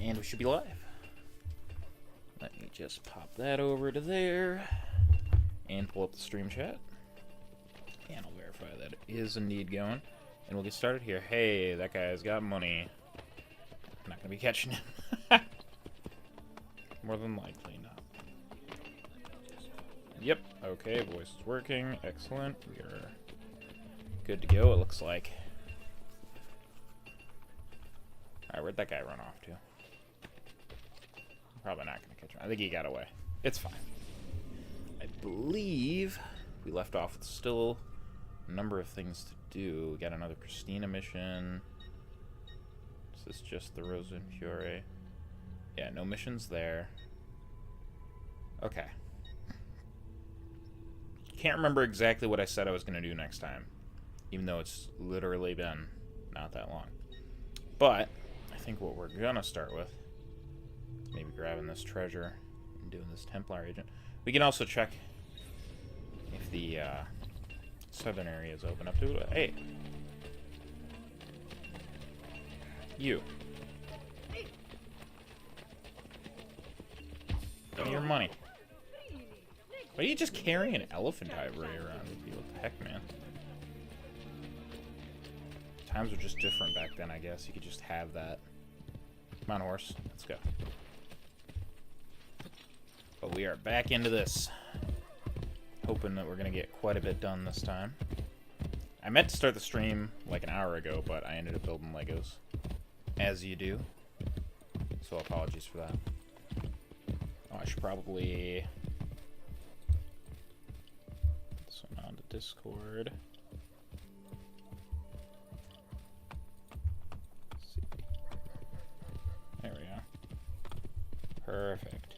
And we should be live. Let me just pop that over to there and pull up the stream chat. And I'll verify that it is indeed going. And we'll get started here. Hey, that guy's got money. I'm not going to be catching him. More than likely not. Yep, okay, voice is working. Excellent. We are good to go, it looks like. Alright, where'd that guy run off to? Probably not going to catch him. I think he got away. It's fine. I believe we left off with still a number of things to do. We got another Christina mission. Is this just the Rosa and Fiore? Yeah, no missions there. Okay. Can't remember exactly what I said I was going to do next time, even though it's literally been not that long. But I think what we're going to start with is maybe grabbing this treasure and doing this Templar agent. We can also check if the southern area is open up to it. Hey! You. Give me your money. Why are you just carrying an elephant ivory around with you? What the heck, man? Times were just different back then, I guess. You could just have that. Come on, horse. Let's go. But we are back into this. Hoping that we're going to get quite a bit done this time. I meant to start the stream like an hour ago, but I ended up building Legos. As you do. So apologies for that. Oh, I should probably... onto Discord. Let's see. There we go. Perfect.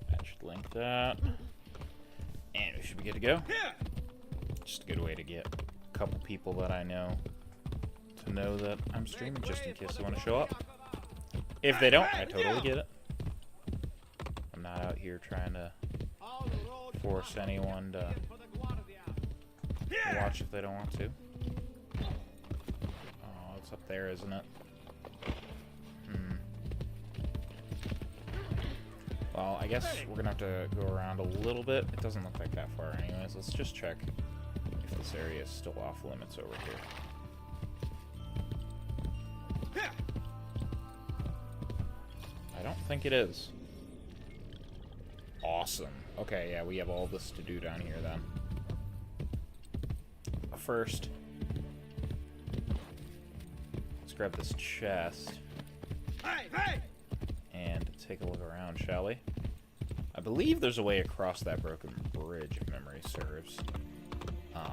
That should link that. And we should be good to go. Just a good way to get a couple people that I know to know that I'm streaming, just in case they want to show up. If they don't, I totally get it. I'm not out here trying to force anyone to watch if they don't want to. Oh, it's up there, isn't it? Well, I guess we're gonna have to go around a little bit. It doesn't look like that far anyways. Let's just check if this area is still off limits over here. I don't think it is. Awesome. Okay, yeah, we have all this to do down here then. First, let's grab this chest and take a look around, shall we? I believe there's a way across that broken bridge, if memory serves. I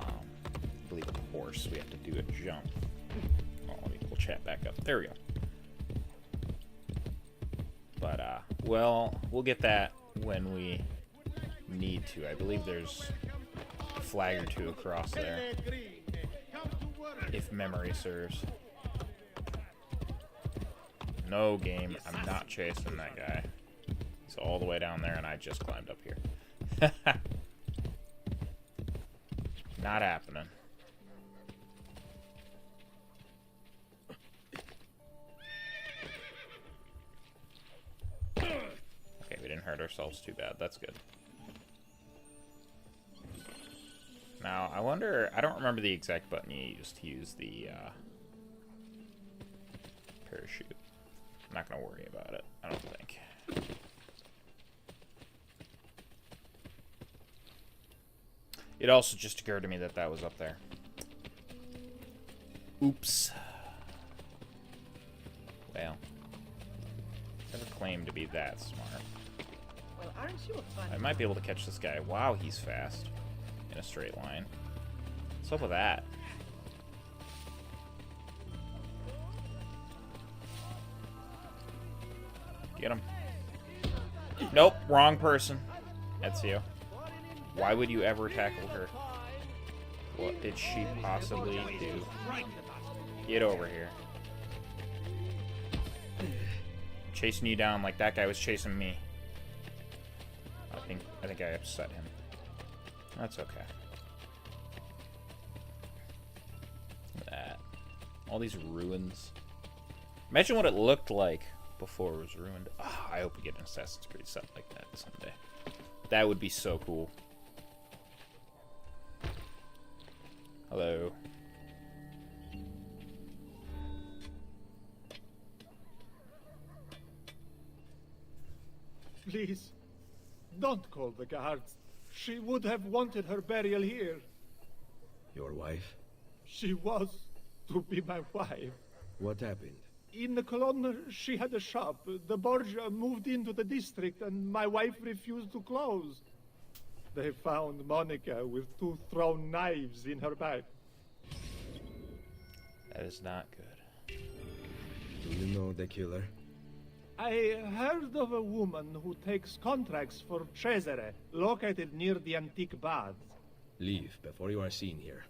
believe with the horse we have to do a jump. Oh, we'll chat back up. There we go. But, well, we'll get that when we need to. I believe there's a flag or two across there, if memory serves. No, game, I'm not chasing that guy. He's all the way down there and I just climbed up here. Not happening. Okay, we didn't hurt ourselves too bad. That's good. Now, I wonder... I don't remember the exact button you used to use the parachute. I'm not going to worry about it, I don't think. It also just occurred to me that that was up there. Oops. Well. Never claimed to be that smart. Well, aren't you a fun I might be able to catch this guy. Wow, he's fast. In a straight line. What's up with that? Get him. Nope, wrong person. Ezio. Why would you ever tackle her? What did she possibly do? Get over here. I'm chasing you down like that guy was chasing me. I think I upset him. That's okay. Look at that. All these ruins. Imagine what it looked like before it was ruined. Oh, I hope we get an Assassin's Creed set like that someday. That would be so cool. Hello. Please, don't call the guards. She would have wanted her burial here. Your wife? She was to be my wife. What happened? In the Cologne, she had a shop. The Borgia moved into the district and my wife refused to close. They found Monica with 2 thrown knives in her back. That is not good. Do you know the killer? I heard of a woman who takes contracts for Cesare, located near the antique baths. Leave before you are seen here.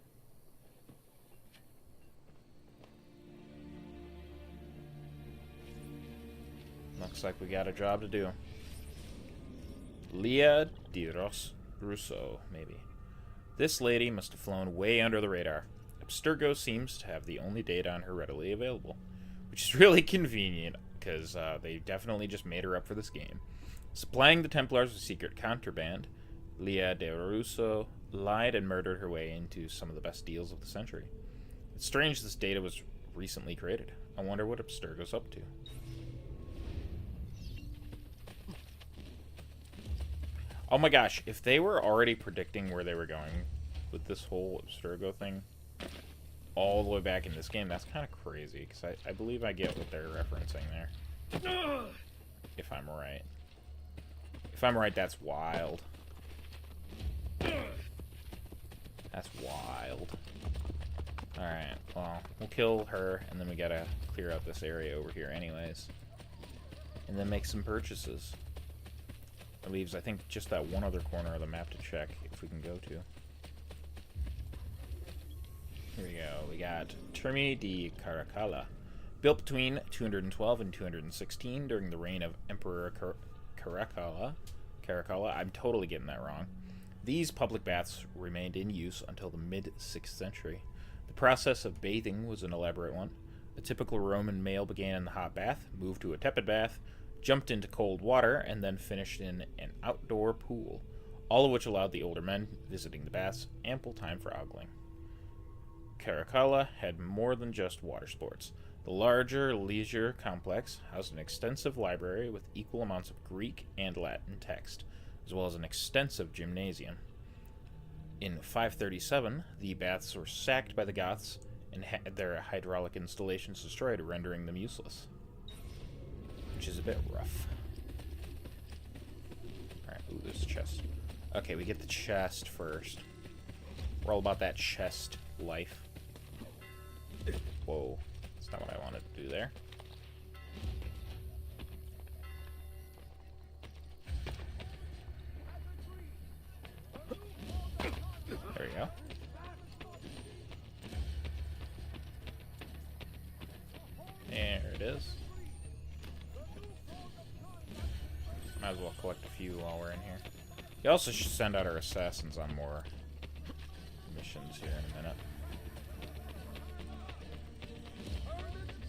Looks like we got a job to do. Leah di Russo, maybe. This lady must have flown way under the radar. Abstergo seems to have the only data on her readily available, which is really convenient, because they definitely just made her up for this game. Supplying the Templars with secret contraband, Leah de Russo lied and murdered her way into some of the best deals of the century. It's strange this data was recently created. I wonder what Abstergo's up to. Oh my gosh, if they were already predicting where they were going with this whole Abstergo thing all the way back in this game, that's kind of crazy, because I believe I get what they're referencing there. If I'm right. If I'm right, that's wild. That's wild. Alright, well, we'll kill her, and then we gotta clear out this area over here anyways. And then make some purchases. It leaves, I think, just that one other corner of the map to check if we can go to. Here we go. We got Termi di Caracalla. Built between 212 and 216 during the reign of Emperor Caracalla. I'm totally getting that wrong. These public baths remained in use until the mid-6th century. The process of bathing was an elaborate one. A typical Roman male began in the hot bath, moved to a tepid bath, jumped into cold water, and then finished in an outdoor pool, all of which allowed the older men visiting the baths ample time for ogling. Caracalla had more than just water sports. The larger leisure complex housed an extensive library with equal amounts of Greek and Latin text, as well as an extensive gymnasium. In 537, the baths were sacked by the Goths and had their hydraulic installations destroyed, rendering them useless. Which is a bit rough. Alright, ooh, there's a chest. Okay, we get the chest first. We're all about that chest life. Whoa. That's not what I wanted to do there. There we go. There it is. Might as well collect a few while we're in here. We also should send out our assassins on more missions here in a minute.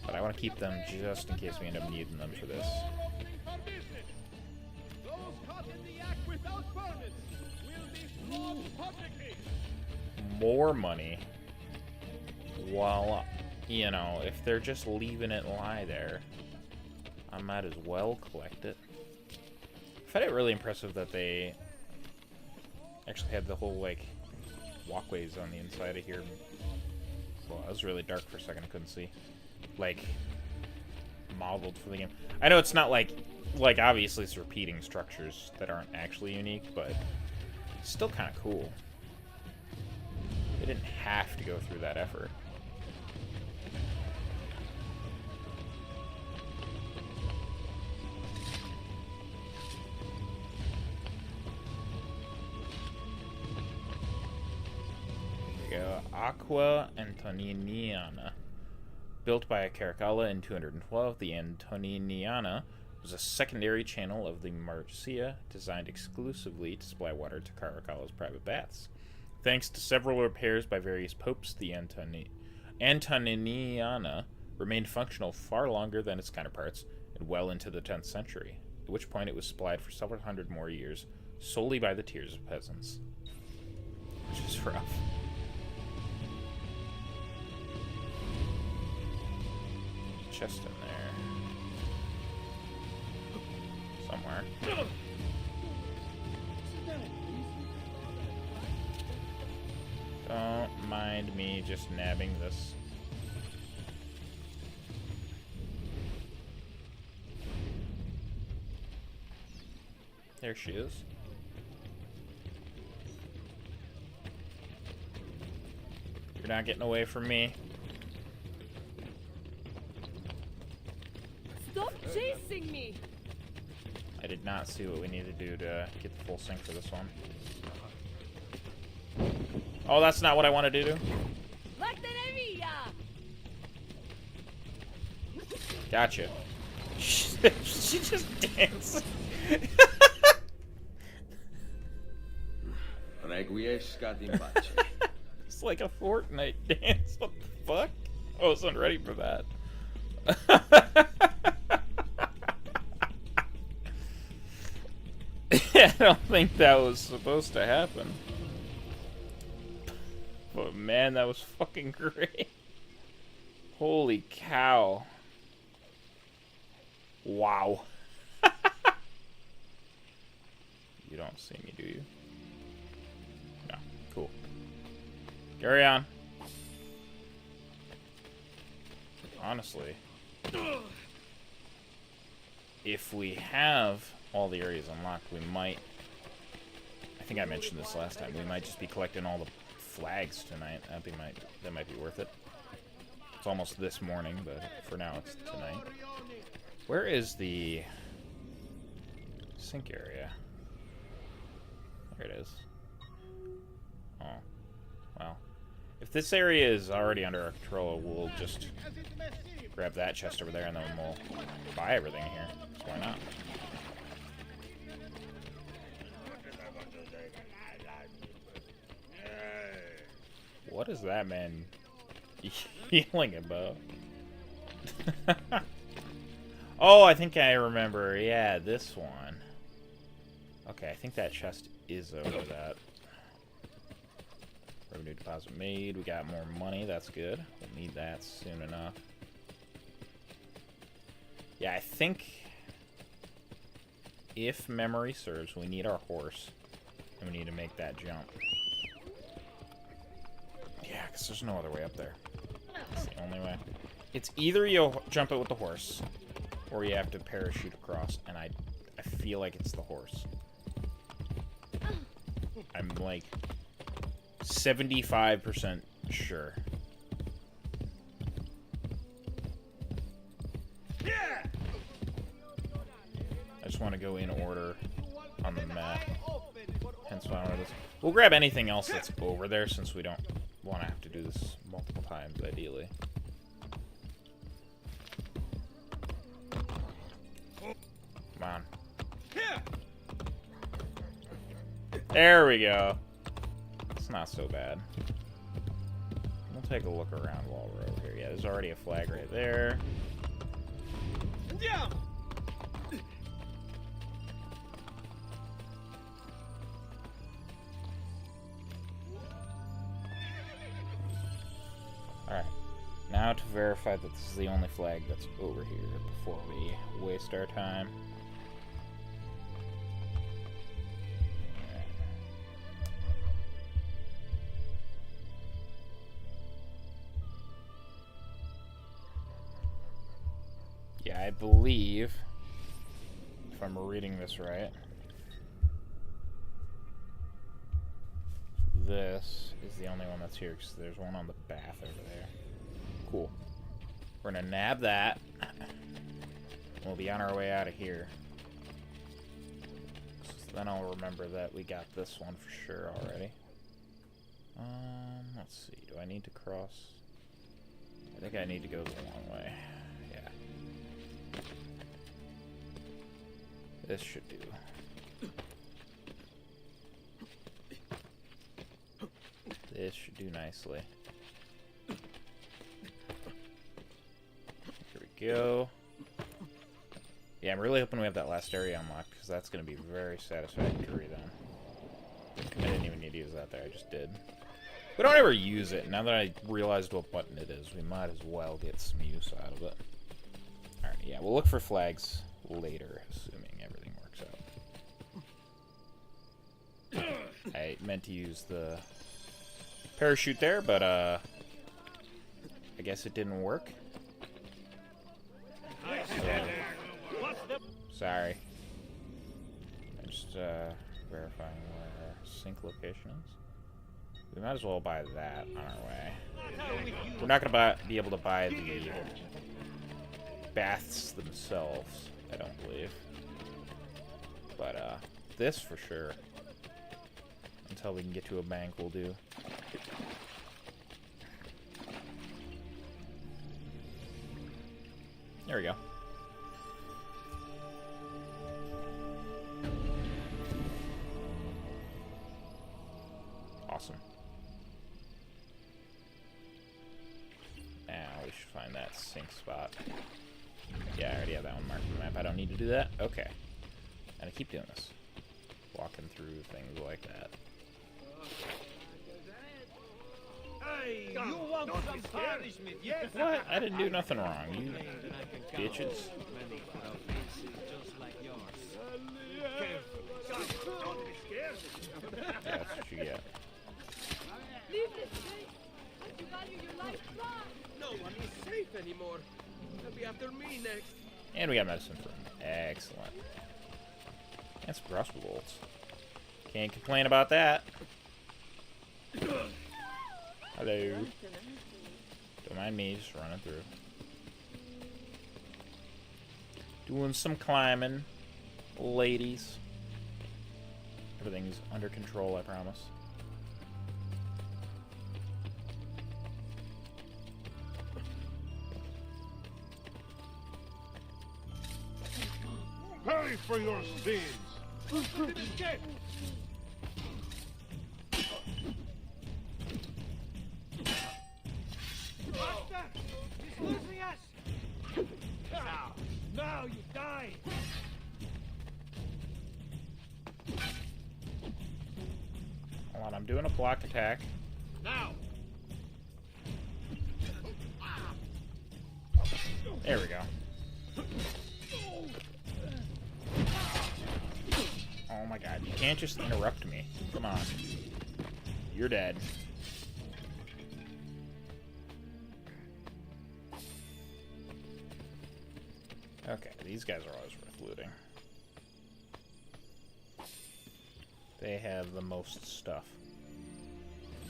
But I want to keep them just in case we end up needing them for this. More money. While, you know, if they're just leaving it lie there, I might as well collect it. I find it really impressive that they actually had the whole, like, walkways on the inside of here. Well, it was really dark for a second, I couldn't see. Like, modeled for the game. I know it's not like obviously it's repeating structures that aren't actually unique, but it's still kind of cool. They didn't have to go through that effort. Aqua Antoniniana. Built by Caracalla in 212, the Antoniniana was a secondary channel of the Marcia designed exclusively to supply water to Caracalla's private baths. Thanks to several repairs by various popes, the Antoniniana remained functional far longer than its counterparts and well into the 10th century, at which point it was supplied for several hundred more years solely by the tears of peasants. Which is rough. Chest in there. Somewhere. Don't mind me just nabbing this. There she is. You're not getting away from me. Stop chasing me! I did not see what we need to do to get the full sync for this one. Oh, that's not what I wanted to do. Gotcha. She just danced. Requiescat in pace. It's like a Fortnite dance. What the fuck? I wasn't ready for that. I don't think that was supposed to happen. But man, that was fucking great. Holy cow. Wow. You don't see me, do you? No. Cool. Carry on. Honestly, if we have all the areas unlocked, we might... I think I mentioned this last time. We might just be collecting all the flags tonight. That might be worth it. It's almost this morning, but for now it's tonight. Where is the sink area? There it is. Oh. Well. If this area is already under our control, we'll just grab that chest over there and then we'll buy everything here. So why not? What is that man yelling about? Oh, I think I remember. Yeah, this one. Okay, I think that chest is over that. Revenue deposit made. We got more money. That's good. We'll need that soon enough. Yeah, I think if memory serves, we need our horse. And we need to make that jump. Yeah, because there's no other way up there. That's the only way. It's either you jump it with the horse, or you have to parachute across, and I feel like it's the horse. I'm like 75% sure. I just want to go in order on the map. Hence why I wanted this. We'll grab anything else that's over there since we don't want to have to do this multiple times, ideally. Come on. There we go. It's not so bad. We'll take a look around while we're over here. Yeah, there's already a flag right there. Alright. Now to verify that this is the only flag that's over here before we waste our time. Yeah, I believe, if I'm reading this right, this is the only one that's here, because there's one on the bath over there. Cool. We're gonna nab that. We'll be on our way out of here. So then I'll remember that we got this one for sure already. Let's see. Do I need to cross? I think I need to go the long way. Yeah. This should do. This should do nicely. go. Yeah, I'm really hoping we have that last area unlocked, because that's going to be very satisfactory then. I didn't even need to use that there, I just did. We don't ever use it. Now that I realized what button it is, we might as well get some use out of it. Alright, yeah, we'll look for flags later, assuming everything works out. I meant to use the parachute there, but I guess it didn't work. Yeah. Sorry. I'm just verifying where our sync location is. We might as well buy that on our way. We're not going to be able to buy the baths themselves, I don't believe. But this for sure. Until we can get to a bank, we'll do. There we go. Awesome. Now we should find that sink spot. Yeah, I already have that one marked on the map. I don't need to do that? Okay. And I keep doing this. Walking through things like that. Hey, you want some punishment, yes? What? I didn't do nothing wrong, you bitches. Yeah, that's what you get. Leave this place. Don't you value your life? Run! No one is safe anymore. They'll be after me next. And we got medicine for him. Excellent. And some crossbow bolts. Can't complain about that. Hello. Don't mind me, just running through. Doing some climbing, ladies. Everything's under control, I promise. Pay for your sins! He's losing us! Now you die! Hold on, I'm doing a block attack. Now! There we go. Oh my god, you can't just interrupt me. Come on. You're dead. Okay, these guys are always worth looting. They have the most stuff.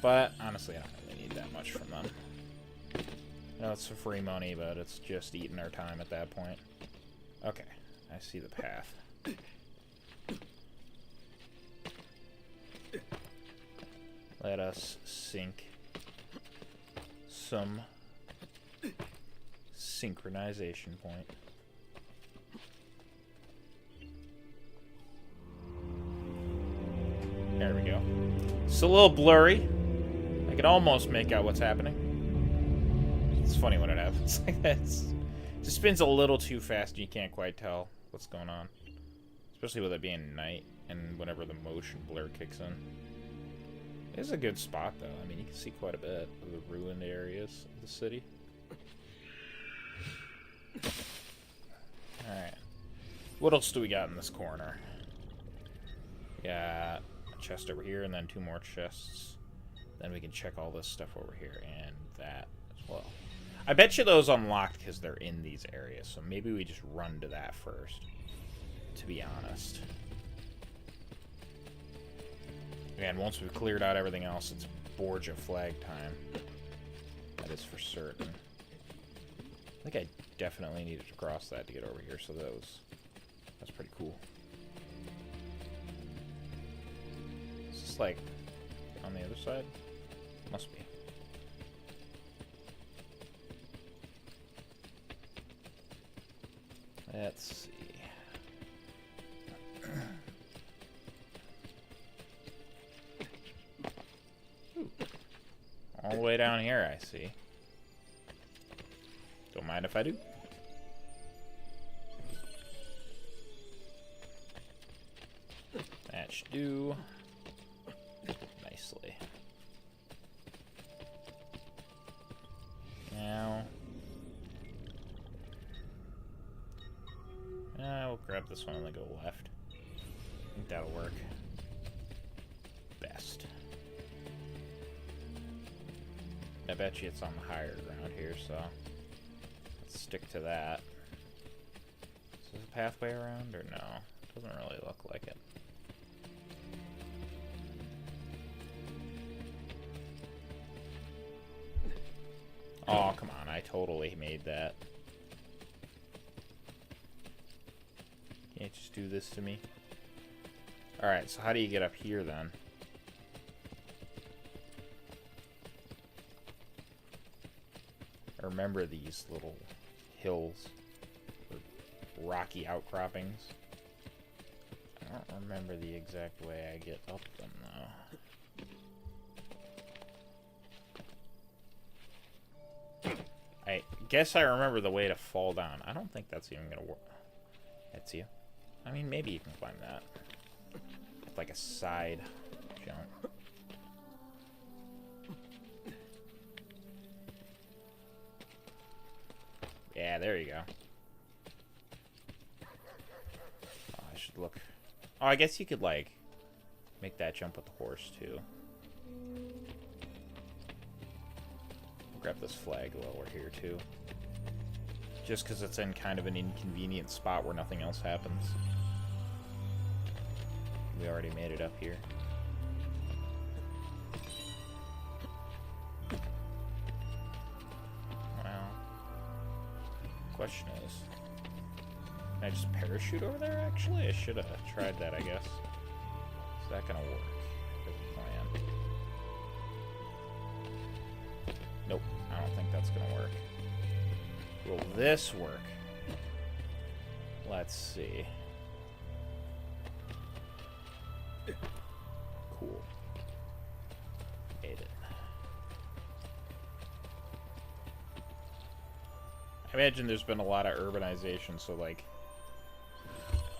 But, honestly, I don't really need that much from them. I know it's for free money, but it's just eating our time at that point. Okay, I see the path. Let us sink some synchronization point. There we go. It's a little blurry. I can almost make out what's happening. It's funny when it happens like that. It just spins a little too fast and you can't quite tell what's going on. Especially with it being night and whenever the motion blur kicks in. It is a good spot though. I mean, you can see quite a bit of the ruined areas of the city. Alright. What else do we got in this corner? We got a chest over here and then 2 more chests. Then we can check all this stuff over here and that as well. I bet you those unlocked because they're in these areas, so maybe we just run to that first, to be honest. Again, once we've cleared out everything else, it's Borgia flag time. That is for certain. I think I definitely needed to cross that to get over here, so that's pretty cool. Is this like on the other side? Must be. Let's see. Ooh. All the way down here, I see. Don't mind if I do. should do nicely. Now, we'll grab this one and then go left. I think that'll work best. I bet you it's on the higher ground here, so let's stick to that. Is there a pathway around, or no? Doesn't really look like it. Oh, come on, I totally made that. Can't just do this to me. Alright, so how do you get up here then? I remember these little hills, or rocky outcroppings. I don't remember the exact way I get up them though. I guess I remember the way to fall down. I don't think that's even gonna work. That's you. I mean, maybe you can climb that. It's like a side jump. Yeah, there you go. Oh, I should look. Oh, I guess you could, like, make that jump with the horse, too. Grab this flag while we're here, too. Just because it's in kind of an inconvenient spot where nothing else happens. We already made it up here. Well, question is, can I just parachute over there, actually? I should have tried that, I guess. Is that gonna work? Good plan. Nope, I don't think that's gonna work. Will this work? Let's see. Cool. Made it. I imagine there's been a lot of urbanization, so like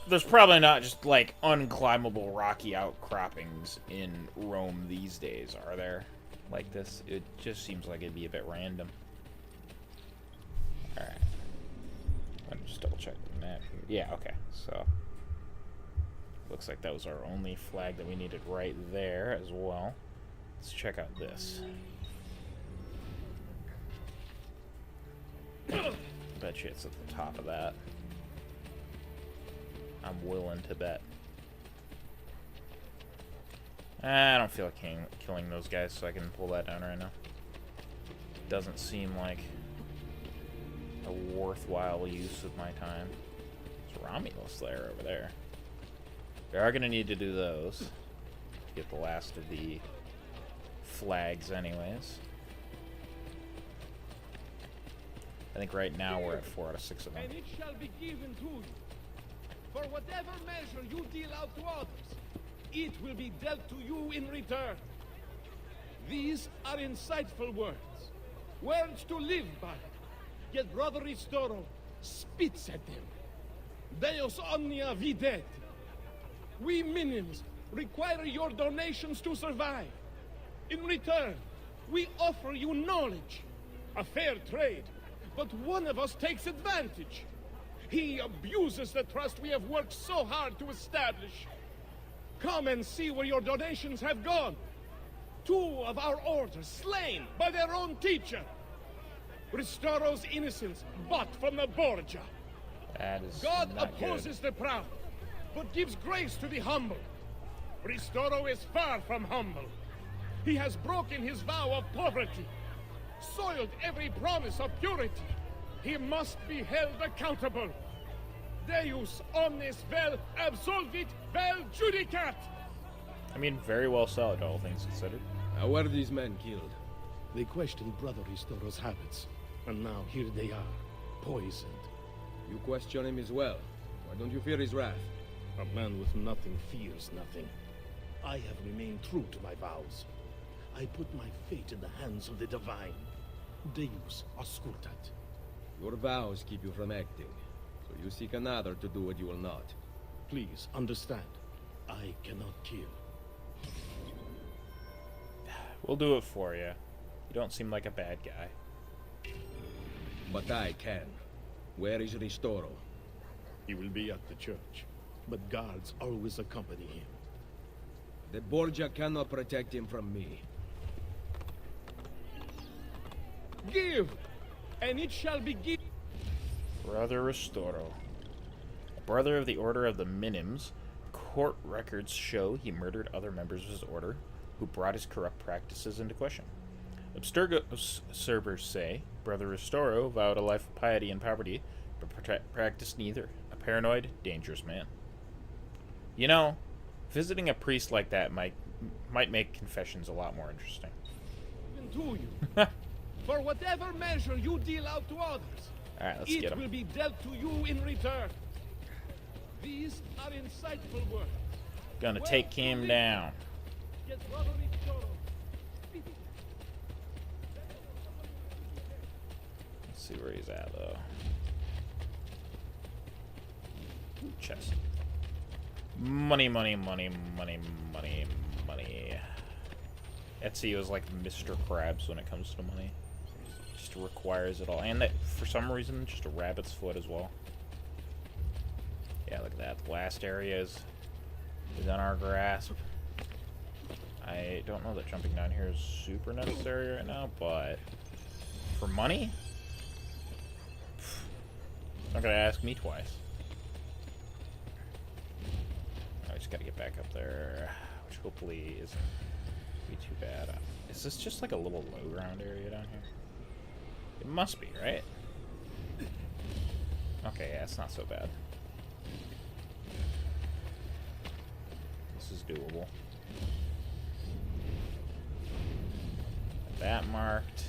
there's probably not just like unclimbable rocky outcroppings in Rome these days, are there? Like this, it just seems like it'd be a bit random. Alright. Let me just double check the map here. Yeah, okay. So looks like that was our only flag that we needed right there as well. Let's check out this. Bet you it's at the top of that. I'm willing to bet. I don't feel like killing those guys, so I can pull that down right now. Doesn't seem like a worthwhile use of my time. There's Romulus there over there. We are going to need to do those to get the last of the flags anyways. I think right now we're at 4 out of 6 of them. And it shall be given to you. For whatever measure you deal out to others, it will be dealt to you in return. These are insightful words. Words to live by. Yet Brother Ristoro spits at them. Deus omnia videt. We minions require your donations to survive. In return, we offer you knowledge. A fair trade. But one of us takes advantage. He abuses the trust we have worked so hard to establish. Come and see where your donations have gone. 2 of our orders slain by their own teacher. Ristoro's innocence bought from the Borgia. That is God not opposes good. the proud, but gives grace to the humble. Ristoro is far from humble. He has broken his vow of poverty, soiled every promise of purity. He must be held accountable. Deus omnes vel absolvit vel judicat. I mean, very well said, all things considered. How were these men killed? They questioned Brother Ristoro's habits, and now here they are, poisoned. You question him as well. Why don't you fear his wrath? A man with nothing fears nothing. I have remained true to my vows. I put my fate in the hands of the divine. Deus auscultat. Your vows keep you from acting, so you seek another to do what you will not. Please, understand. I cannot kill. We'll do it for you. You don't seem like a bad guy. But I can. Where is Ristoro? He will be at the church, but guards always accompany him. The Borgia cannot protect him from me. Give, and it shall be given. Brother Ristoro. A brother of the Order of the Minims, court records show he murdered other members of his order who brought his corrupt practices into question. Observers say Brother Ristoro vowed a life of piety and poverty, but practiced neither. A paranoid, dangerous man. You know, visiting a priest like that might make confessions a lot more interesting. To you. For whatever measure you deal out to others, Alright, let's it get him. will be dealt to you in return. These are insightful words. Gonna Well, take him down. Get Brother Ristoro. Let's see where he's at, though. Chest. Money, money, money, money, money, money. Etsy was like Mr. Krabs when it comes to money. Just requires it all. And that, for some reason, just a rabbit's foot as well. Yeah, look at that. The last area is on our grasp. I don't know that jumping down here is super necessary right now, but for money? Not gonna ask me twice. I just gotta get back up there, which hopefully isn't be too bad. Is this just like a little low ground area down here? It must be, right? Okay, yeah, it's not so bad. This is doable. That marked.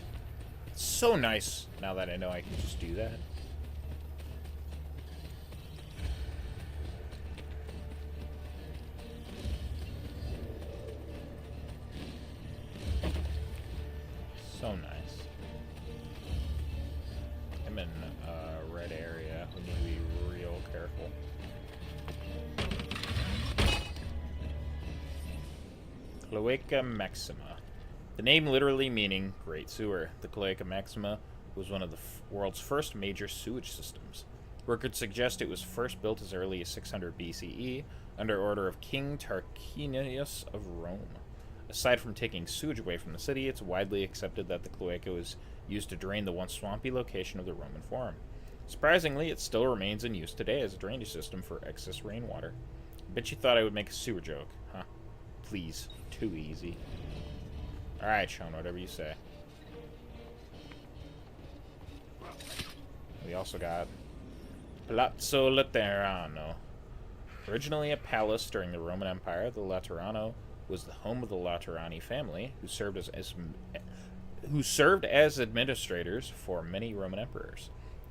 It's so nice now that I know I can just do that. So nice. I'm in a red area. We need to be real careful. Cloaca Maxima. The name literally meaning Great Sewer. The Cloaca Maxima was one of the world's first major sewage systems. Records suggest it was first built as early as 600 BCE under order of King Tarquinius of Rome. Aside from taking sewage away from the city, it's widely accepted that the cloaca was used to drain the once swampy location of the Roman Forum. Surprisingly, it still remains in use today as a drainage system for excess rainwater. I bet you thought I would make a sewer joke, huh? Please, too easy. Alright, Sean, whatever you say. We also got Palazzo Laterano. Originally a palace during the Roman Empire, the Laterano was the home of the Laterani family, who served as administrators for many Roman emperors.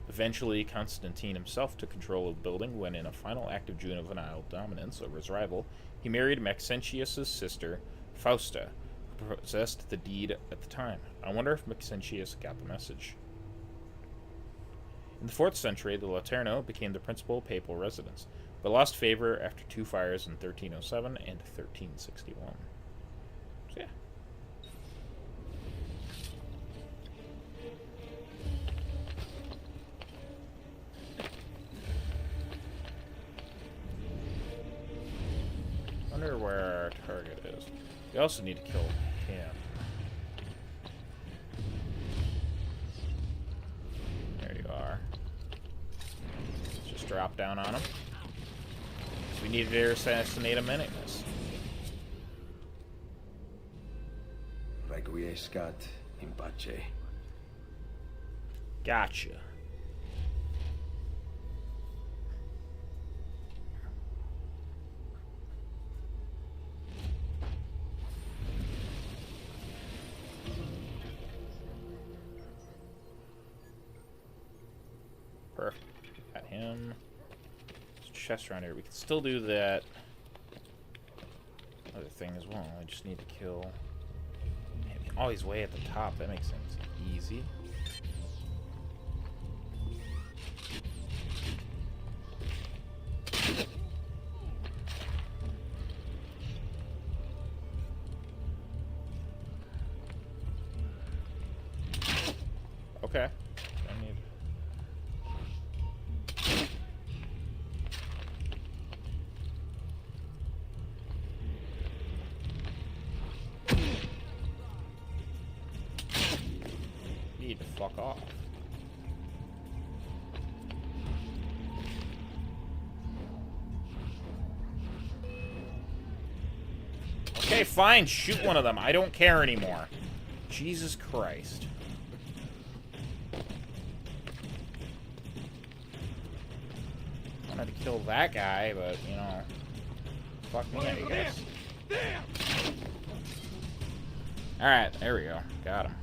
Eventually, Constantine himself took control of the building when, in a final act of juvenile dominance over his rival, he married Maxentius's sister, Fausta, who possessed the deed at the time. I wonder if Maxentius got the message. In the 4th century, the Laterno became the principal papal residence, but lost favor after 2 fires in 1307 and 1361. So yeah. Wonder where our target is. We also need to kill him. There you are. Let's just drop down on him. We needed to assassinate him anyways. Requiescat in pace. Gotcha. Perfect. Got him. Chest around here. We can still do that other thing as well. I just need to kill. Man, oh, he's way at the top. That makes sense. Easy. Okay. I need... Need to fuck off. Okay, fine. Shoot one of them. I don't care anymore. Jesus Christ. I wanted to kill that guy, but, you know... Fuck me, I guess. Alright, there we go. Got him.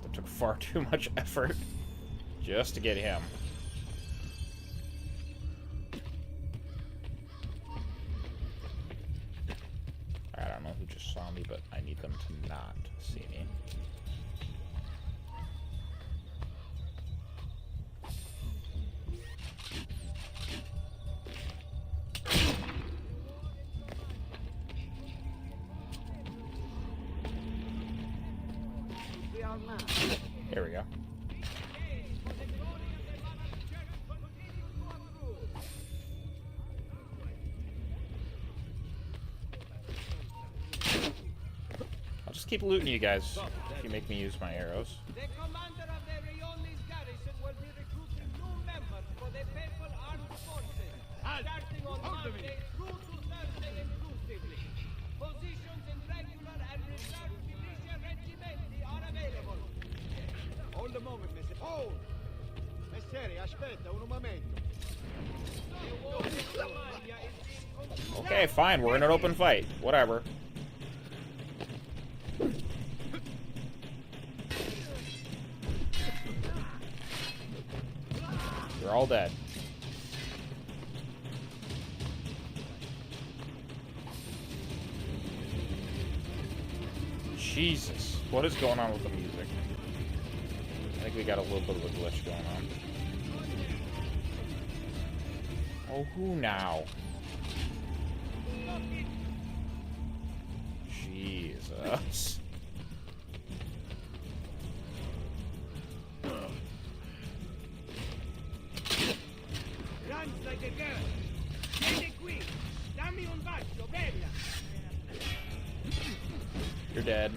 That took far too much effort just to get him. I don't know who just saw me, but I need them to not see me. Here we go. I'll just keep looting you guys if you make me use my arrows. The commander of the Riolis garrison will be recruiting new members for the Papal Armed Forces, starting on Monday through to Thursday inclusively. Positions in regular and reserve militia regimenti are available. Hold a moment, Messer. Hold! Messere, aspetta un momento. The war in Somalia is being concluded. Okay, fine. We're in an open fight. Whatever. You're all dead. Jesus. What is going on with the music? I think we got a little bit of a glitch going on. Oh, who now? Jesus. Runs like a girl. Vieni qui. Dammi un bacio, bella. You're dead.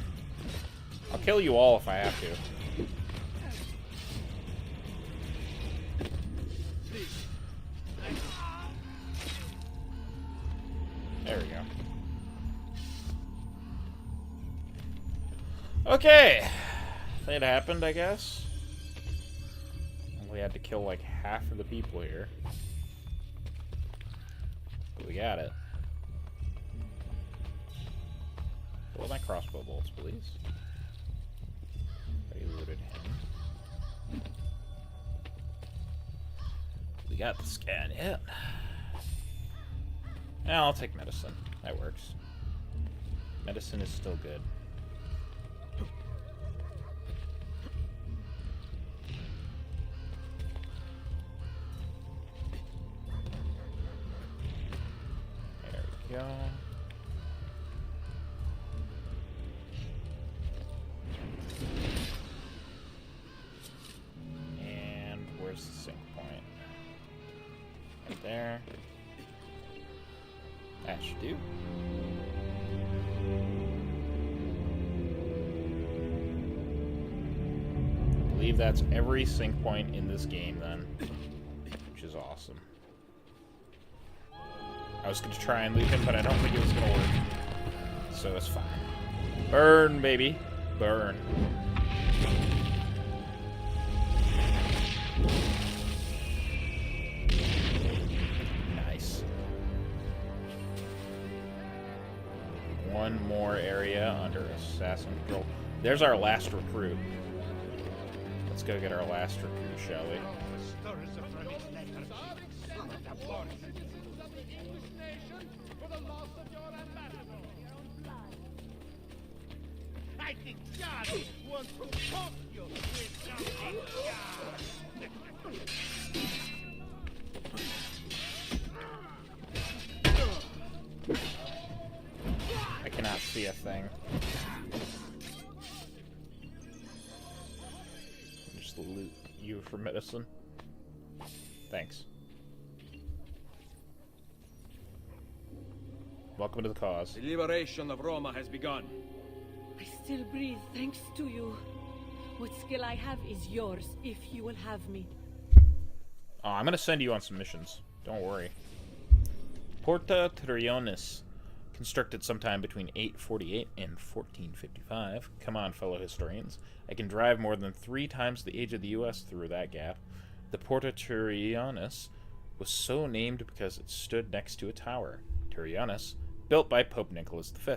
I'll kill you all if I have to. There we go. Okay. That happened, I guess. We had to kill like half of the people here. But we got it. Fill my crossbow bolts, please. Already looted him. We got the scan yet. Yeah, I'll take medicine. That works. Medicine is still good. There we go. And where's the sync point? Right there. That should do. I believe that's every sync point in this game then, which is awesome. I was going to try and loot him, but I don't think it was going to work. So it's fine. Burn, baby. Burn. Nice. One more area under assassin control. There's our last recruit. Let's go get our last recruit, shall we? I think God wants to talk you with something. I cannot see a thing. you for medicine. Thanks. Welcome to the cause. The liberation of Roma has begun. I still breathe thanks to you. What skill I have is yours, if you will have me. Oh, I'm gonna send you on some missions. Don't worry. Porta Trionis, constructed sometime between 848 and 1455. Come on, fellow historians. I can drive more than 3 times the age of the U.S. through that gap. The Porta Trionis was so named because it stood next to a tower. Trionis, built by Pope Nicholas V.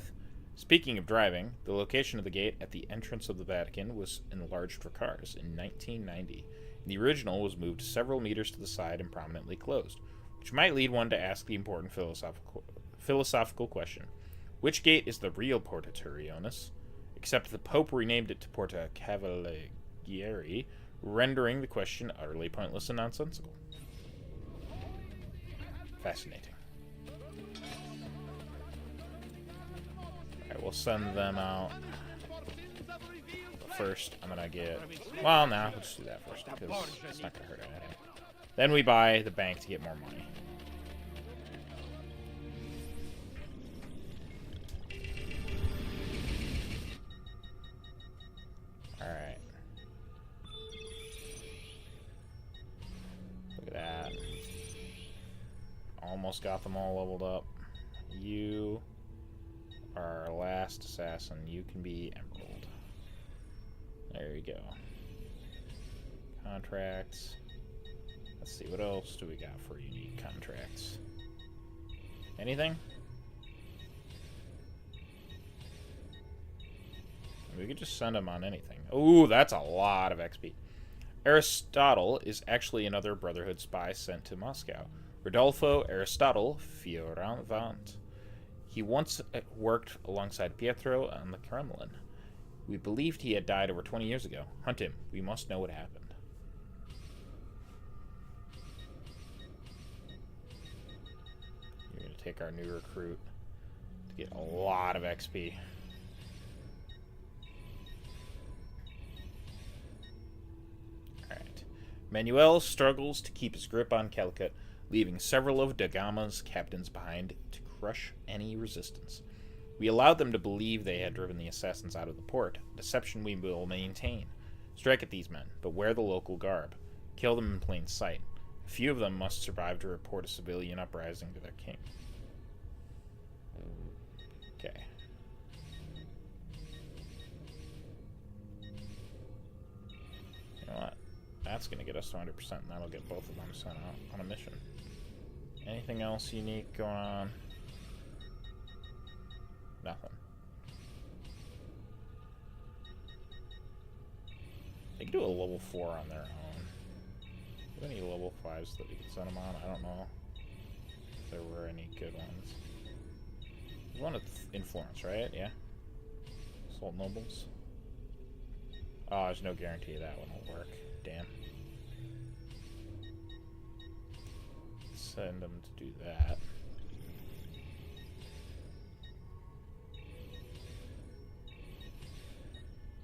Speaking of driving, the location of the gate at the entrance of the Vatican was enlarged for cars in 1990. The original was moved several meters to the side and prominently closed, which might lead one to ask the important philosophical question. Which gate is the real Porta Turionis? Except the Pope renamed it to Porta Cavalieri, rendering the question utterly pointless and nonsensical. Fascinating. Alright, we'll send them out. But first, I'm gonna get... Well, nah, let's do that first, because it's not gonna hurt anything. Then we buy the bank to get more money. Alright. Look at that. Almost got them all leveled up. You are our last assassin. You can be Emerald. There you go. Contracts. Let's see, what else do we got for unique contracts? Anything? We could just send them on anything. Ooh, that's a lot of XP. Aristotle is actually another Brotherhood spy sent to Moscow. Rodolfo Aristotle Fioravant. He once worked alongside Pietro on the Kremlin. We believed he had died over 20 years ago. Hunt him. We must know what happened. You're going to take our new recruit to get a lot of XP. Alright. Manuel struggles to keep his grip on Calicut, leaving several of Da Gama's captains behind to crush any resistance. We allowed them to believe they had driven the assassins out of the port, a deception we will maintain. Strike at these men, but wear the local garb. Kill them in plain sight. A few of them must survive to report a civilian uprising to their king. Okay. You know what? That's going to get us to 100%, and that'll get both of them sent out on a mission. Anything else unique going on? Nothing. They can do a level 4 on their own. Do any level 5s that we could send them on? I don't know if there were any good ones. There's one in Florence, right? Yeah. Assault Nobles. Oh, there's no guarantee that one will work. Damn. Send them to do that.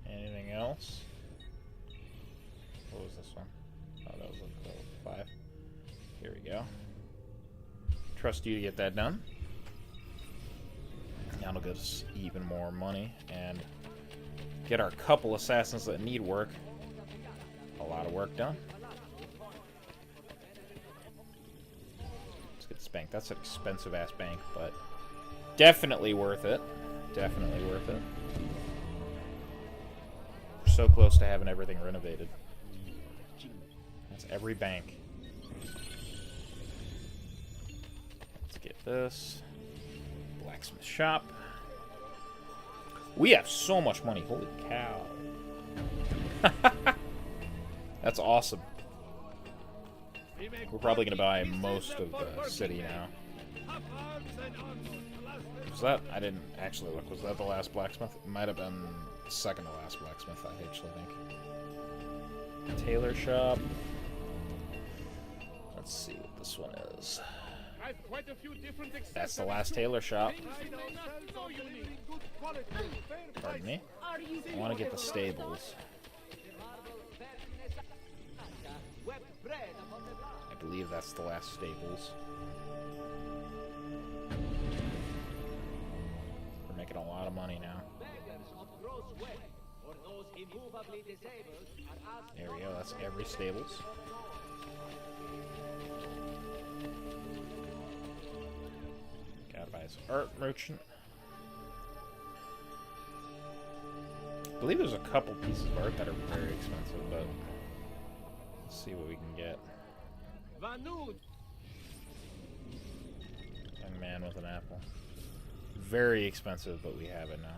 Anything else? What was this one? Oh, that was level 5. Here we go. Trust you to get that done. That'll get us even more money and get our couple assassins that need work. A lot of work done. Let's get this bank. That's an expensive ass bank, but definitely worth it. Definitely worth it. We're so close to having everything renovated. That's every bank. Let's get this. Blacksmith shop. We have so much money. Holy cow. That's awesome. We're probably going to buy most of the city now. Was that? I didn't actually look. Was that the last blacksmith? It might have been the second to last blacksmith, I actually think. Tailor shop. Let's see what this one is. That's the last tailor shop. Pardon me. I want to get the stables. believe that's the last stables. We're making a lot of money now. Beggars of gross weight, or those immovably disabled, are asked There we go, that's every stables. Gotta buy his art merchant. I believe there's a couple pieces of art that are very expensive, but let's see what we can get. Vanud. Young man with an apple. Very expensive, but we have it now.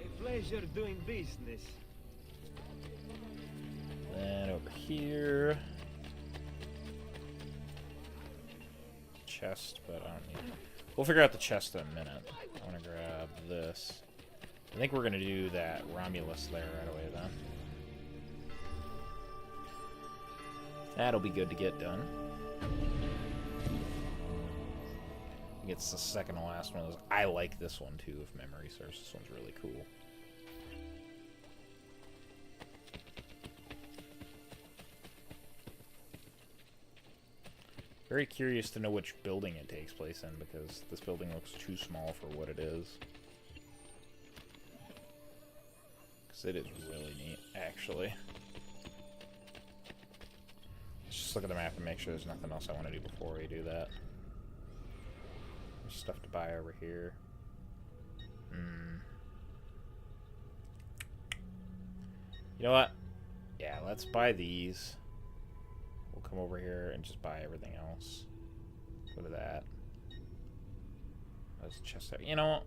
A pleasure doing business. Then over here. Chest, but I don't need it. We'll figure out the chest in a minute. I want to grab this. I think we're going to do that Romulus lair right away then. That'll be good to get done. I think it's the second to last one of those. I like this one too, if memory serves. This one's really cool. Very curious to know which building it takes place in, because this building looks too small for what it is. Because it is really neat, actually. Let's just look at the map and make sure there's nothing else I want to do before we do that. There's stuff to buy over here. You know what? Yeah, let's buy these. We'll come over here and just buy everything else. Go to that. There's a chest there. You know what?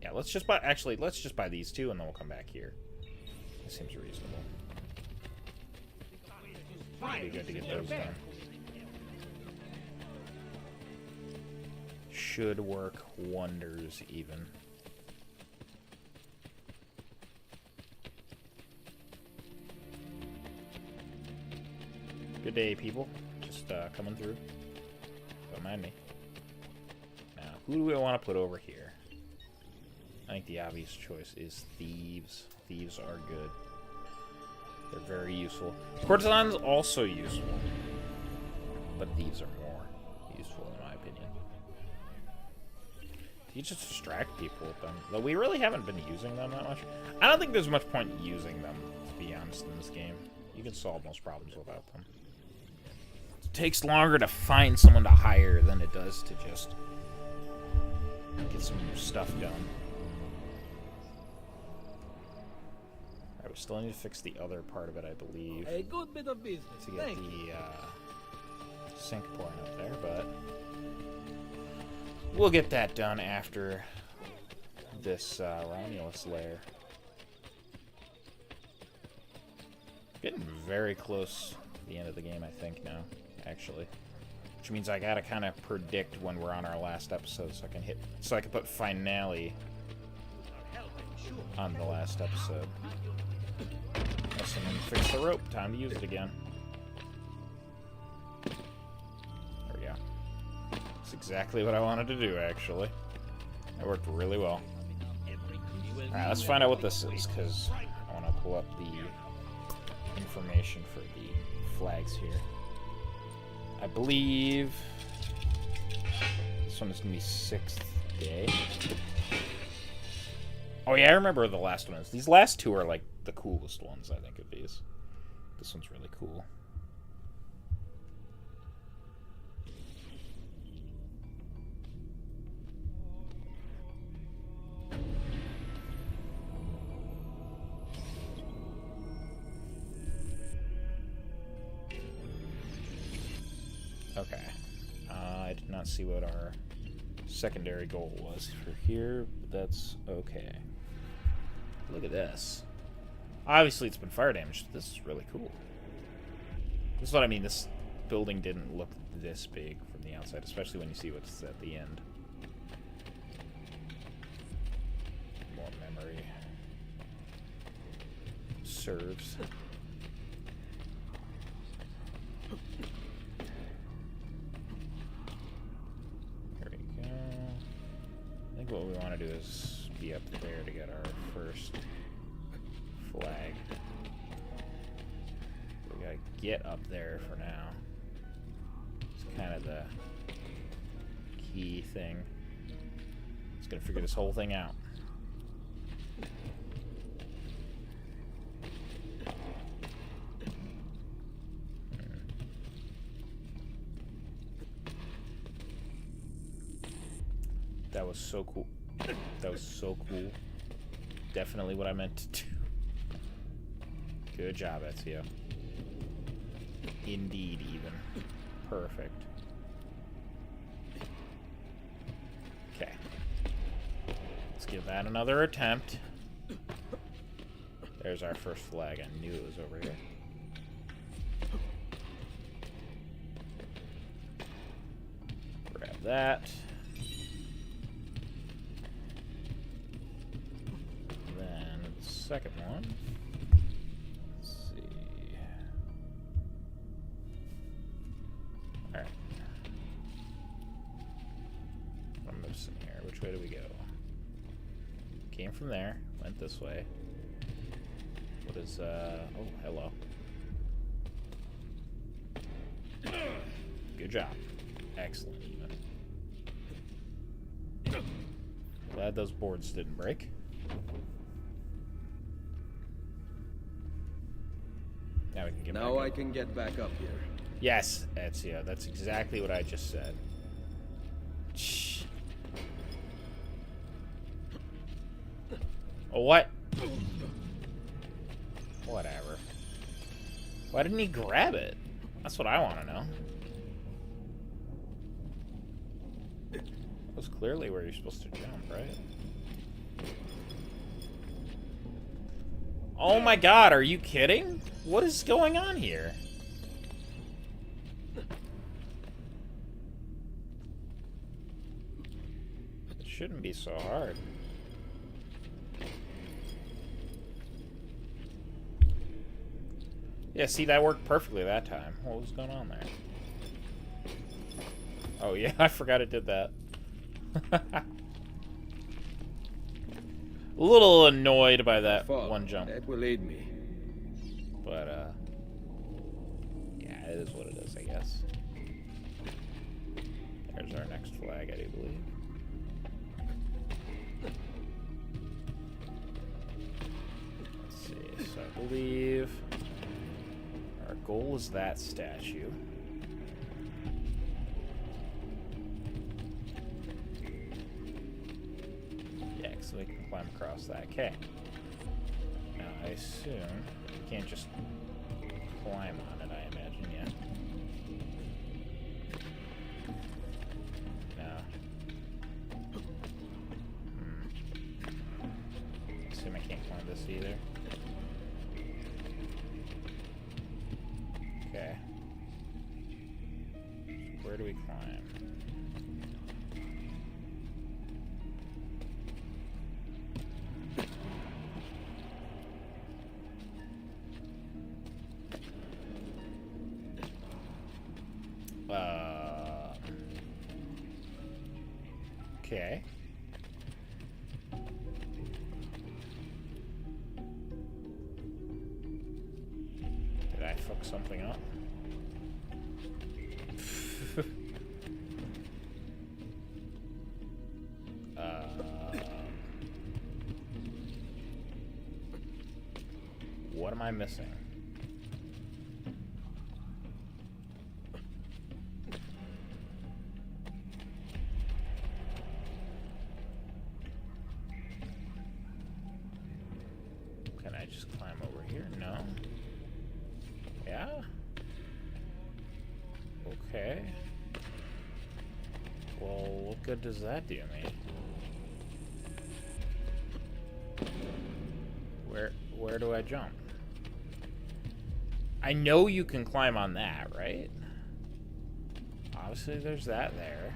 Yeah, let's just buy... Actually, let's just buy these two, and then we'll come back here. This seems reasonable. It'd be good to get those done. Should work wonders, even. Good day, people. Just coming through. Don't mind me. Now, who do we want to put over here? I think the obvious choice is thieves. Thieves are good. They're very useful. Courtesans also useful, but thieves are more useful in my opinion. You just distract people with them, though we really haven't been using them that much. I don't think there's much point using them, to be honest, in this game. You can solve most problems without them. It takes longer to find someone to hire than it does to just get some stuff done. Alright, we still need to fix the other part of it, I believe. A good bit of business. To get the sink point up there, but we'll get that done after this Romulus lair. Getting very close to the end of the game, I think, now, actually. Which means I gotta kind of predict when we're on our last episode so I can put finale on the last episode. Someone fix the rope. Time to use it again. There we go. That's exactly what I wanted to do, actually. That worked really well. Alright, let's find out what this is, because I want to pull up the information for the flags here. I believe this one is going to be 6th day. Oh yeah, I remember the last one is. These last two are like the coolest ones, I think, of these. This one's really cool. Okay. I did not see what our secondary goal was for here, but that's okay. Look at this. Obviously, it's been fire damaged. This is really cool. This is what I mean. This building didn't look this big from the outside, especially when you see what's at the end. More memory serves. There we go. I think what we want to do is be up there to get our first flag. We gotta get up there for now. It's kind of the key thing. Just gotta figure this whole thing out. That was so cool. That was so cool. Definitely what I meant to do. Good job, Ezio. Indeed, even. Perfect. Okay. Let's give that another attempt. There's our first flag. I knew it was over here. Grab that. Then the second one. Let's see. Alright. What am I missing here? Which way do we go? Came from there. Went this way. What is, oh, hello. Good job. Excellent, even. Glad those boards didn't break. Now we can get back Now up. I can get back up here. Yes, Ezio, that's exactly what I just said. Shh. Oh, what? Whatever. Why didn't he grab it? That's what I want to know. That was clearly where you're supposed to jump, right? Oh my god, are you kidding? What is going on here? It shouldn't be so hard. Yeah, see, that worked perfectly that time. What was going on there? Oh, yeah, I forgot it did that. A little annoyed by that Fall. one jump. That will aid me. But, yeah, it is what it is, I guess. There's our next flag, I do believe. Let's see, so I believe our goal is that statue. Yeah, so we can climb across that. Okay. Now, I assume you can't just climb on it, I imagine, yeah. No. Assume I can't climb this either. Okay. Where do we climb? Okay. Did I fuck something up? What am I missing? Can I just climb over here? No. Yeah? Okay. Well, what good does that do me? Where do I jump? I know you can climb on that, right? Obviously there's that there.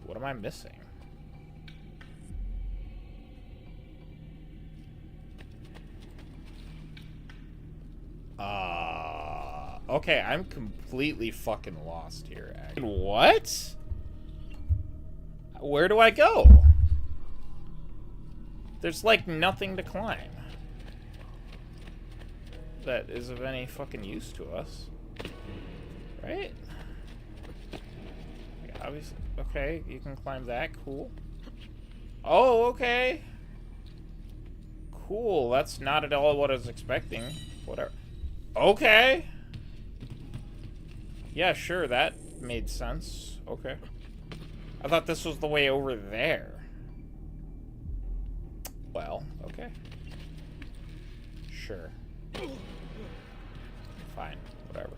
What am I missing? Okay, I'm completely fucking lost here. What? Where do I go? There's like nothing to climb that is of any fucking use to us. Right? Like, obviously. Okay, you can climb that. Cool. Oh, okay. Cool. That's not at all what I was expecting. Whatever. Okay. Yeah, sure. That made sense. Okay. I thought this was the way over there. Well, okay. Sure. Fine. Whatever.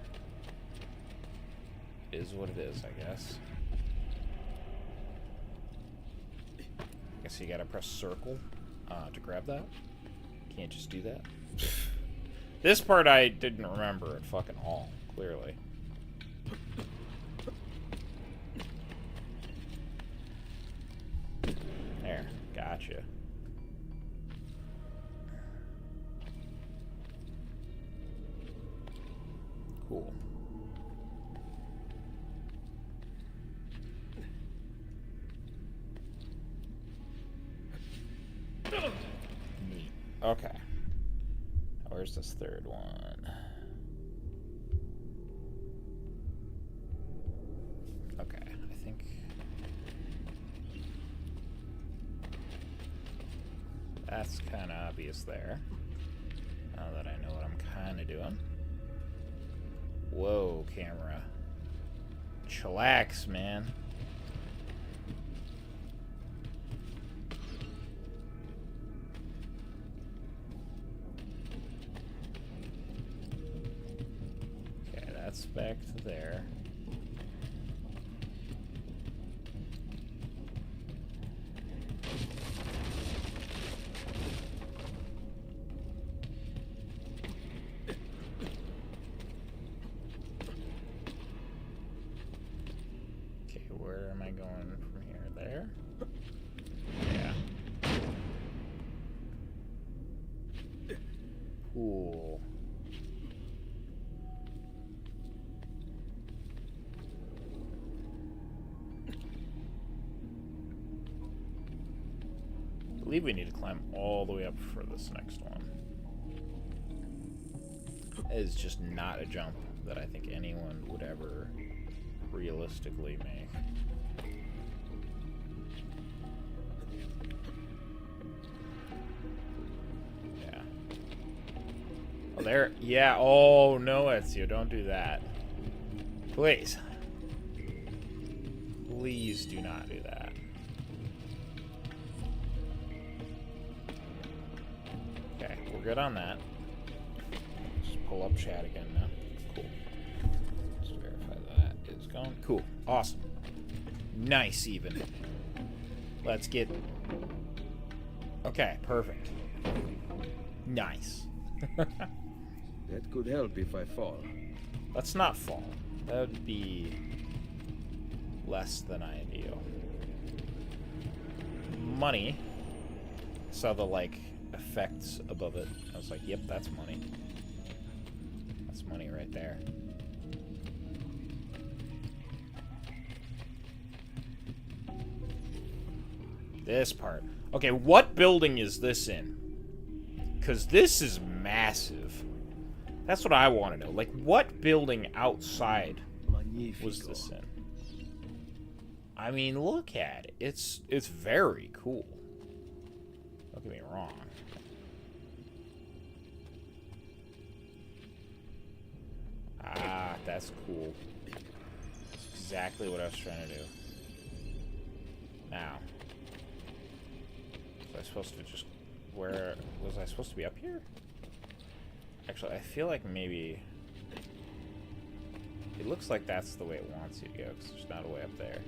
It is what it is, I guess. Guess you gotta press circle to grab that. Can't just do that. This part I didn't remember at fucking all, clearly. There, gotcha. Cool. Neat. Okay. Where's this third one? Okay, I think that's kind of obvious there. Now that I know what I'm kind of doing. Whoa, camera. Chillax, man. Okay, that's back to there. Where am I going from here? There? Yeah. Cool. I believe we need to climb all the way up for this next one. It is just not a jump that I think anyone would ever realistically make. Yeah. Oh, there. Yeah. Oh, no, Ezio, don't do that. Please. Please do not do that. Okay, we're good on that. Just pull up chat again now. Cool. Just verify that is going. Cool. Awesome. Nice, even. Let's get... Okay, perfect. Nice. That could help if I fall. Let's not fall. That would be less than ideal. Money. Saw the, like, effects above it. I was like, yep, that's money. That's money right there. This part. Okay, what building is this in? Because this is massive. That's what I want to know. Like, what building outside was this in? I mean, look at it. It's very cool. Don't get me wrong. Ah, that's cool. That's exactly what I was trying to do. Now. Was I supposed to just... Where... Was I supposed to be up here? Actually, I feel like maybe... It looks like that's the way it wants you to go, because there's not a way up there.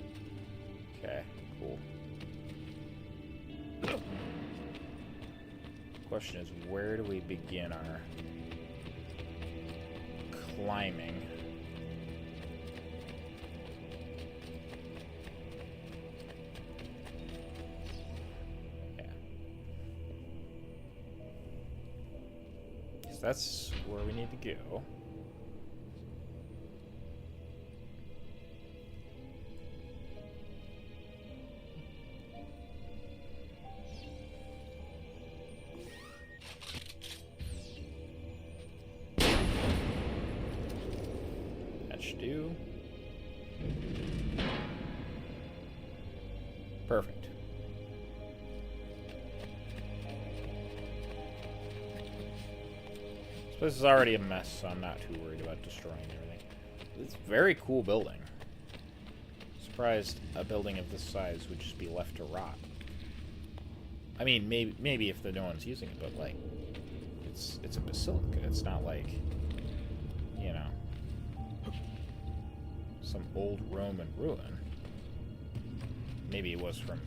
Okay, cool. Question is, where do we begin our climbing? Yeah. So that's where we need to go. should do. Perfect. This place is already a mess, so I'm not too worried about destroying everything. It's a very cool building. Surprised a building of this size would just be left to rot. I mean, maybe if no one's using it, but like, it's a basilica. It's not like, you know, some old Roman ruin. Maybe it was from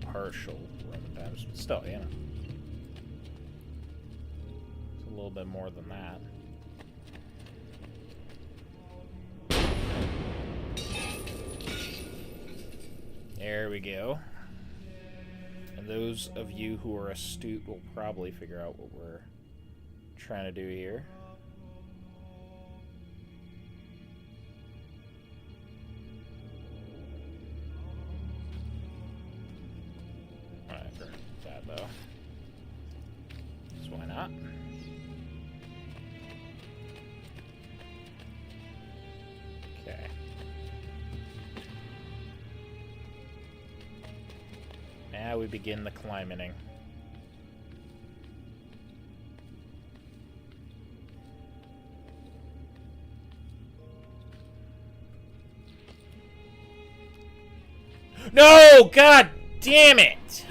partial Roman times, but still, you know, it's a little bit more than that. There we go. And those of you who are astute will probably figure out what we're trying to do here. Alright, for that though. So why not? Okay. Now we begin the climbing. No! God damn it!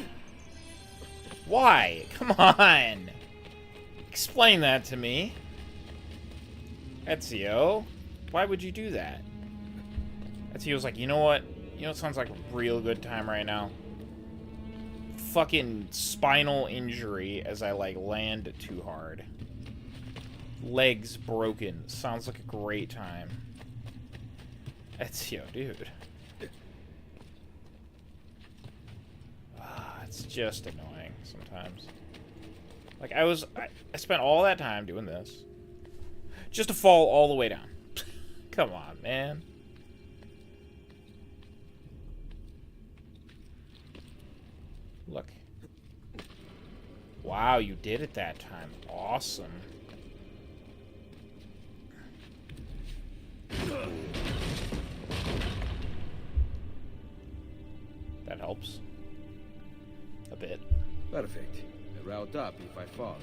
Why? Come on! Explain that to me. Ezio, why would you do that? Ezio's like, you know what? You know what sounds like a real good time right now? Fucking spinal injury as I, like, land too hard. Legs broken. Sounds like a great time. Ezio, dude. It's just annoying sometimes. Like, I spent all that time doing this just to fall all the way down. Come on, man. Look. Wow, you did it that time. Awesome. That helps. A bit. Perfect. A route up if I fall.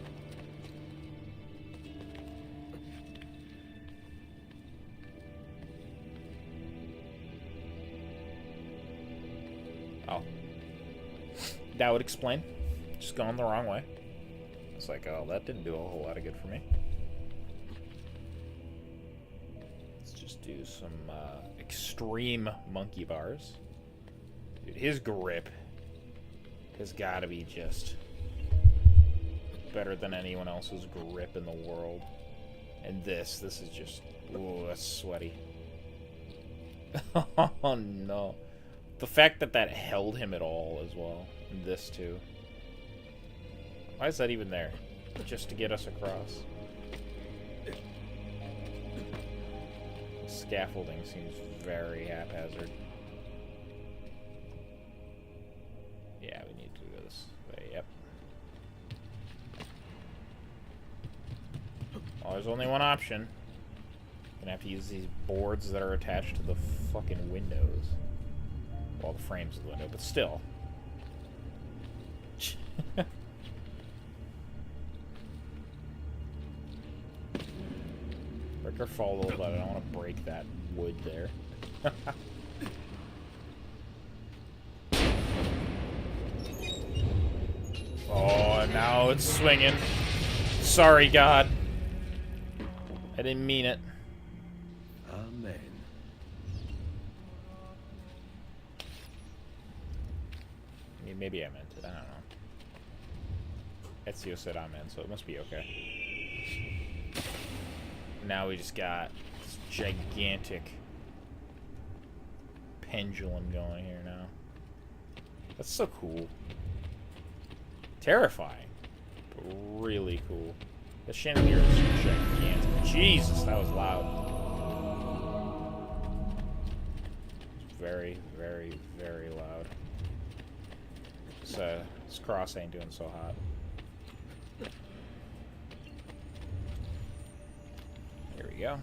Oh. That would explain. Just going the wrong way. It's like, oh, that didn't do a whole lot of good for me. Let's just do some extreme monkey bars. Dude, his grip has got to be just better than anyone else's grip in the world. And this is just, ooh, that's sweaty. Oh no. The fact that that held him at all as well. And this too. Why is that even there? Just to get us across. The scaffolding seems very haphazard. Yeah, we need to do this way, yep. Well, there's only one option. Gonna have to use these boards that are attached to the fucking windows. Well, the frames of the window, but still. Break or fall a little bit. I don't want to break that wood there. Oh, now it's swinging. Sorry, God. I didn't mean it. Amen. I mean, maybe I meant it. I don't know. Ezio said amen, so it must be okay. Now we just got this gigantic pendulum going here now. That's so cool. Terrifying, but really cool. The chandelier is gigantic. Jesus, that was loud. Very, very, very loud. So this cross ain't doing so hot. Here we go.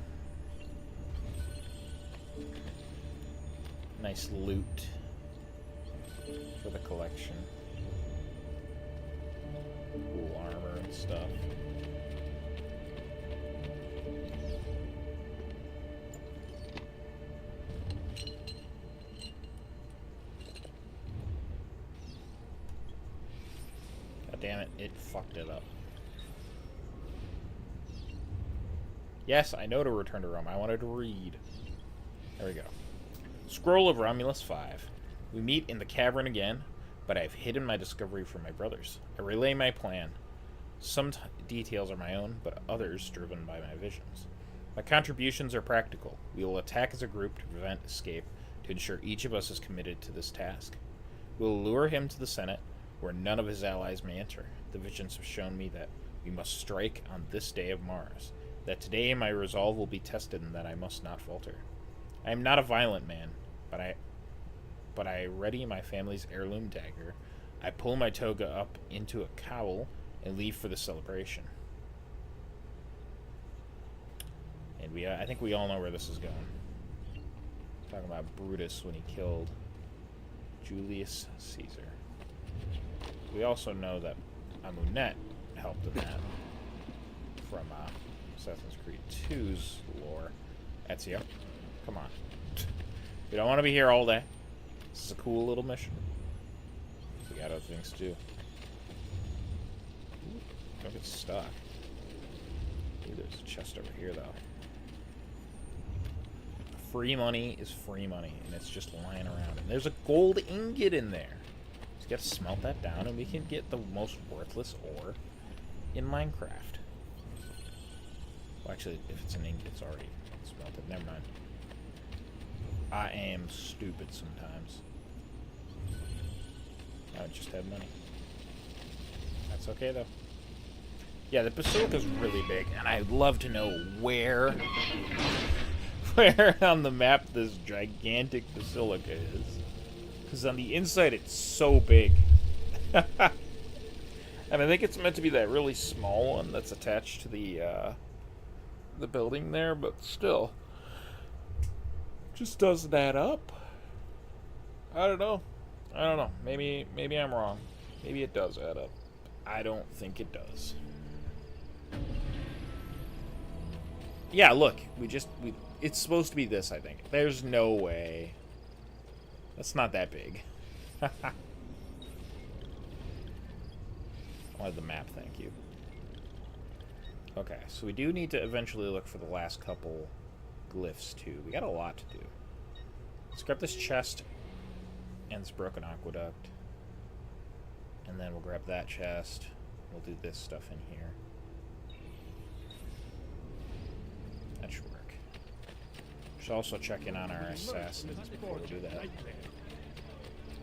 Nice loot for the collection. Cool armor and stuff. God damn it, it fucked it up. Yes, I know to return to Rome. I wanted to read. There we go. Scroll of Romulus 5. We meet in the cavern again, but I've hidden my discovery from my brothers. I relay my plan. Some details are my own, but others driven by my visions. My contributions are practical. We will attack as a group to prevent escape, to ensure each of us is committed to this task. We will lure him to the Senate, where none of his allies may enter. The visions have shown me that we must strike on this day of Mars, that today my resolve will be tested and that I must not falter. I am not a violent man, but I ready my family's heirloom dagger. I pull my toga up into a cowl and leave for the celebration. And I think we all know where this is going. Talking about Brutus when he killed Julius Caesar. We also know that Amunet helped in that from Assassin's Creed 2's lore. Ezio, come on. We don't want to be here all day. This is a cool little mission. We got other things to do. Ooh, don't get stuck. Ooh, there's a chest over here, though. Free money is free money, and it's just lying around. And there's a gold ingot in there. So you got to smelt that down, and we can get the most worthless ore in Minecraft. Well, actually, if it's an ingot, it's already smelted. Never mind. I am stupid sometimes. I just have money. That's okay, though. Yeah, the Basilica's really big, and I'd love to know where on the map this gigantic Basilica is. Because on the inside, it's so big. And I think it's meant to be that really small one that's attached to the building there, but still. Just doesn't add up. I don't know. Maybe I'm wrong. Maybe it does add up. I don't think it does. Yeah, look. It's supposed to be this, I think. There's no way. That's not that big. I wanted the map, thank you. Okay, so we do need to eventually look for the last couple glyphs, too. We got a lot to do. Let's grab this chest and this broken aqueduct. And then we'll grab that chest. We'll do this stuff in here. That should work. Should also check in on our assassins before we do that.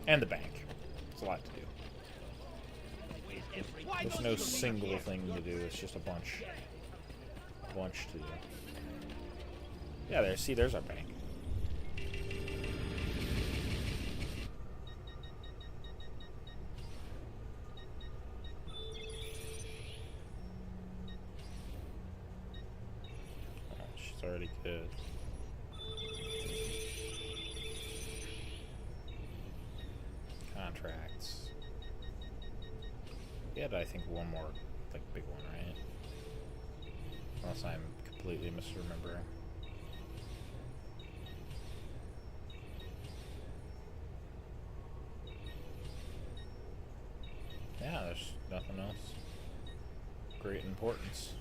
And the bank. It's a lot to do. There's no single thing to do. It's just a bunch to do. Yeah, there's our bank. Oh, she's already good. Contracts. We had, I think, one more, like, big one, right? Unless I'm completely misremembering. Yeah, there's nothing else. Great importance.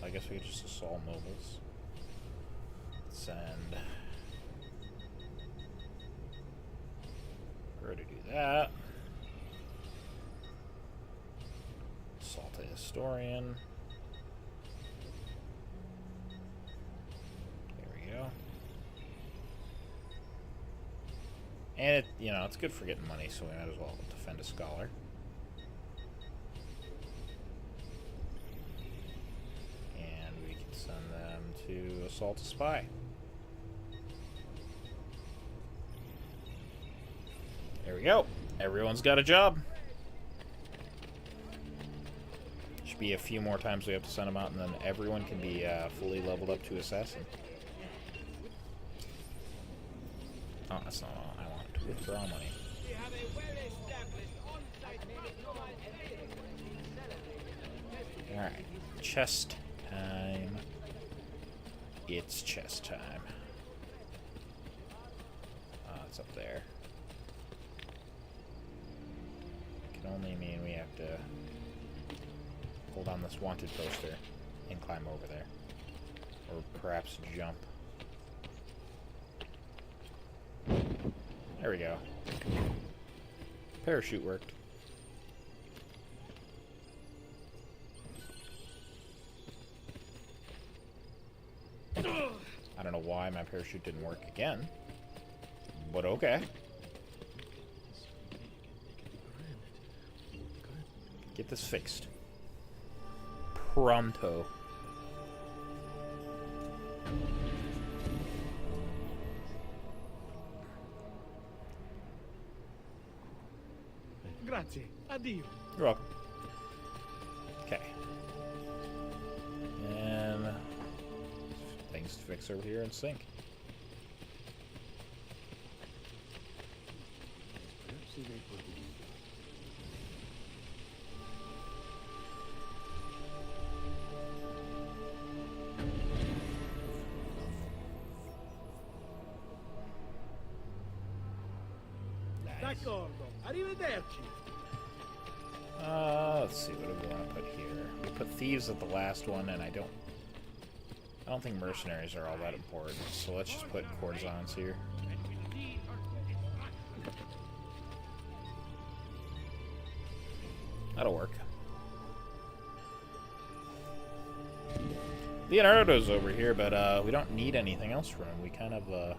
I guess we could just assault nobles. Send her to do that. Assault a historian. There we go. And it's good for getting money, so we might as well defend a scholar. And we can send them to assault a spy. There we go. Everyone's got a job. Should be a few more times we have to send them out, and then everyone can be fully leveled up to assassin. Oh, that's not all I want. Withdraw money. We have a well-established on-site patrol and celebrating. Alright. Chest time. It's chest time. It's up there. Can only mean we have to hold on this wanted poster and climb over there. Or perhaps jump. There we go. Parachute worked. I don't know why my parachute didn't work again. But okay. Get this fixed. Pronto. Grazie. Addio. You're welcome. Okay. And things to fix over here and sink. D'accordo. Arrivederci. Let's see, what do we want to put here? We put thieves at the last one, and I don't think mercenaries are all that important, so let's just put courtesans here. That'll work. Leonardo's over here, but we don't need anything else from him. We kind of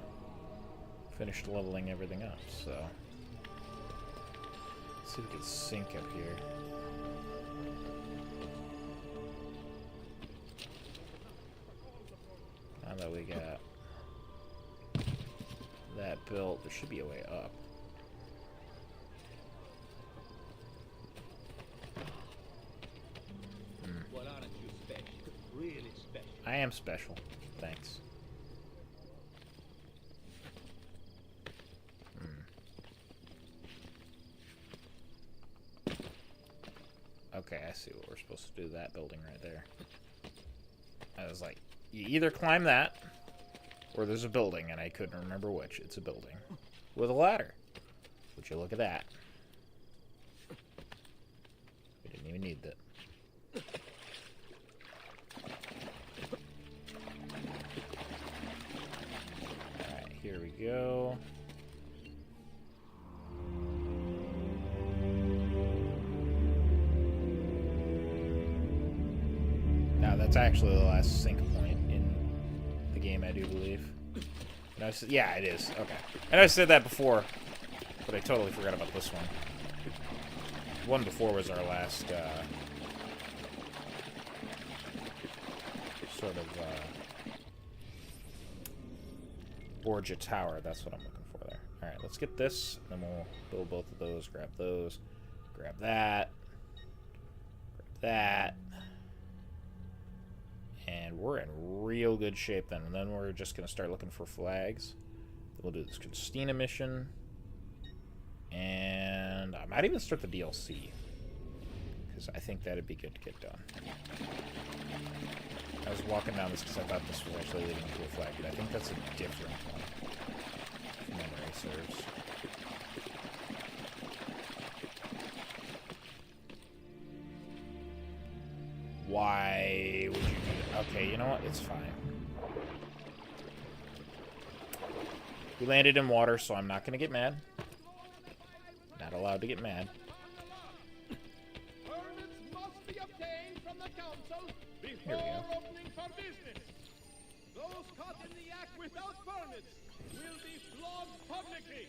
finished leveling everything up, so let's see if we can sink up here. Now that we got that built, there should be a way up. Well, aren't you special? Really special. I am special. Thanks. Okay, I see what we're supposed to do. That building right there. I was like, you either climb that, or there's a building, and I couldn't remember which. It's a building with a ladder. Would you look at that? We didn't even need that. Alright, here we go. Now, that's actually the last sync point in the game, I do believe. And I said, yeah, it is. Okay. And I said that before, but I totally forgot about this one. The one before was our last, sort of, Borgia Tower. That's what I'm looking for there. Alright, let's get this, and then we'll build both of those, grab that, grab that. And we're in real good shape then. And then we're just going to start looking for flags. We'll do this Christina mission. And I might even start the DLC. Because I think that'd be good to get done. I was walking down this because I thought this was actually leading to a flag. But I think that's a different one. If memory serves. Why would you do that? Okay, you know what? It's fine. We landed in water, so I'm not going to get mad. Not allowed to get mad. Permits must be obtained from the council Here before we go. opening for business. Those caught in the act without permits will be flogged publicly.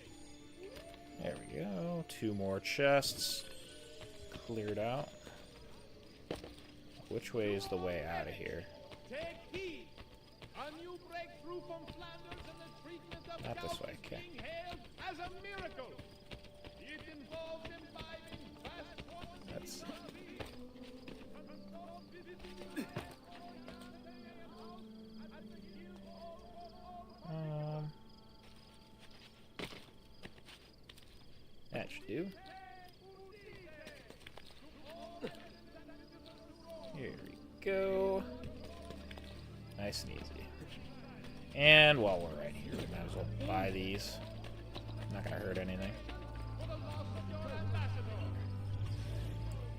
There we go. 2 more chests. Cleared out. Which way is the way out of here? Take heed. A new breakthrough from Flanders and the treatment of Not this gout way, is okay. being hailed as a miracle. It involves imbibing vast quantities That's... do. Here we go. Nice and easy. And while we're right here, we might as well buy these. Not gonna hurt anything.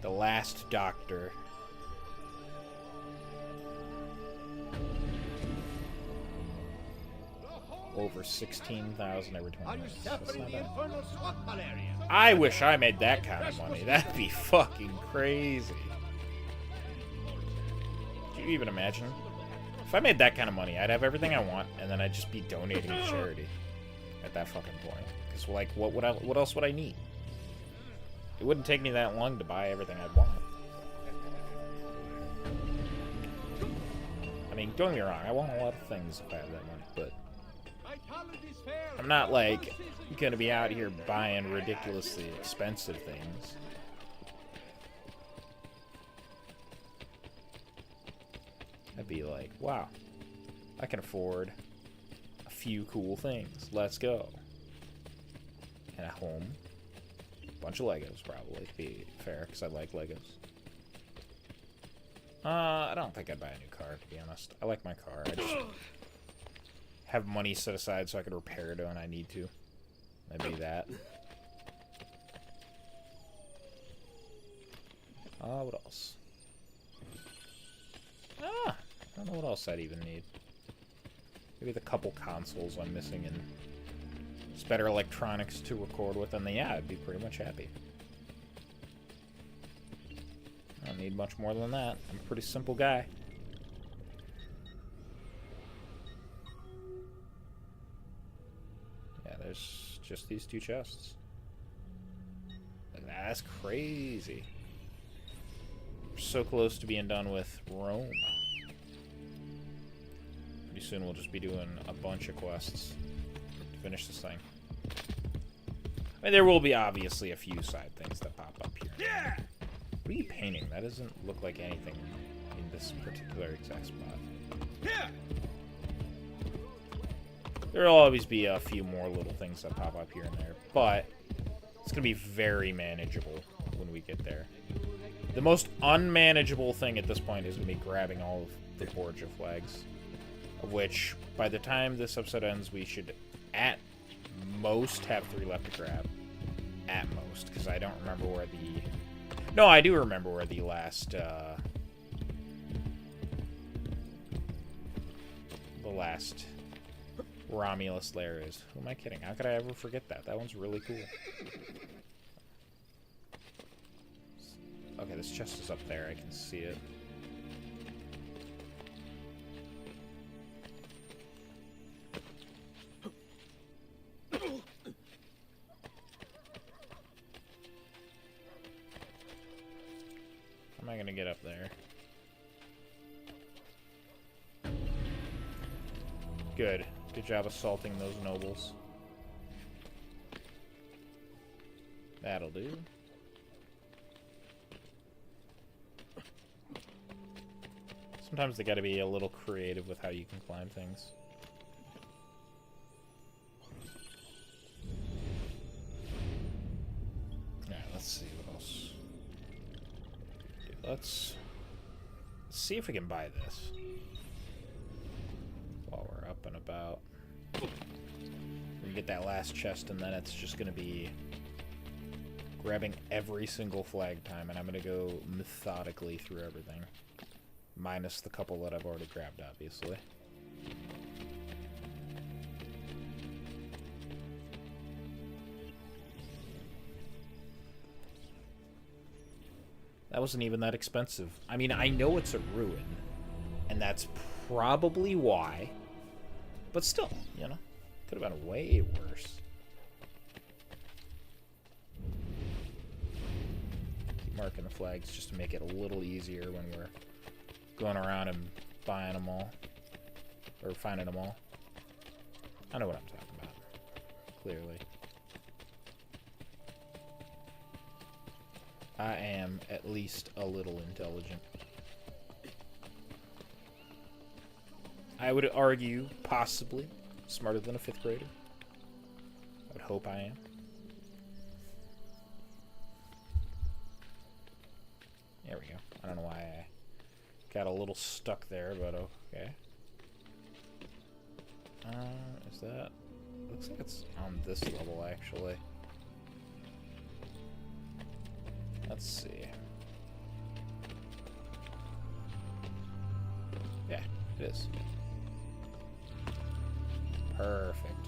The Last Doctor. Over 16,000 every 20 Are you minutes. That's suffering not the bad. infernal swamp malaria? I wish I made that kind of money. That'd be fucking crazy. Do you even imagine? If I made that kind of money, I'd have everything I want, and then I'd just be donating to charity at that fucking point. Because, like, what else would I need? It wouldn't take me that long to buy everything I'd want. I mean, don't get me wrong, I want a lot of things if I have that money, but I'm not, like, gonna be out here buying ridiculously expensive things. I'd be like, wow, I can afford a few cool things. Let's go. And a home. A bunch of Legos, probably, to be fair, because I like Legos. I don't think I'd buy a new car, to be honest. I like my car. I just have money set aside so I could repair it when I need to. That'd be that. What else? I don't know what else I'd even need. Maybe the couple consoles I'm missing and just better electronics to record with, and then yeah, I'd be pretty much happy. I don't need much more than that. I'm a pretty simple guy. Yeah, there's just these two chests. That's crazy. We're so close to being done with Rome. Pretty soon we'll just be doing a bunch of quests to finish this thing. I mean, there will be obviously a few side things that pop up here. Yeah! What are you painting? That doesn't look like anything in this particular exact spot. Yeah! There'll always be a few more little things that pop up here and there, but it's going to be very manageable when we get there. The most unmanageable thing at this point is going to be grabbing all of the Borgia flags, of which, by the time this episode ends, we should, at most, have 3 left to grab. At most, because I don't remember where the... No, I do remember where the last, the last Romulus lair is. Who am I kidding? How could I ever forget that? That one's really cool. Okay, this chest is up there. I can see it. How am I gonna get up there? Good. Good job assaulting those nobles. That'll do. Sometimes they gotta be a little creative with how you can climb things. Alright, let's see what else. Let's see if we can buy this while we're up and about. We get that last chest, and then it's just gonna be grabbing every single flag time, and I'm gonna go methodically through everything. Minus the couple that I've already grabbed, obviously. That wasn't even that expensive. I mean, I know it's a ruin, and that's probably why. But still, you know, could have been way worse. Keep marking the flags just to make it a little easier when we're going around and buying them all. Or finding them all. I know what I'm talking about. Clearly. I am at least a little intelligent. I would argue, possibly, smarter than a 5th grader. I would hope I am. I don't know why I got a little stuck there, but okay. Is that... Looks like it's on this level, actually. Let's see. Yeah, it is. Perfect.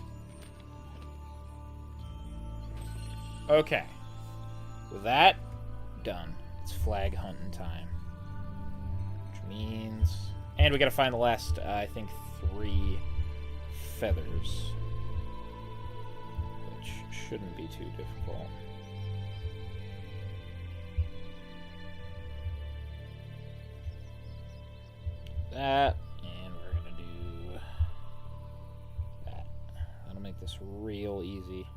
Okay. With that done, it's flag hunting time. Which means... And we gotta find the last, I think, 3 feathers. Which shouldn't be too difficult. That, and we're gonna do that. That'll make this real easy.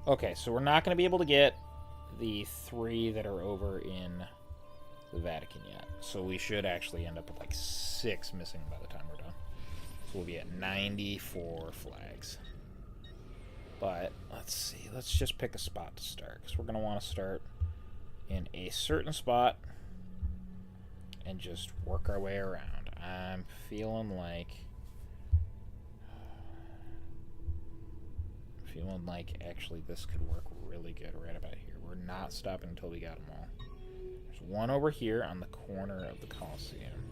Okay, so we're not gonna be able to get the 3 that are over in the Vatican yet. So we should actually end up with like 6 missing by the time we're done. So we'll be at 94 flags. But, let's see, let's just pick a spot to start. Because we're gonna want to start in a certain spot and just work our way around. I'm feeling like actually this could work really good right about here. We're not stopping until we got them all. There's one over here on the corner of the Colosseum.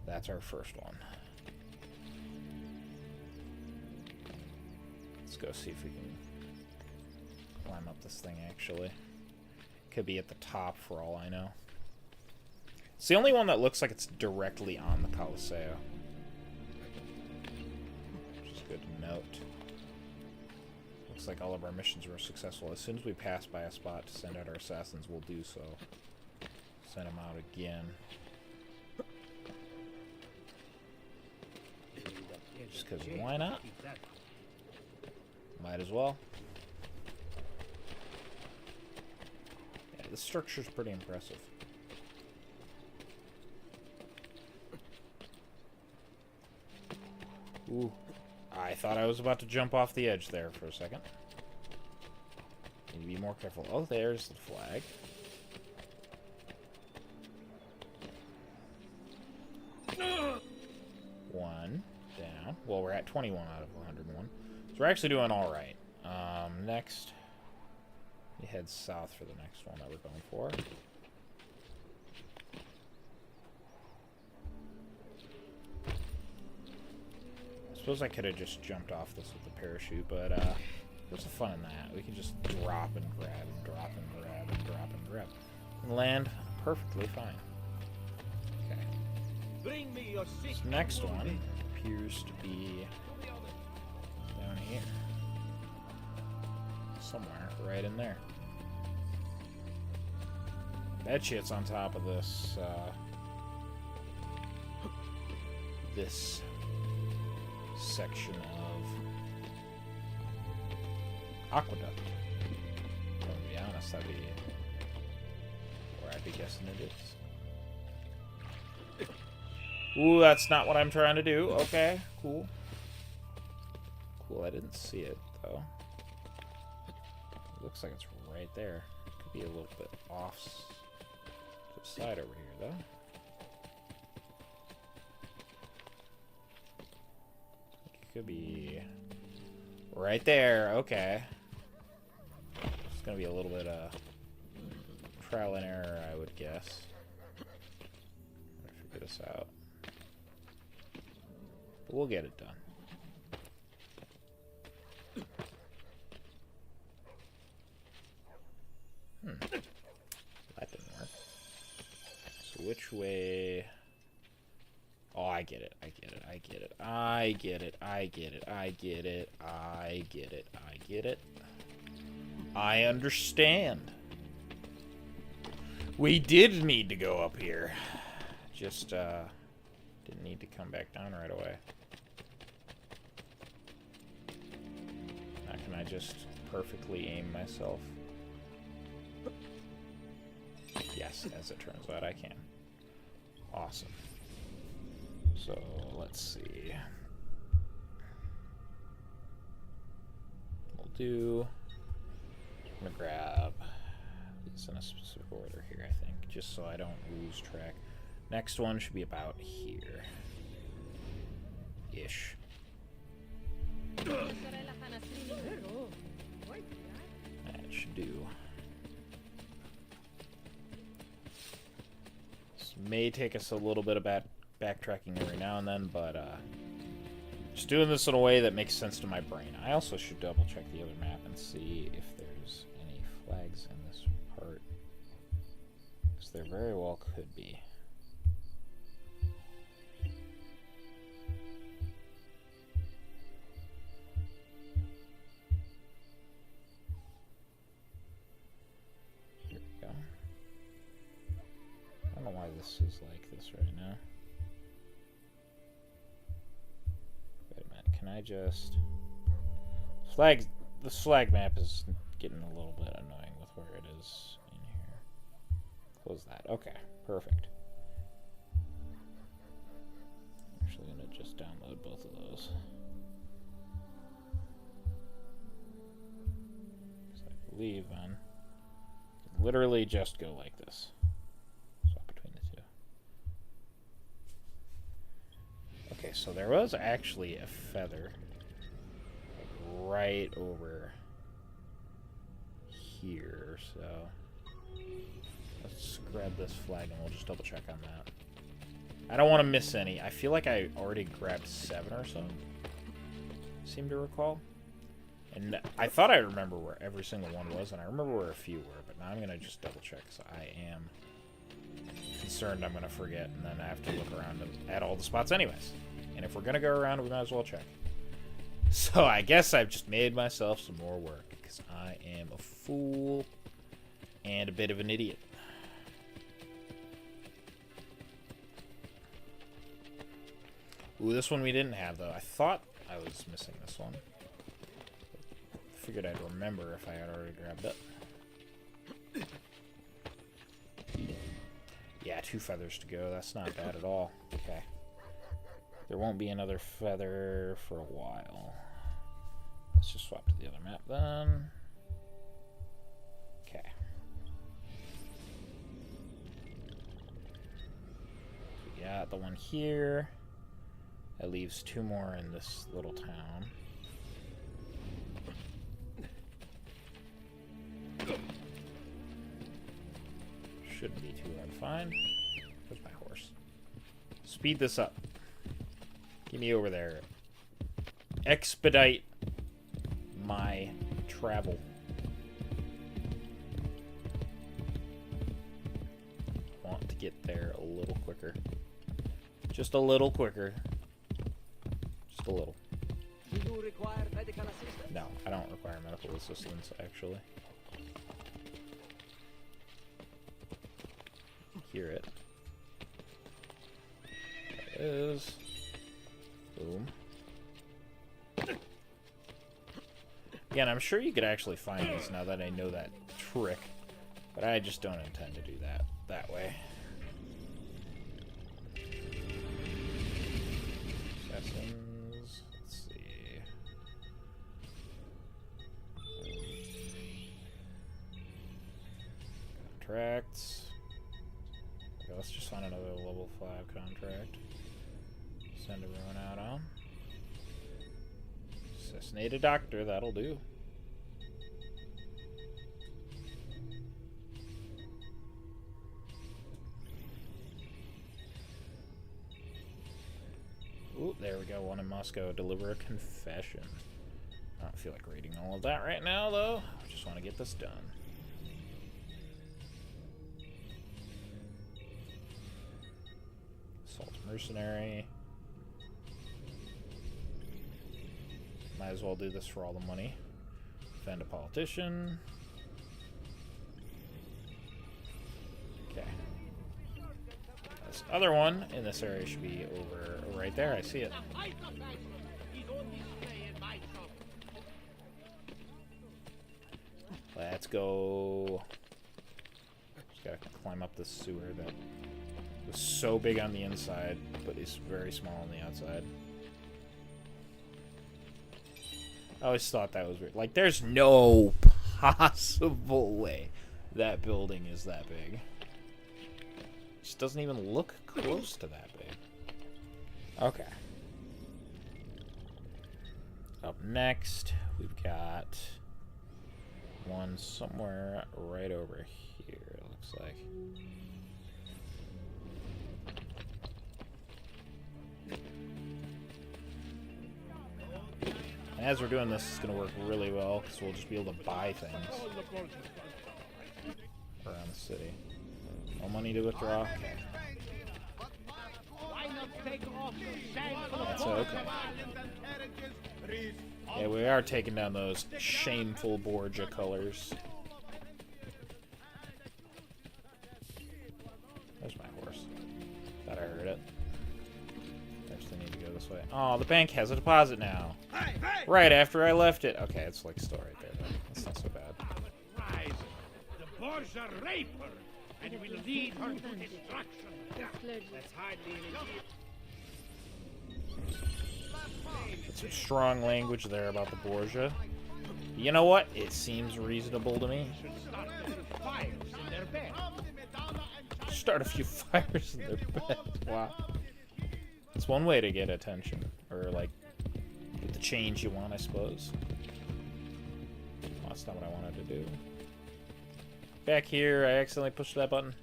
That's our first one. Let's go see if we can climb up this thing actually. Could be at the top for all I know. It's the only one that looks like it's directly on the Colosseo. Which is good to note. Looks like all of our missions were successful. As soon as we pass by a spot to send out our assassins, we'll do so. Send them out again. Just because why not? Might as well. Yeah, the structure's pretty impressive. Ooh, I thought I was about to jump off the edge there for a second. Need to be more careful. Oh, there's the flag. One down. Well, we're at 21 out of 101. So we're actually doing all right. Next, we head south for the next one that we're going for. I suppose I could have just jumped off this with the parachute, but what's the fun in that? We can just drop and grab and drop and grab and drop and grab. And land perfectly fine. Okay. Bring me your This next one appears to be down here. Somewhere, right in there. Bet you it's on top of this, this section of aqueduct. To be honest, that'd be where I'd be guessing it is. Ooh, that's not what I'm trying to do. Okay, cool. Cool, I didn't see it, though. It looks like it's right there. Could be a little bit off to the side over here, though. Could be right there. Okay. It's gonna be a little bit of trial and error, I would guess. Let me figure this out. But we'll get it done. That didn't work. So which way? Oh, I get it. I get it. I get it. I get it. I get it. I get it. I get it. I get it. I understand. We did need to go up here. Just, didn't need to come back down right away. Now can I just perfectly aim myself? Yes, as it turns out I can. Awesome. So, let's see. We'll do... I'm gonna grab this in a specific order here, I think, just so I don't lose track. Next one should be about here. Ish. That should do. This may take us a little bit of backtracking every now and then, but just doing this in a way that makes sense to my brain. I also should double check the other map and see if there's any flags in this part, because there very well could be. Here we go. I don't know why this is like this right now. Can I just... The flag map is getting a little bit annoying with where it is in here. Close that. Okay, perfect. I'm actually going to just download both of those. So I believe then, literally just go like this. Swap between the two. Okay, so there was actually a feather right over here, so let's grab this flag and we'll just double check on that. I don't want to miss any. I feel like I already grabbed 7 or so, seem to recall. And I thought I remember where every single one was, and I remember where a few were, but now I'm going to just double check, so I am concerned I'm going to forget, and then I have to look around at all the spots anyways. And if we're going to go around, we might as well check. So I guess I've just made myself some more work, because I am a fool and a bit of an idiot. Ooh, this one we didn't have, though. I thought I was missing this one. Figured I'd remember if I had already grabbed it. Yeah, 2 feathers to go. That's not bad at all. Okay. There won't be another feather for a while. Let's just swap to the other map then. Okay. We got the one here. That leaves 2 more in this little town. Shouldn't be too hard to find. Where's my horse? Speed this up. Get me over there. Expedite my travel. I want to get there a little quicker. Just a little quicker. Just a little. Do you require medical assistance? No, I don't require medical assistance, actually. Hear it. There it is. Boom. Again, I'm sure you could actually find these now that I know that trick, but I just don't intend to do that way. Assassins. Let's see. Contracts. Okay, let's just find another level 5 contract. Send everyone out on. Assassinate a doctor, that'll do. Ooh, there we go, one in Moscow. Deliver a confession. I don't feel like reading all of that right now, though. I just want to get this done. Assault mercenary. Might as well do this for all the money. Defend a politician. Okay. This other one in this area should be over right there. I see it. Let's go. Just gotta climb up this sewer that was so big on the inside, but is very small on the outside. I always thought that was weird. Like, there's no possible way that building is that big. Just doesn't even look close to that big. Okay. Up next, we've got one somewhere right over here, it looks like. And as we're doing this, it's going to work really well, because we'll just be able to buy things around the city. No money to withdraw? Okay. That's okay. Yeah, we are taking down those shameful Borgia colors. There's my horse. Thought I heard it. I just need to go this way. Oh, the bank has a deposit now. Right after I left it. Okay, it's like a store right there, though. That's not so bad. Rise. The Borgia raper, and you will lead her to destruction. That's hardly an Some strong language there about the Borgia. You know what? It seems reasonable to me. Start a few fires in their bed. Wow. It's one way to get attention. Or, like, get the change you want, I suppose. Oh, that's not what I wanted to do. Back here, I accidentally pushed that button.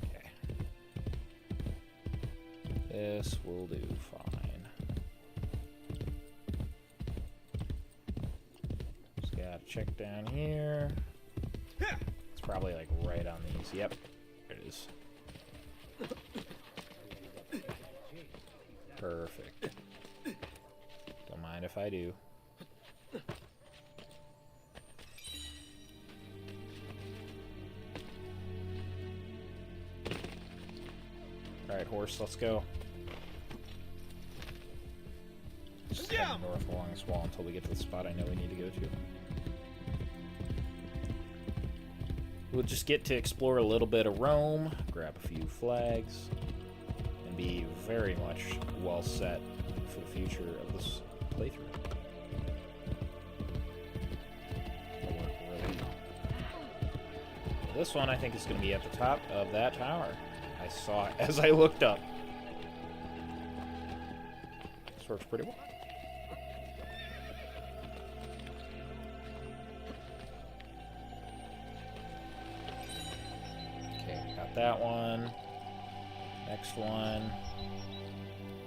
Okay. This will do fine. Just gotta check down here. It's probably like right on these. Yep. There it is. Perfect. Don't mind if I do. Alright, horse, let's go. Just head north along this wall until we get to the spot I know we need to go to. We'll just get to explore a little bit of Rome, grab a few flags, and be very much well set for the future of this playthrough. It'll work really well. This one I think is going to be at the top of that tower. I saw it as I looked up. This works pretty well. Okay, got that one. Next one.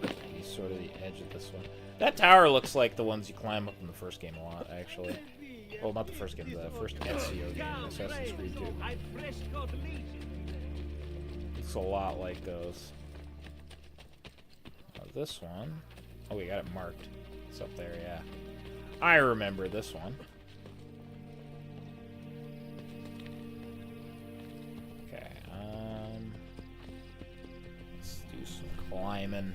Maybe sort of the edge of this one. That tower looks like the ones you climb up in the first game a lot, actually. Well, not the first game, the first Ezio game, Assassin's Creed 2. Looks a lot like those. This one. Oh, we got it marked. It's up there, yeah. I remember this one. Okay, let's do some climbing.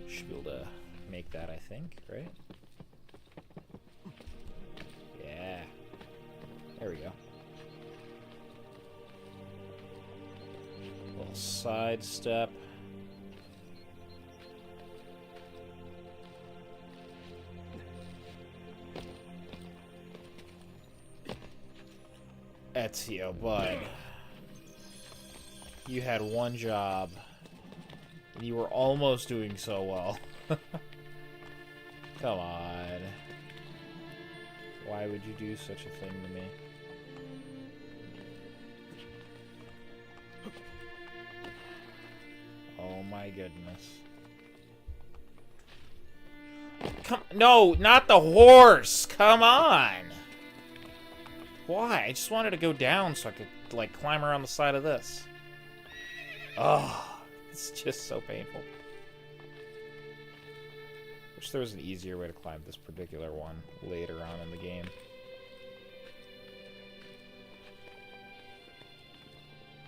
Should be able to make that, I think, right? Yeah. There we go. Little side step. Ezio, bud. You had one job, and you were almost doing so well. Come on. Why would you do such a thing to me? Oh my goodness. Come, no, not the horse! Come on! Why? I just wanted to go down so I could, like, climb around the side of this. Oh, it's just so painful. Wish there was an easier way to climb this particular one later on in the game.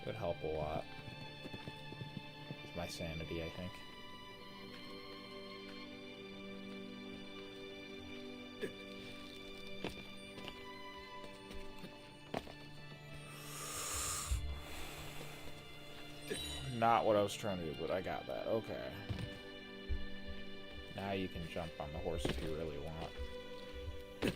It would help a lot. With my sanity, I think. Not what I was trying to do, but I got that. Okay. Now you can jump on the horse if you really want. Okay.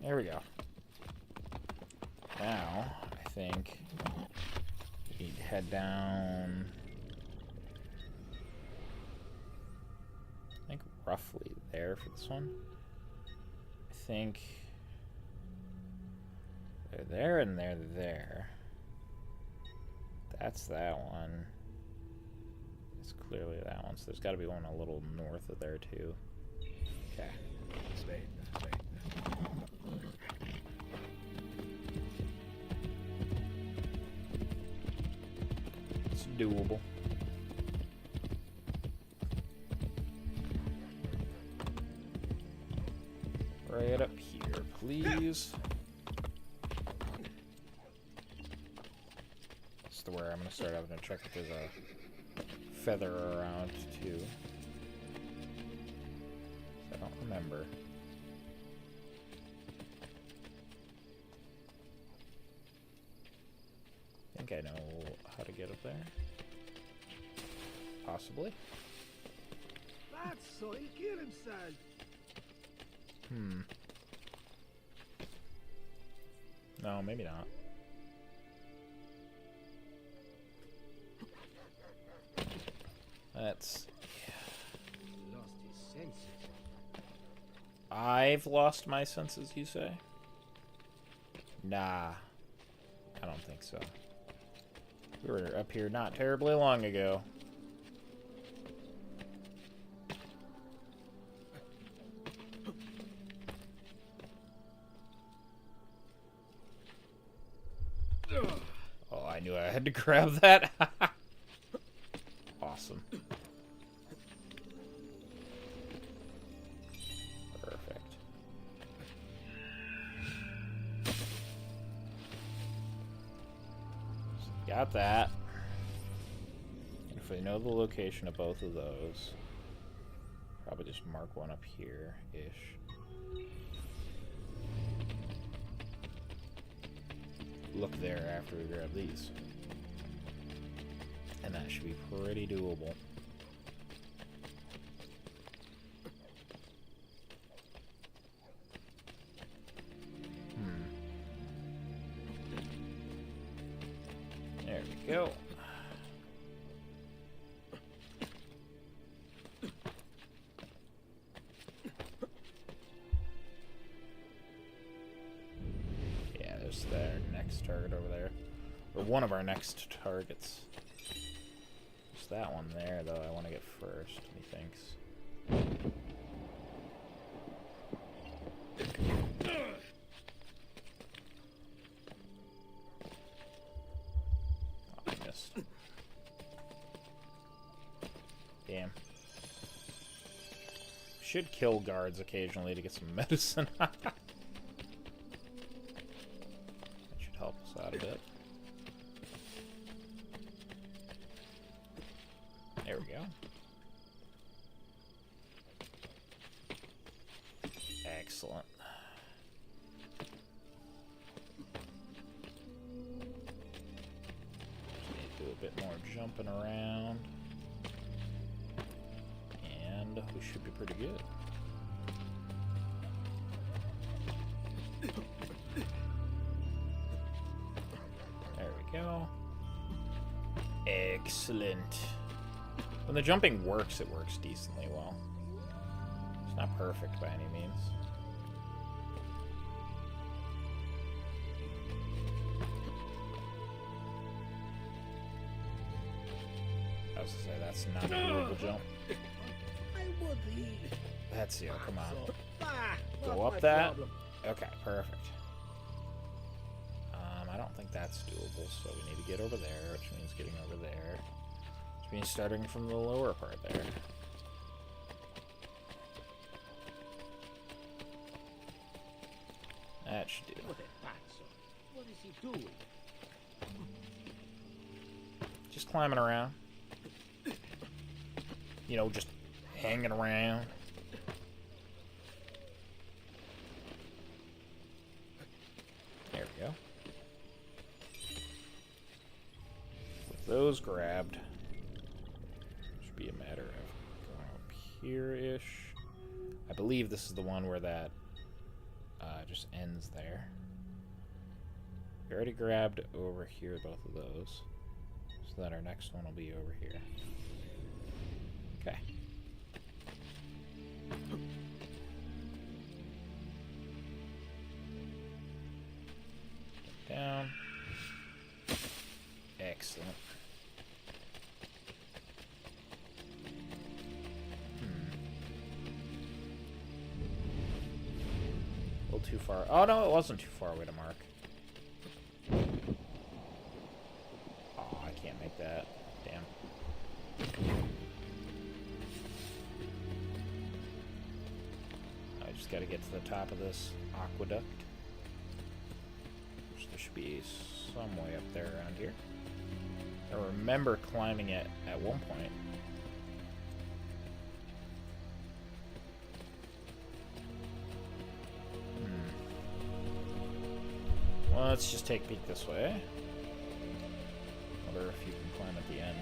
There we go. Now, I think we need to head down. I think roughly there for this one. I think they're there and they're there. That's that one. It's clearly that one, so there's got to be one a little north of there too. Okay. It's doable. Right up here, please. This is where I'm going to start. I'm going to check if there's a feather around, too. I don't remember. I think I know how to get up there. Possibly. That's so he killed himself. No, maybe not. That's... Lost his senses. I've lost my senses, you say? Nah. I don't think so. We were up here not terribly long ago. Oh, I knew I had to grab that. Awesome. Perfect. So got that. And if we know the location of both of those, probably just mark one up here-ish. Look there after we grab these. And that should be pretty doable. There we go. Yeah, there's their next target over there. Or one of our next targets. There's that one there, though, I want to get first, methinks. Oh, I missed. Damn. Should kill guards occasionally to get some medicine. That should help us out a bit. There we go. Excellent. Just need to do a bit more jumping around. And we should be pretty good. There we go. Excellent. When the jumping works, it works decently well. It's not perfect by any means. I was gonna say, that's not a doable jump. That's you, come on. Go up that. Okay, perfect. I don't think that's doable, so we need to get over there, which means getting over there. Which means starting from the lower part there. That should do. What is he doing? Just climbing around. You know, just hanging around. There we go. those grabbed. Should be a matter of going up here-ish. I believe this is the one where that just ends there. We already grabbed over here, both of those. So that our next one will be over here. Okay. Down. Excellent. A little too far. Oh no, it wasn't too far away to mark. Oh, I can't make that. Damn. I just gotta get to the top of this aqueduct. Which there should be some way up there around here. I remember climbing it at one point. Well, let's just take a peek this way. Wonder if you can climb at the end.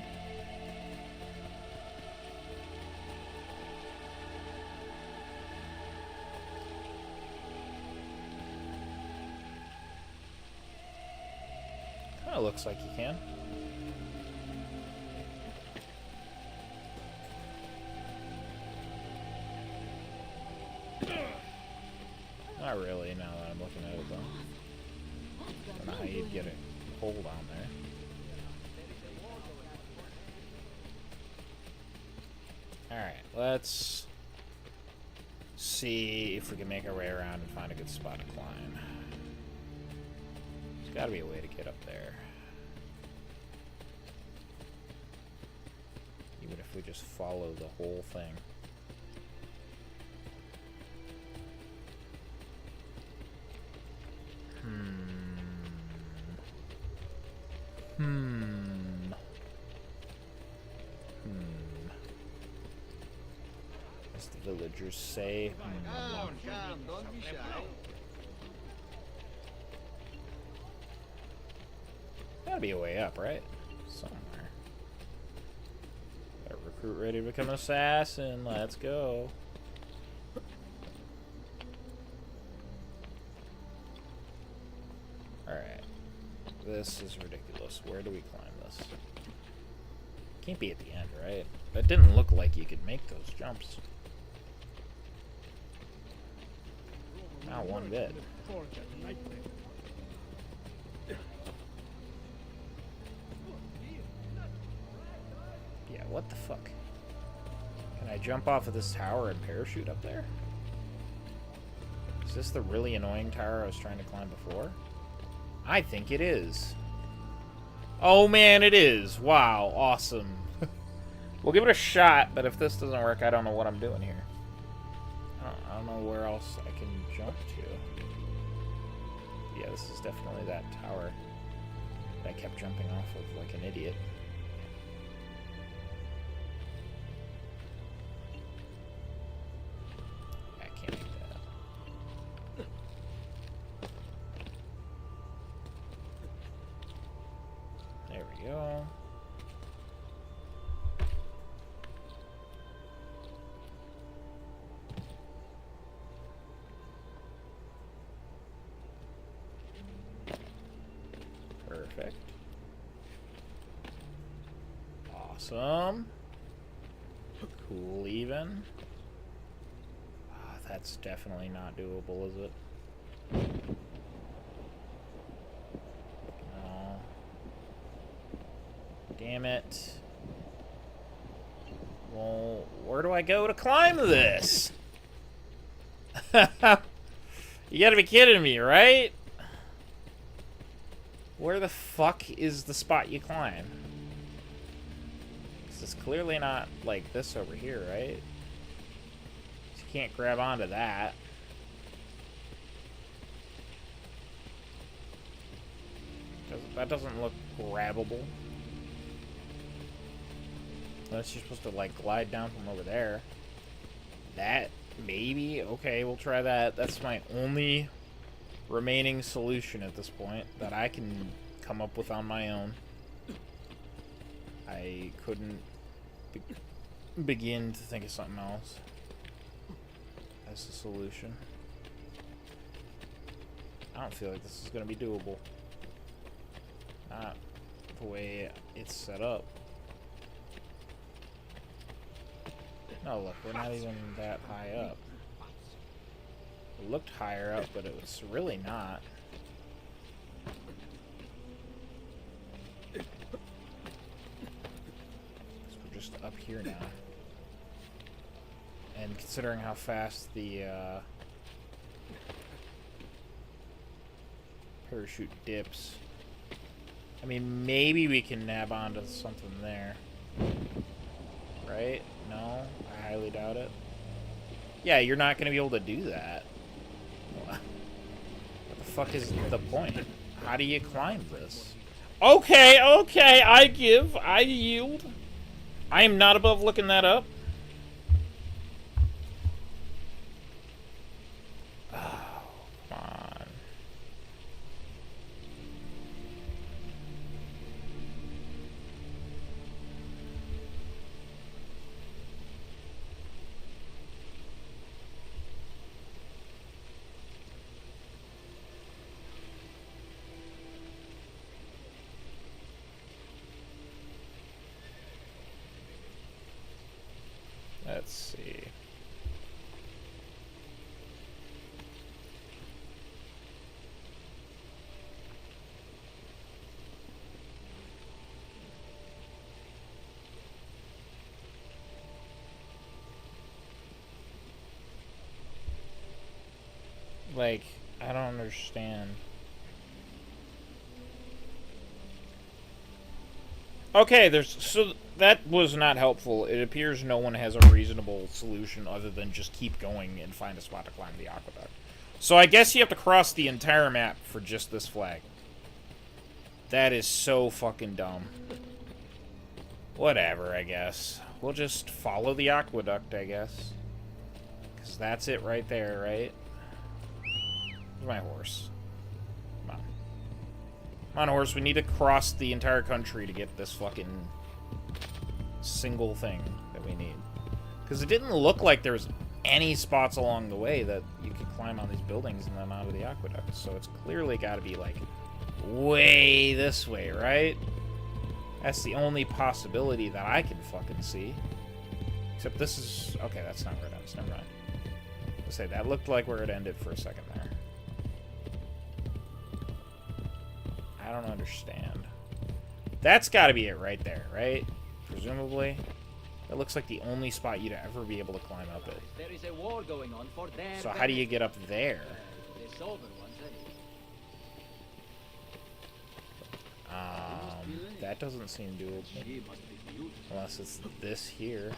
Kinda looks like you can. Not really, now that I'm looking at it though. I don't know how you'd get a hold on there. Alright, let's see if we can make our way around and find a good spot to climb. There's gotta be a way to get up there. Even if we just follow the whole thing. As the villagers say. Don't be shy. Gotta be a way up, right? Somewhere. Got a recruit ready to become an assassin. Let's go. Alright. This is ridiculous. Where do we climb this? Can't be at the end, right? That didn't look like you could make those jumps. Not one bit. Yeah, what the fuck? Can I jump off of this tower and parachute up there? Is this the really annoying tower I was trying to climb before? I think it is. Oh man, it is. Wow, awesome. We'll give it a shot, but if this doesn't work, I don't know what I'm doing here. I don't know where else I can jump to. Yeah, this is definitely that tower that I kept jumping off of like an idiot. I can't do that. There we go. Perfect. Awesome. Cool even. That's definitely not doable, is it? No. Damn it. Well, where do I go to climb this? You gotta be kidding me, right? Where the fuck is the spot you climb? This is clearly not like this over here, right? You can't grab onto that. That doesn't look grabbable. Unless you're supposed to like glide down from over there. That, maybe? Okay, we'll try that. That's my only remaining solution at this point that I can come up with on my own. I couldn't begin to think of something else as a solution. I don't feel like this is going to be doable. Not the way it's set up. No, look, we're not even that high up. It looked higher up, but it was really not. We're just up here now. And considering how fast the parachute dips, I mean, maybe we can nab onto something there. Right? No? I highly doubt it. Yeah, you're not going to be able to do that. What the fuck is the point? How do you climb this? Okay, okay, I yield. I am not above looking that up. Oh, come on. Let's see. Like, I don't understand. Okay, so that was not helpful. It appears no one has a reasonable solution other than just keep going and find a spot to climb the aqueduct. So I guess you have to cross the entire map for just this flag. That is so fucking dumb. Whatever, I guess. We'll just follow the aqueduct, I guess. Because that's it right there, right? Where's my horse? Come on. Come on, horse. We need to cross the entire country to get this fucking single thing that we need. Because it didn't look like there was any spots along the way that you could climb on these buildings and then out of the aqueduct. So it's clearly got to be, like, way this way, right? That's the only possibility that I can fucking see. Except this is... Okay, that's not where it ends. Never mind. I'll say, that looked like where it ended for a second there. I don't understand. That's got to be it right there, right? Presumably. That looks like the only spot you'd ever be able to climb up it. There is a war going on for their So how do you get up there? the sovereign ones, That doesn't seem doable. Unless it's this here.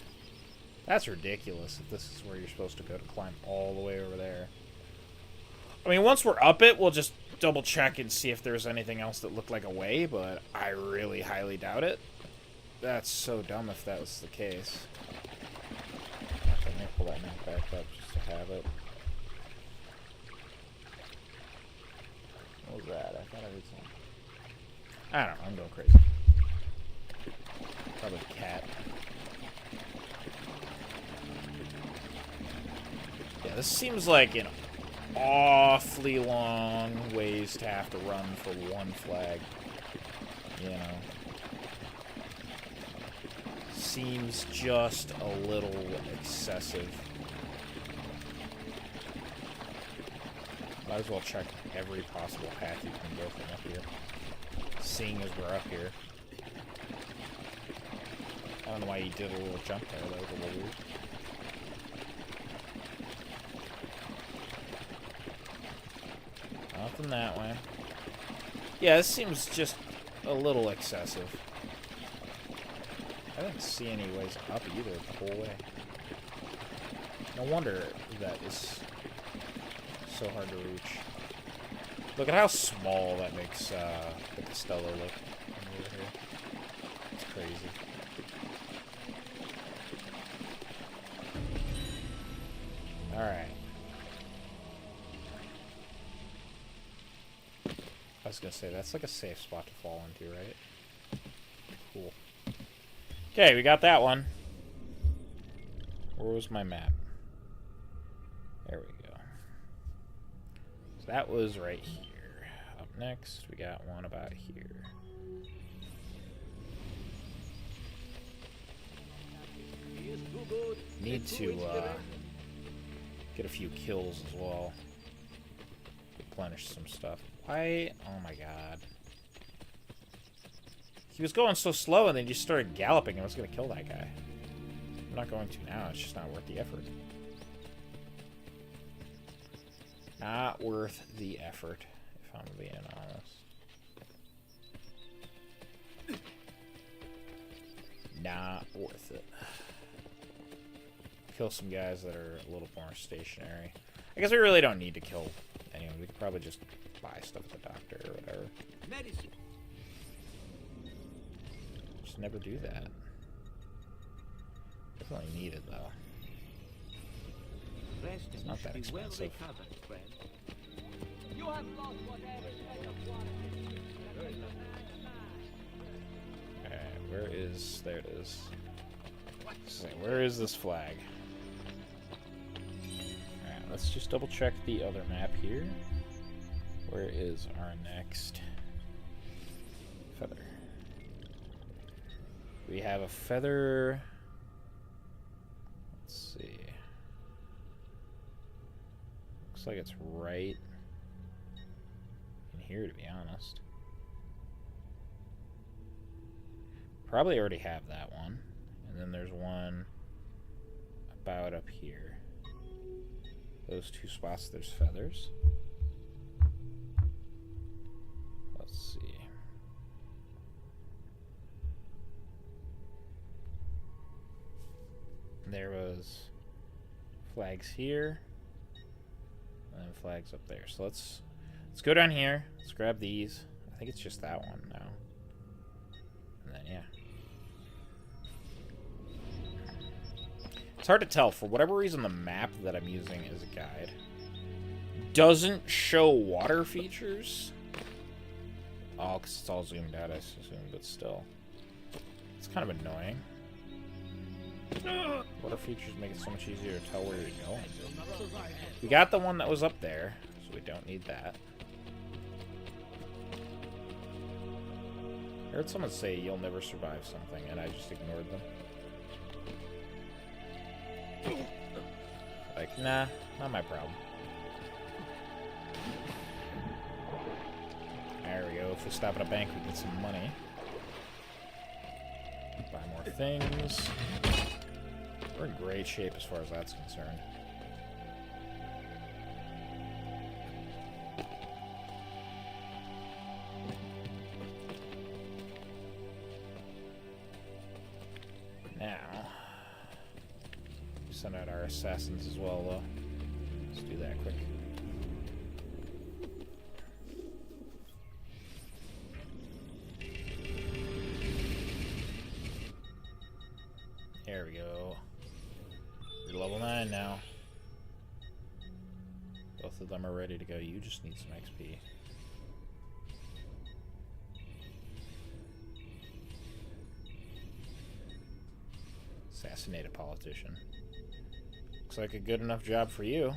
That's ridiculous if this is where you're supposed to go to climb all the way over there. I mean, once we're up it, we'll just double check and see if there's anything else that looked like a way, but I really highly doubt it. That's so dumb if that was the case. Actually, I'm gonna pull that map back up just to have it. What was that? I thought I heard something. I don't know, I'm going crazy. Probably a cat. Yeah, this seems like an awfully long ways to have to run for one flag. You know. Seems just a little excessive. Might as well check every possible path you can go from up here. Seeing as we're up here. I don't know why you did a little jump there, that was a little weird. Nothing that way. Yeah, this seems just a little excessive. I didn't see any ways up either the whole way. No wonder that is so hard to reach. Look at how small that makes the Costello look over here. It's crazy. Alright. I was gonna say, that's like a safe spot to fall into, right? Cool. Okay, we got that one. Where was my map? There we go. So that was right here. Up next, we got one about here. Need to get a few kills as well. Replenish some stuff. Why? Oh my god. He was going so slow and then just started galloping. I was going to kill that guy. I'm not going to now. It's just not worth the effort. Not worth the effort, if I'm being honest. Not worth it. Kill some guys that are a little more stationary. I guess we really don't need to kill anyone. We could probably just buy stuff at the doctor or whatever. Medicine. Just never do that. Definitely need it though. It's not that expensive. You have lost whatever kind of quality. Alright, where is... There it is. So, where is this flag? Alright, let's just double check the other map here. Where is our next feather? We have a feather... Let's see. Looks like it's right in here, to be honest. Probably already have that one. And then there's one about up here. Those two spots, there's feathers. Let's see. There was flags here. And then flags up there. So let's go down here. Let's grab these. I think it's just that one now. And then yeah. It's hard to tell. For whatever reason, the map that I'm using as a guide doesn't show water features. Oh, because it's all zoomed out, I assume, but still. It's kind of annoying. Water features make it so much easier to tell where you're going. We got the one that was up there, so we don't need that. I heard someone say you'll never survive something, and I just ignored them. Like, nah, not my problem. There we go. If we stop at a bank, we get some money. Buy more things. We're in great shape as far as that's concerned. Now, send out our assassins as well, though. Let's do that quick. There we go. You're level 9 now. Both of them are ready to go. You just need some XP. Assassinate a politician. Looks like a good enough job for you.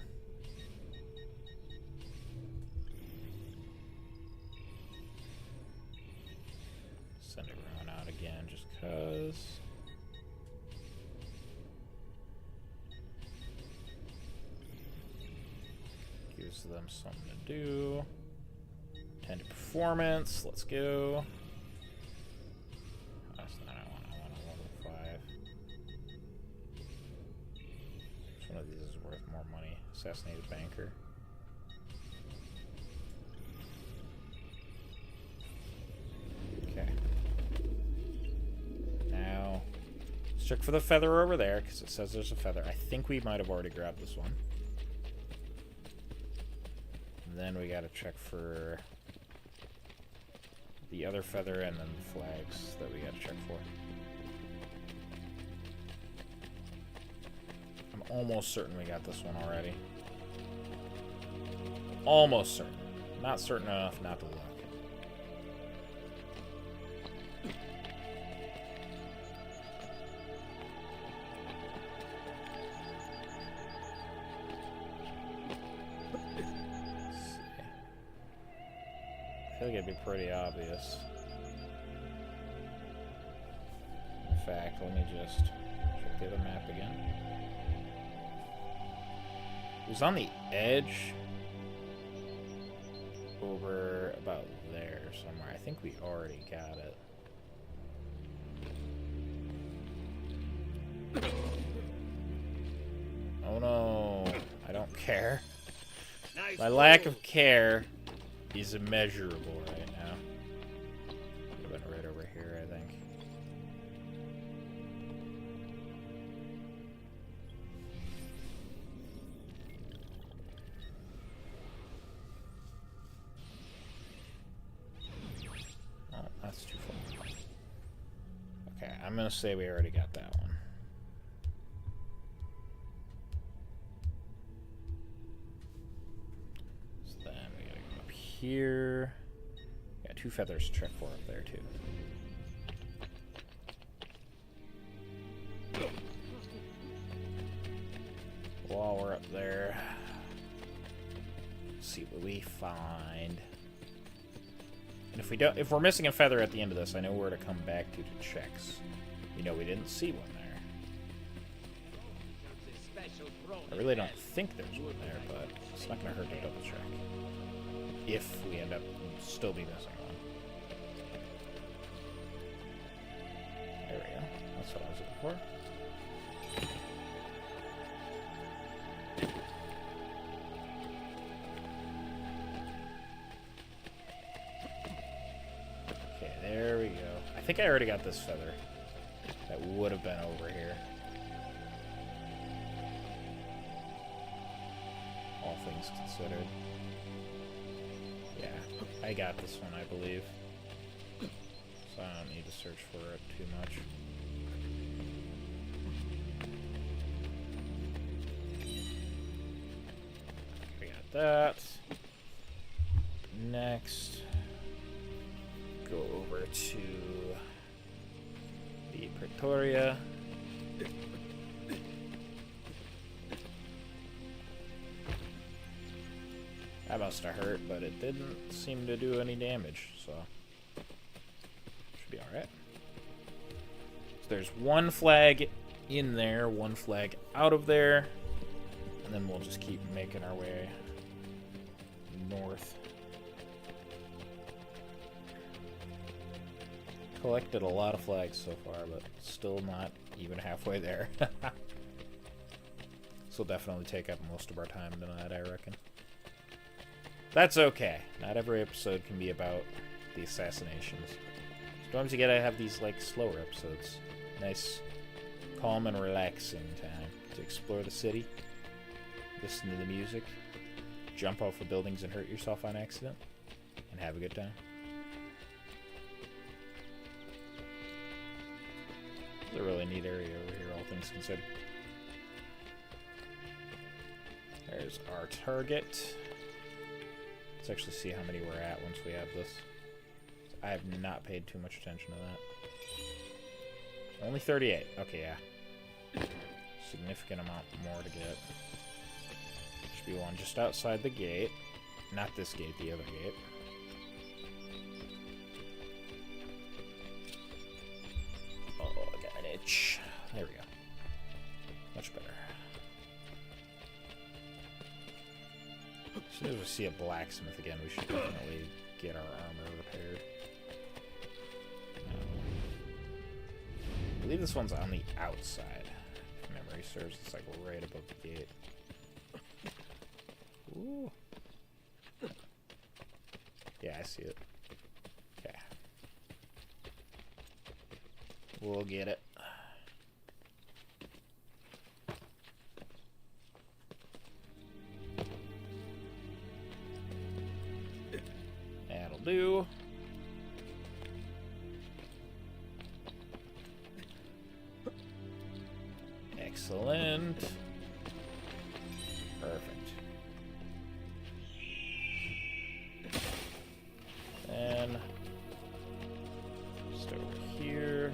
Send everyone out again just because. Gives them something to do. 10 to performance. Let's go. That's not what I want. I want a level 5. Which one of these is worth more money? Assassinated banker. Okay. Now, let's check for the feather over there, because it says there's a feather. I think we might have already grabbed this one. Then we gotta check for the other feather and then the flags that we gotta check for. I'm almost certain we got this one already. Almost certain. Not certain enough not to look. I feel like it'd be pretty obvious. In fact, let me just check the other map again. It was on the edge over about there somewhere. I think we already got it. Oh no, I don't care. Nice My lack move. of care is immeasurable right now. Could have been right over here, I think. Oh, that's too far. Okay, I'm gonna say we already got that one. So then we gotta go up here. Got 2 feathers to check for up there too. While we're up there, let's see what we find. And if we're missing a feather at the end of this, I know where to come back to check. We know we didn't see one there. I really don't think there's one there, but it's not going to hurt to double check. If we end up still be missing one. There we go. That's what I was looking for. Okay, there we go. I think I already got this feather. That would have been over here. All things considered. Yeah, I got this one, I believe. So I don't need to search for it too much. We got that. Next, go over to the Pretoria. That must have hurt, but it didn't seem to do any damage, so should be alright. So there's one flag in there, one flag out of there, and then we'll just keep making our way north. Collected a lot of flags so far, but still not even halfway there. This will definitely take up most of our time tonight, I reckon. That's okay. Not every episode can be about the assassinations. Sometimes you gotta have these, like, slower episodes. Nice, calm and relaxing time to explore the city, listen to the music, jump off of buildings and hurt yourself on accident, and have a good time. It's a really neat area over here, all things considered. There's our target. Let's actually see how many we're at once we have this. I have not paid too much attention to that. Only 38. Okay, yeah. Significant amount more to get. Should be one just outside the gate. Not this gate, the other gate. Oh, I got an itch. There we go. Much better. As soon as we see a blacksmith again, we should definitely get our armor repaired. I believe this one's on the outside. If memory serves, it's like right above the gate. Ooh. Yeah, I see it. Okay. We'll get it. That'll do. Excellent. Perfect. Then just over here.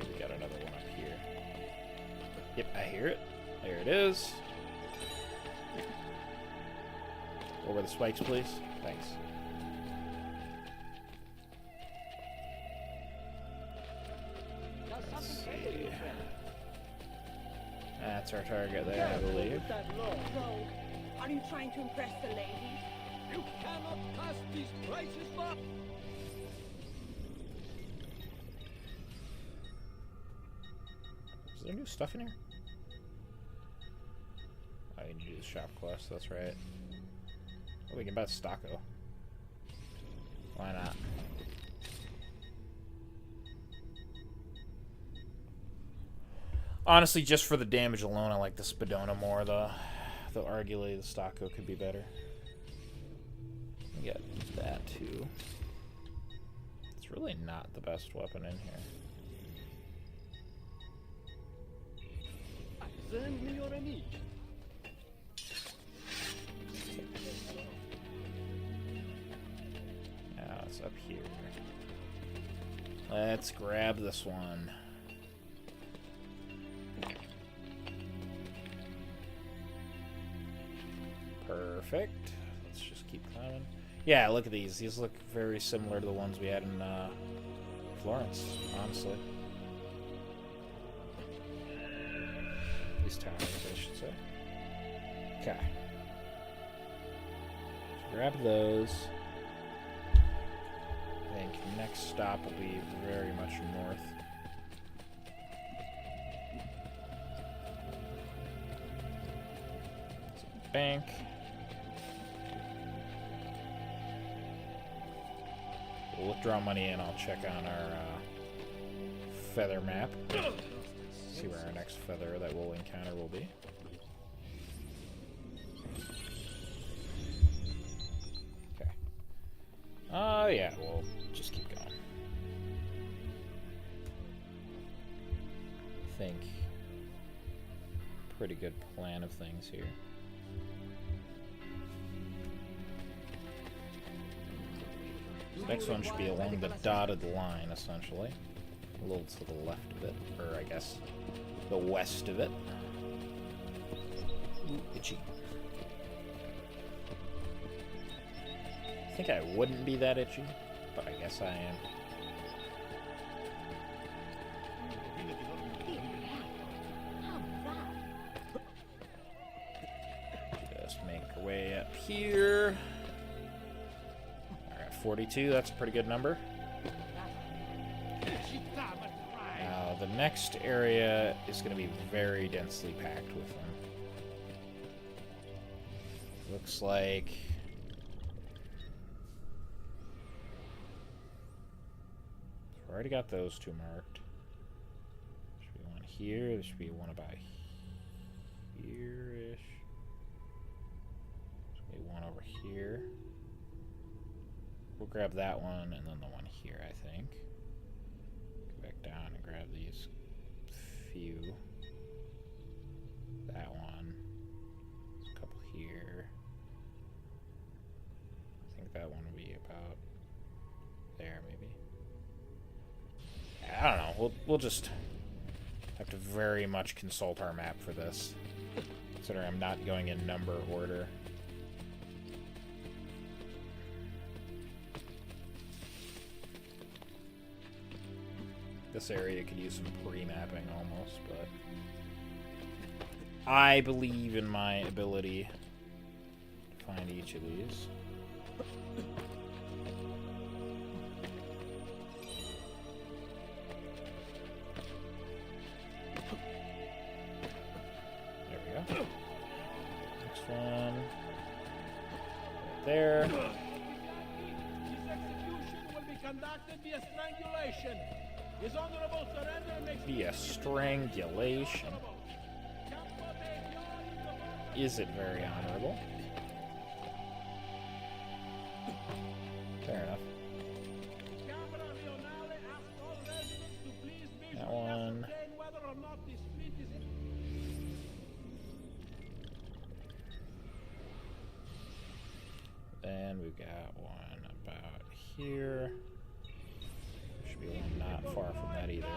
We got another one up here. Yep, I hear it. There it is. Over the spikes, please. Thanks. Let's see. That's our target there, I believe. Rogue, are you trying to impress the ladies? You cannot pass these prices up! Is there new stuff in here? I need to do the shop quest, that's right. Oh, we can buy Stocko. Why not? Honestly, just for the damage alone, I like the Spadona more, though arguably the Stocko could be better. We got that, too. It's really not the best weapon in here. Send me your image. Now it's up here. Let's grab this one. Perfect. Let's just keep climbing. Yeah, look at these. These look very similar to the ones we had in Florence, honestly. These towers, I should say. Okay. So grab those. I think next stop will be very much north. It's a bank. We'll withdraw money and I'll check on our feather map. See where our next feather that we'll encounter will be. Okay. Oh yeah, we'll just keep going. I think pretty good plan of things here. This next one should be along the dotted line, essentially. A little to the left of it, or I guess the west of it. Ooh, itchy. I think I wouldn't be that itchy, but I guess I am. Just make our way up here. Alright, 42, that's a pretty good number. Now, the next area is going to be very densely packed with them. Looks like... So I already got those two marked. There should be one here. There should be one about here-ish. There should be one over here. We'll grab that one and then the one here, I think. Go back down and grab these few. That one. There's a couple here. I think that one will be about there, maybe. I don't know. We'll just have to very much consult our map for this, considering I'm not going in number order. This area could use some pre-mapping almost, but I believe in my ability to find each of these. There we go. Next one. Right there. This execution will be conducted via strangulation. His honorable surrender makes Via strangulation. Is it very honorable? Fair enough. That one. Then we've got one about here. There should be one not far from that either.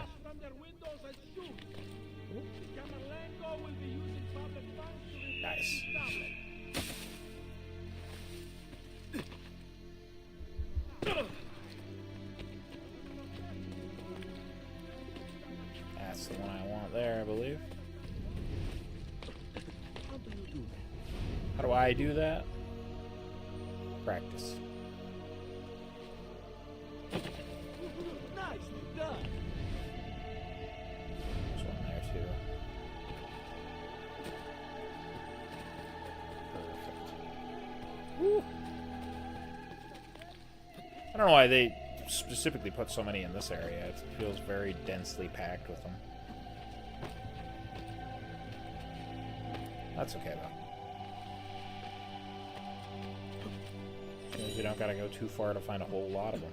Nice. How do I do that? Practice. Nicely done. There's one there too. Perfect. Woo. I don't know why they specifically put so many in this area. It feels very densely packed with them. That's okay though. As long as we don't gotta go too far to find a whole lot of them.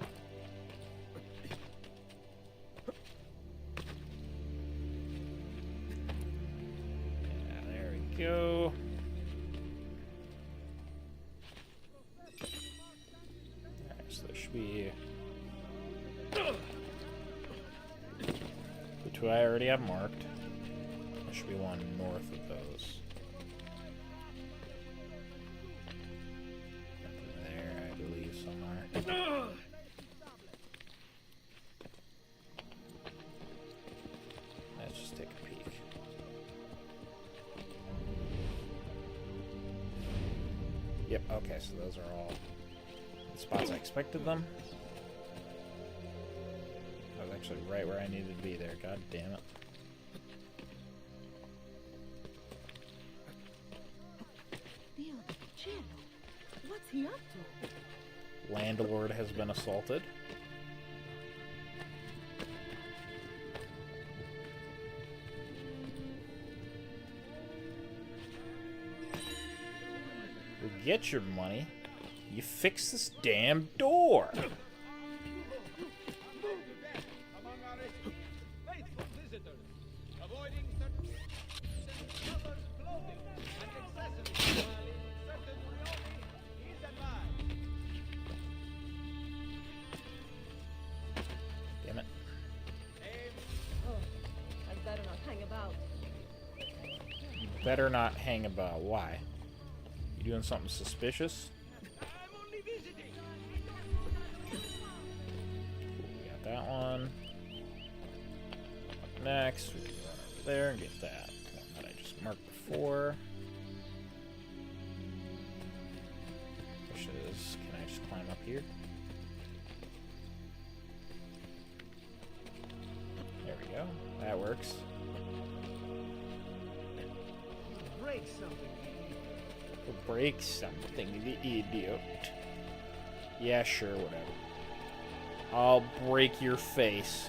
Yeah, there we go. Alright, so there should be the two I already have marked. There should be one north of those. There, I believe, somewhere. Let's just take a peek. Yep, okay, so those are all the spots I expected them. I was actually right where I needed to be there, god damn it. Dio del cielo. What's he up to? Landlord has been assaulted. We'll get your money. You fix this damn door. Among our faithful visitors, avoiding certain covers, clothing, and accessories while in certain uyomi is advised. Damn it. Oh, I'd better not hang about. You better not hang about. Why? You doing something suspicious? I'm only visiting. We got that one. Up next, we can run over there and get that one that I just marked before. Which is, can I just climb up here? There we go. That works. Break something. We'll break something, the idiot. Yeah, sure, whatever. I'll break your face.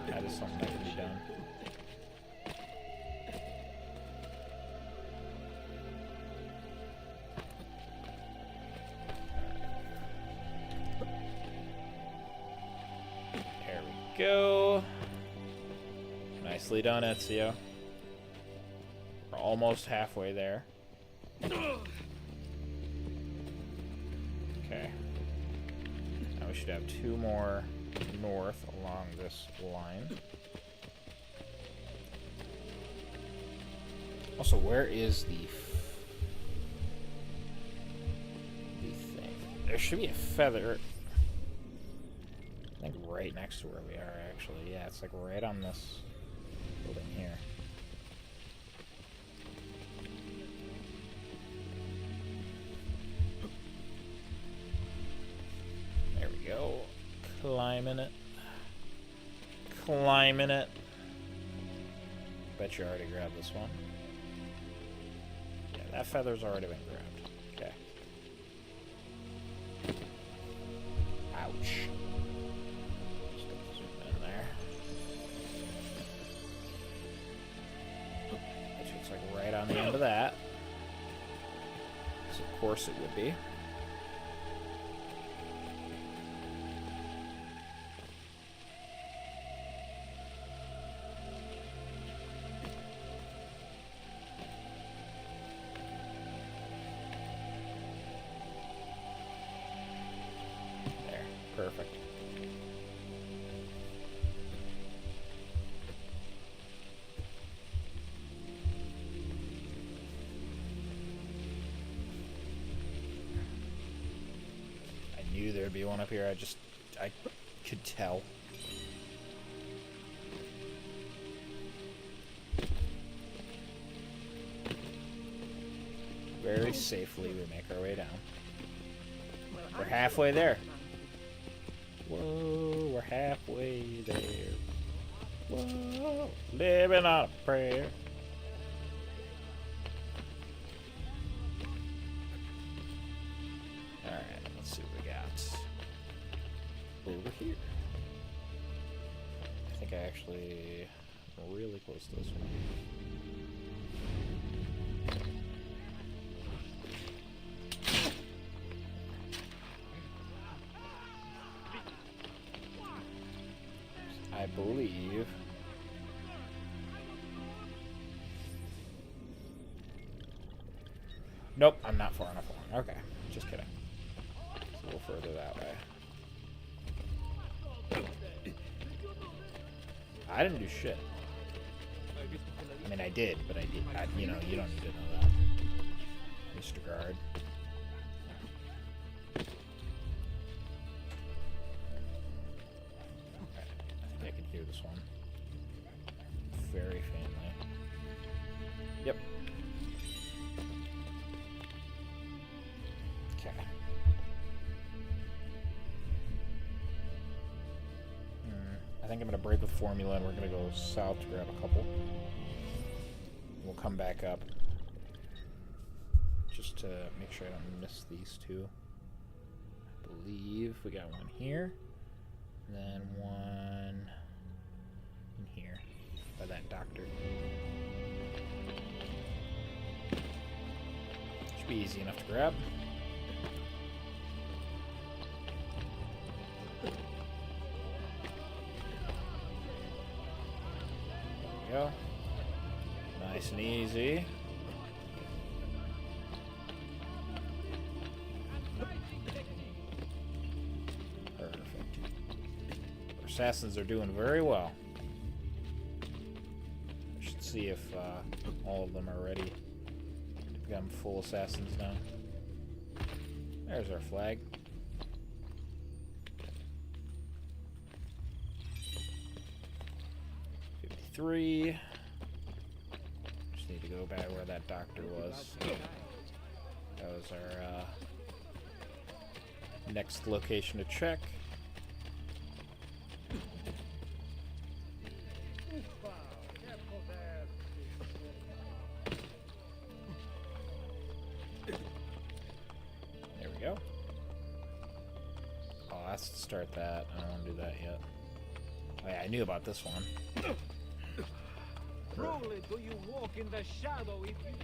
That is something that can be done. There we go. Nicely done, Ezio. We're almost halfway there. Okay. Now we should have two more north along this line. Also, where is the thing? There should be a feather. I think right next to where we are, actually. Yeah, it's like right on this building here. There we go. Climbing it. Climbing it. Bet you already grabbed this one. Yeah, that feather's already been grabbed. Okay. Ouch. Just gonna zoom in there. Which looks like right on the end of that. So of course it would be. There, perfect. I knew there'd be one up here. I could tell. Very safely, we make our way down. We're halfway there. Whoa, we're halfway there. Whoa, living on a prayer. Alright, let's see what we got. Over here. I think I actually really close to this one. I believe. Nope, I'm not far enough along. Okay, just kidding. It's a little further that way. I didn't do shit. I mean, I did, but I did. You know, you don't need to know that, Mr. Guard. I can hear this one very faintly. Yep. Okay. I think I'm going to break with formula and we're going to go south to grab a couple. We'll come back up just to make sure I don't miss these two. I believe we got one here. And then one in here by that doctor. Should be easy enough to grab. There we go. Nice and easy. Assassins are doing very well. I should see if all of them are ready to become full assassins now. There's our flag. $53. Just need to go back where that doctor was. That was our next location to check. Go. Oh, that's to start that. I don't want to do that yet. Oh yeah, I knew about this one. Truly, do you walk in the shadow if you...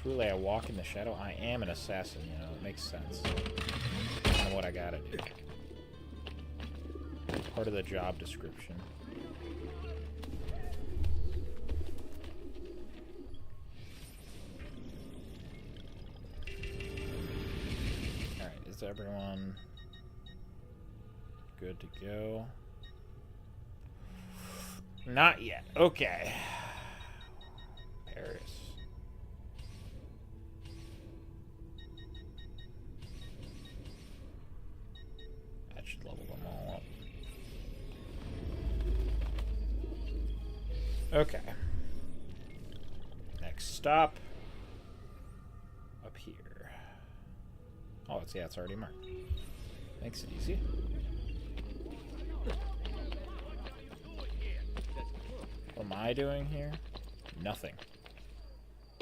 Truly, I walk in the shadow. I am an assassin, you know. It makes sense. Kind of what I gotta do. Part of the job description. Is everyone good to go? Not yet. Okay. Paris. That should level them all up. Okay. Next stop. Up here. Oh, it's already marked. Makes it easy. What am I doing here? Nothing.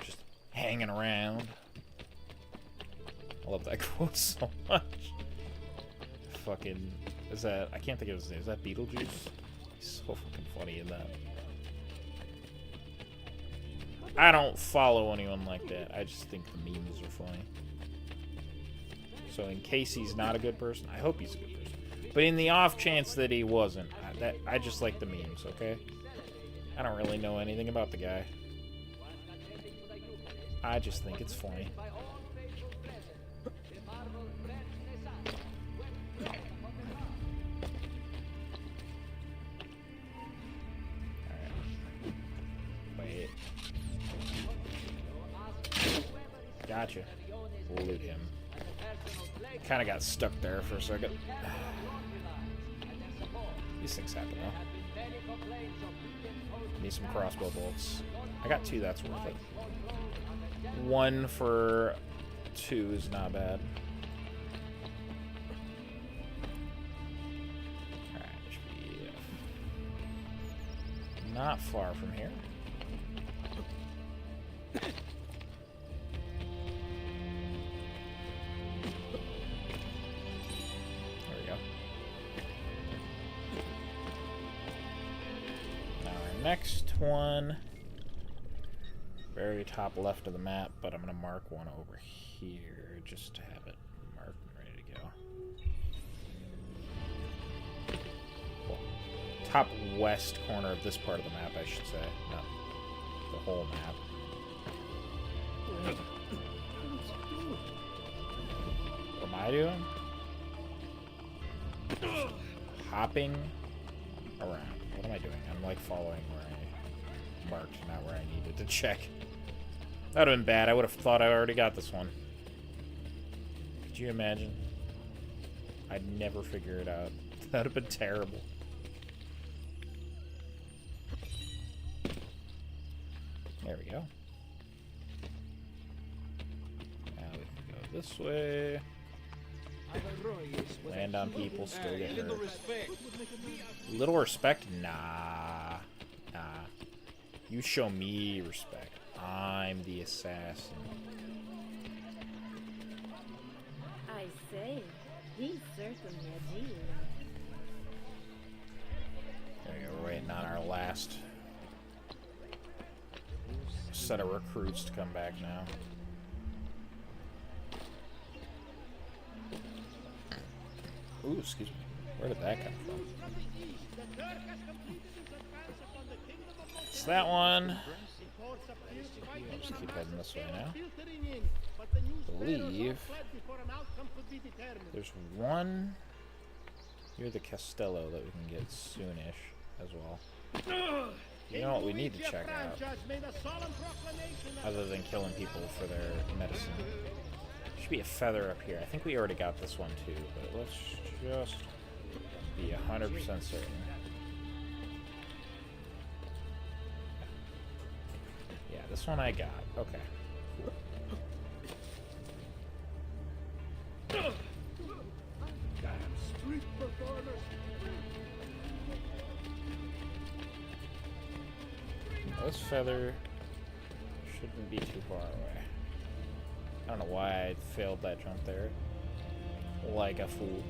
Just hanging around. I love that quote so much. Fucking... Is that... I can't think of his name. Is that Beetlejuice? He's so fucking funny in that. I don't follow anyone like that. I just think the memes are funny. So in case he's not a good person, I hope he's a good person. But in the off chance that he wasn't, I just like the memes, okay? I don't really know anything about the guy. I just think it's funny. Alright. Wait. Gotcha. We'll loot him. Kind of got stuck there for a second. These things happen though. Need some crossbow bolts. I got 2, that's worth it. 1 for 2 is not bad. Alright, should be not far from here. There we go. Now our next one, very top left of the map, but I'm going to mark one over here just to have it marked and ready to go. Well, top west corner of this part of the map, I should say, not the whole map. What am I doing? Just hopping around. What am I doing? I'm like following where I marked, not where I needed to check. That would have been bad. I would have thought I already got this one. Could you imagine? I'd never figure it out. That would have been terrible. There we go. Now we can go this way. Land on people, still get hurt. Little respect? Nah. Nah. You show me respect. I'm the assassin. I say, he's certainly a deal. There we go, we're waiting on our last set of recruits to come back now. Ooh, excuse me. Where did that come from? It's that one. Just keep heading this way now. I believe there's one near the Castello that we can get soonish as well. You know what we need to check out, other than killing people for their medicine. Should be a feather up here. I think we already got this one too, but let's just be 100% certain. Yeah, this one I got. Okay. Cool. This feather shouldn't be too far away. I don't know why I failed that jump there. Like a fool.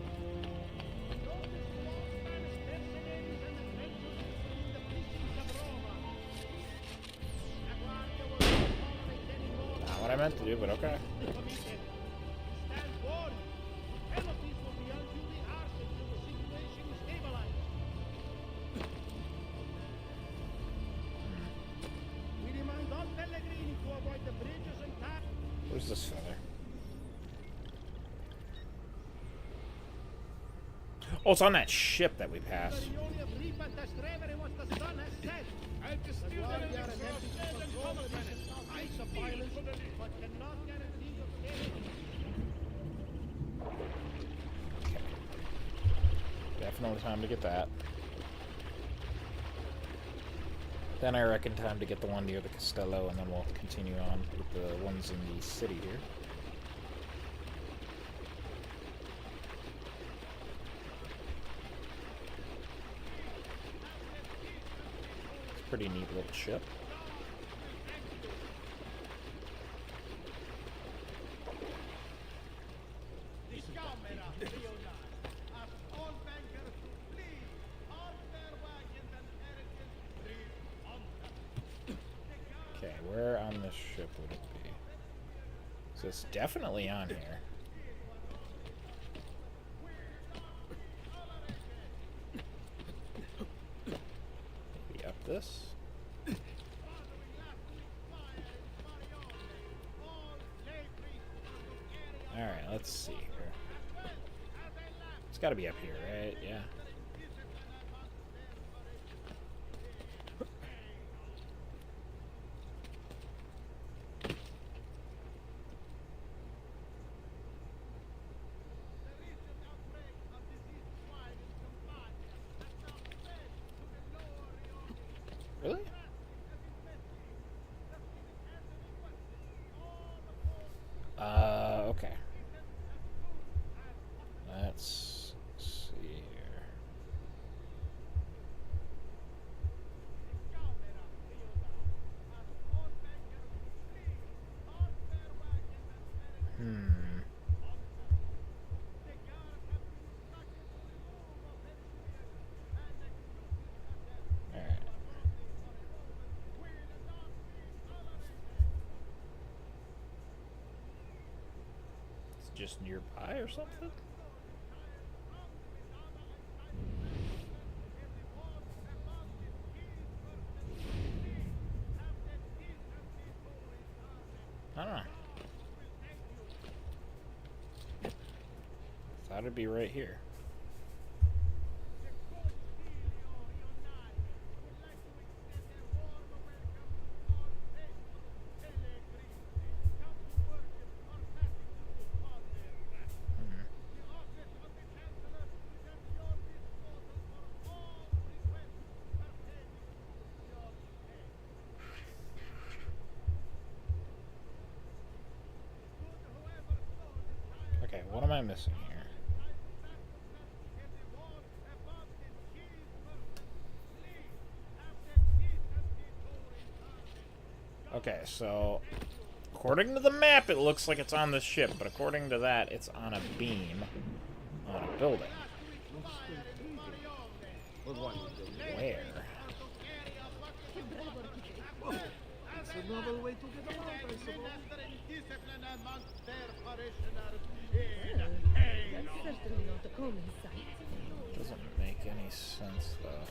Not what I meant to do, but okay. Where's this feather? Oh, it's on that ship that we passed. Okay. Definitely time to get that. Then I reckon time to get the one near the Castello, and then we'll continue on with the ones in the city here. It's a pretty neat little ship. Okay, where on this ship would it be? So it's definitely on here. Maybe up this? Alright, let's see here. It's gotta be up here, right? Yeah. Really? Okay. Let's see here. Alright. It's just nearby or something? I don't know. Thought it'd be right here. Okay, what am I missing here? Okay, so according to the map, it looks like it's on the ship, but according to that, it's on a beam on a building. Where? It's a novel way to get along, I suppose. That's certainly not a common sight. Doesn't make any sense, though.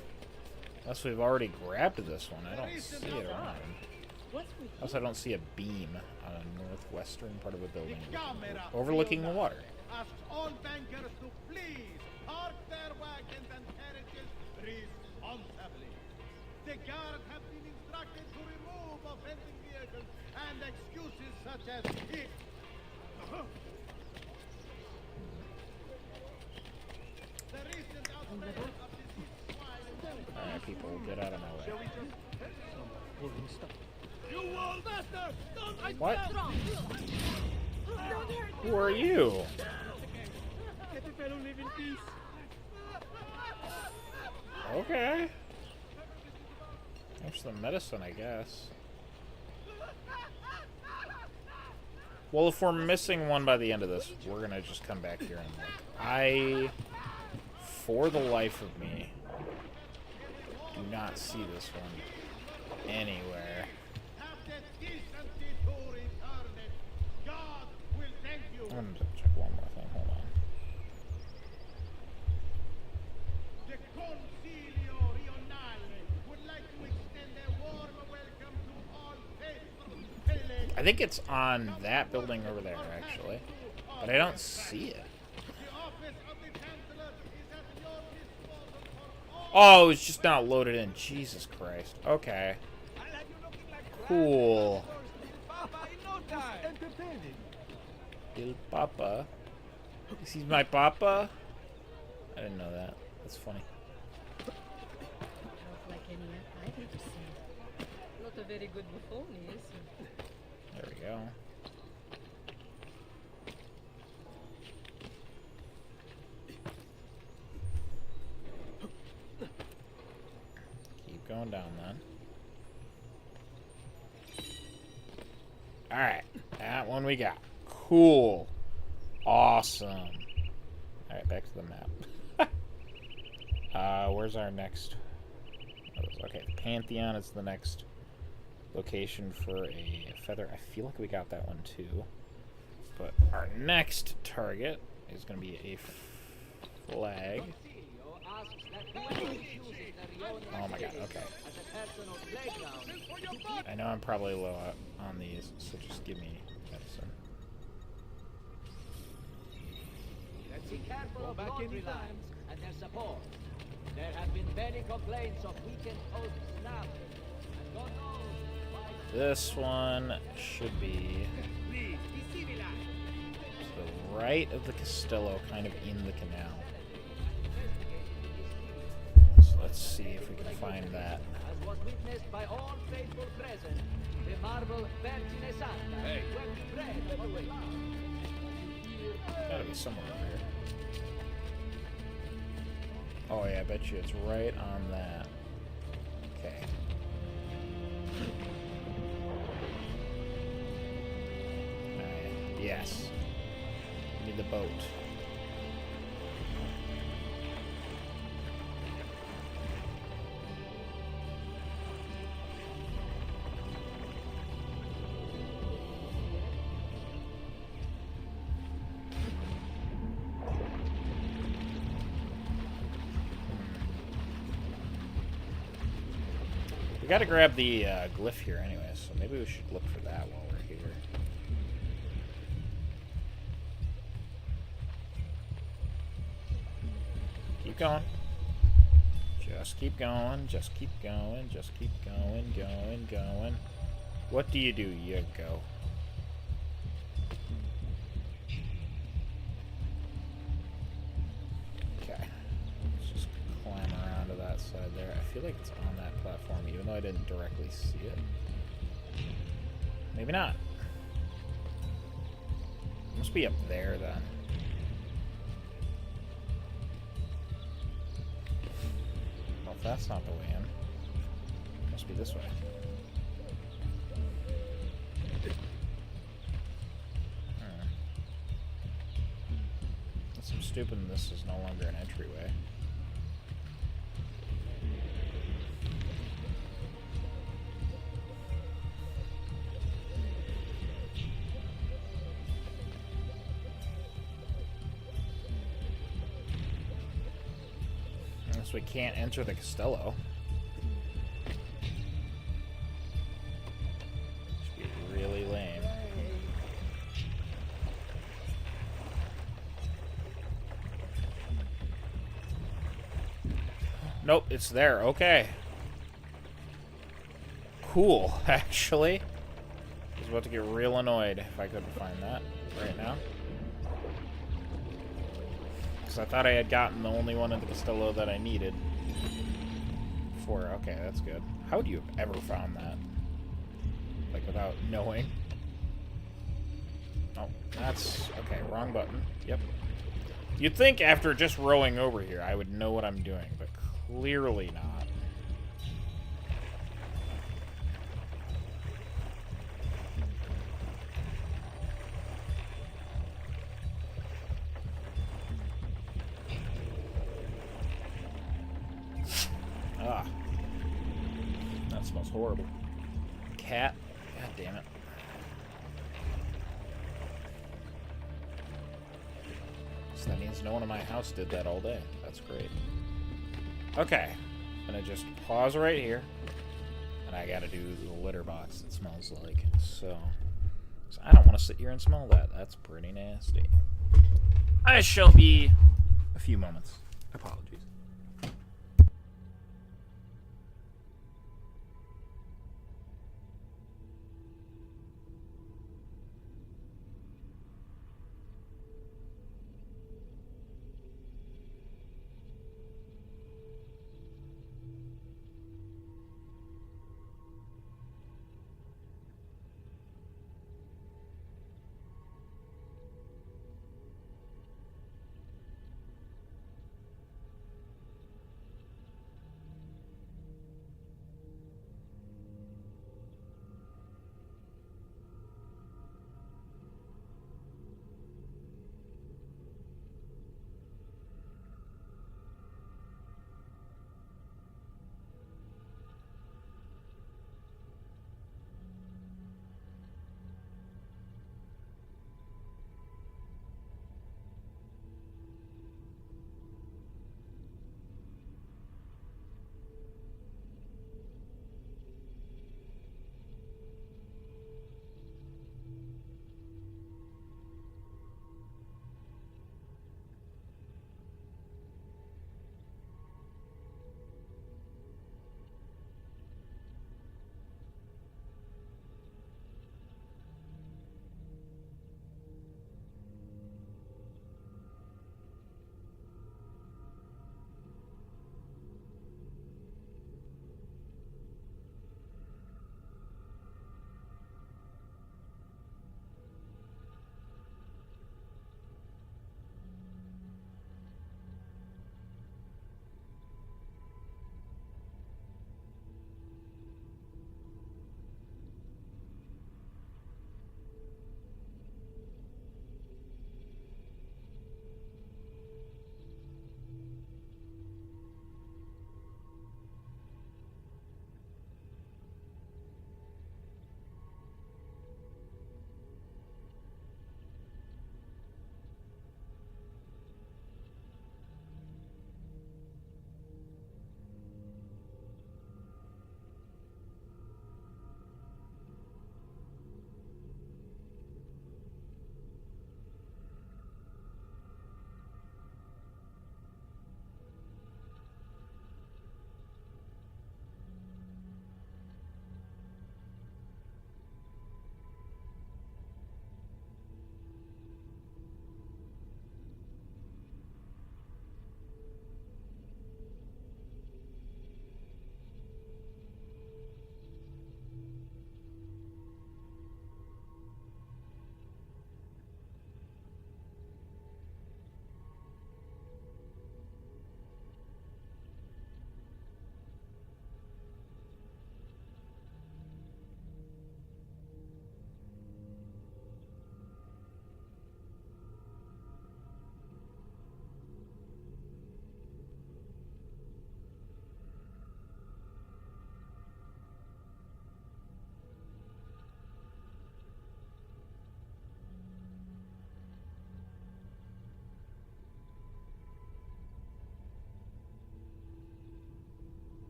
Unless we've already grabbed this one. I don't see it around. Also, I don't see a beam on a northwestern part of a building overlooking the water. Ask all bankers to please park their wagons and carriages responsibly. The guards have been instructed to remove offending vehicles and excuses such as it. The recent outbreak of disease swine. Alright, people, get out of my way. You won't, master! Don't What? Don't hurt Who are you? let the fellow live in peace. Okay. There's some medicine, I guess. Well, if we're missing one by the end of this, we're gonna just come back here and look. For the life of me, do not see this one anywhere. Have the decency to return it. God will thank you. I'm gonna check one more thing. Hold on. The Concilio Rionale would like to extend a warm welcome to all faithful pilgrims. I think it's on that building over there, actually. But I don't see it. The office of the Chancellor is at your disposal for all. Oh, it's just not loaded in. Jesus Christ. Okay. Cool. Il Papa. Is he my Papa? I didn't know that. That's funny. Not like any I've ever seen. Not a very good buffoon, is he? There we go. Keep going down then. Alright, that one we got. Cool. Awesome. Alright, back to the map. Where's our next? Okay, the Pantheon is the next location for a feather. I feel like we got that one too. But our next target is going to be a flag. Oh my god, okay. I know I'm probably low on these, so just give me medicine. Let's be careful of laundry lines and their support. There have been many complaints of weekend post snapping. And God knows why. This one should be to the right of the Castello, kind of in the canal. So let's see if we can find that. As was witnessed by all faithful present, the marble Vergine Santa Hey. wept bread on the ground. Gotta be somewhere over here. Oh yeah, I bet you it's right on that. Okay. Yes. We need the boat. We gotta grab the glyph here anyway, so maybe we should look for that while we're here. Keep going. Just keep going, just keep going, just keep going, going. What do? You go. Okay. Let's just climb around to that side there. I feel like it's on that platform, even though I didn't directly see it. Maybe not. It must be up there then. Well, if that's not the way in, it must be this way. That's so stupid, and this is no longer an entryway. Unless we can't enter the Castello. Should be really lame. Nope, it's there. Okay. Cool, actually. I was about to get real annoyed if I couldn't find that right now. Because I thought I had gotten the only one in the Castello that I needed. Before. Okay, that's good. How would you have ever found that? Like, without knowing? Oh, that's... Okay, wrong button. Yep. You'd think after just rowing over here, I would know what I'm doing, but clearly not. Ah. That smells horrible. Cat. God damn it. So that means no one in my house did that all day. That's great. Okay. I'm gonna just pause right here. And I gotta do the litter box, it smells like. So I don't want to sit here and smell that. That's pretty nasty. I shall be a few moments. Apologies.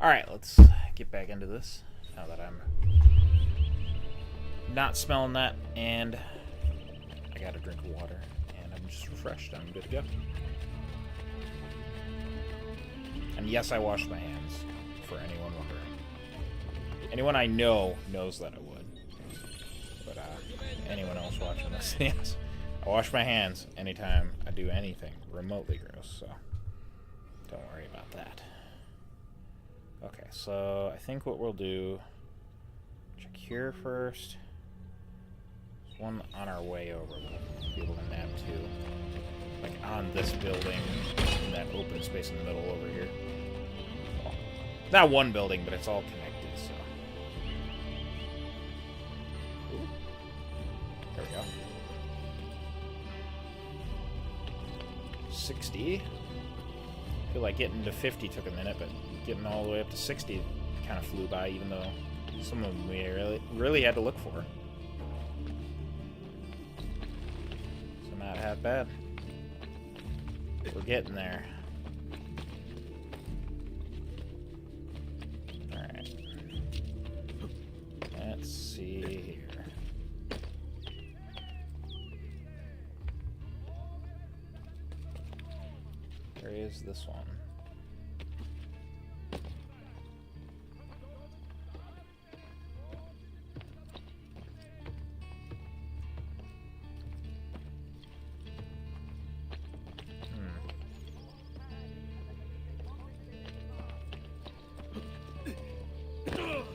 Alright, let's get back into this. Now that I'm not smelling that, and I got a drink of water, and I'm just refreshed. I'm good to go. And yes, I washed my hands, for anyone wondering. Anyone I know knows that I would. But anyone else watching this, yes. I wash my hands anytime I do anything remotely gross, so don't worry about that. Okay, so I think what we'll do, check here first. There's one on our way over we'll be able to nab to. Like on this building, in that open space in the middle over here. Well, not one building, but it's all connected, so. Ooh. There we go. 60. I feel like getting to 50 took a minute, but getting all the way up to 60 kind of flew by, even though some of them we really had to look for. So not half bad. We're getting there. Alright. Let's see here. Where is this one?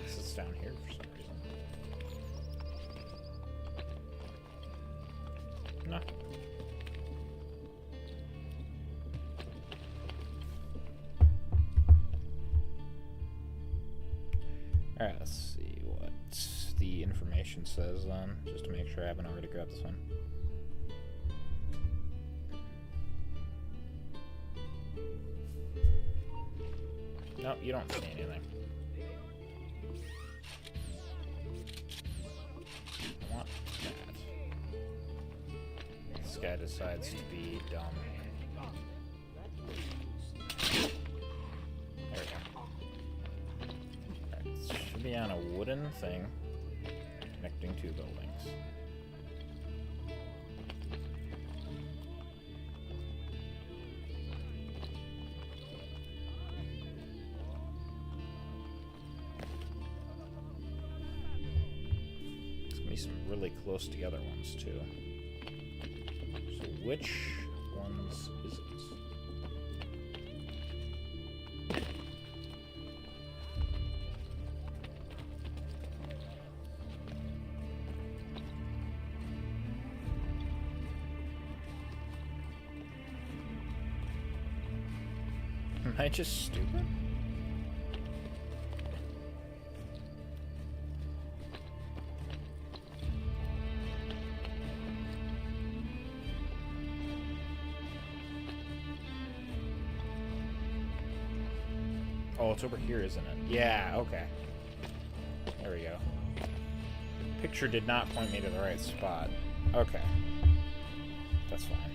This is down here for some reason. No. Alright, let's see what the information says then, just to make sure I haven't already grabbed this one. Nope, you don't see anything. I want that. This guy decides to be dumb. There we go. Alright, this should be on a wooden thing connecting two buildings. Some really close together ones too. So which ones is it? Am I just stupid? Oh, it's over here, isn't it? Yeah, okay. There we go. Picture did not point me to the right spot. Okay. That's fine.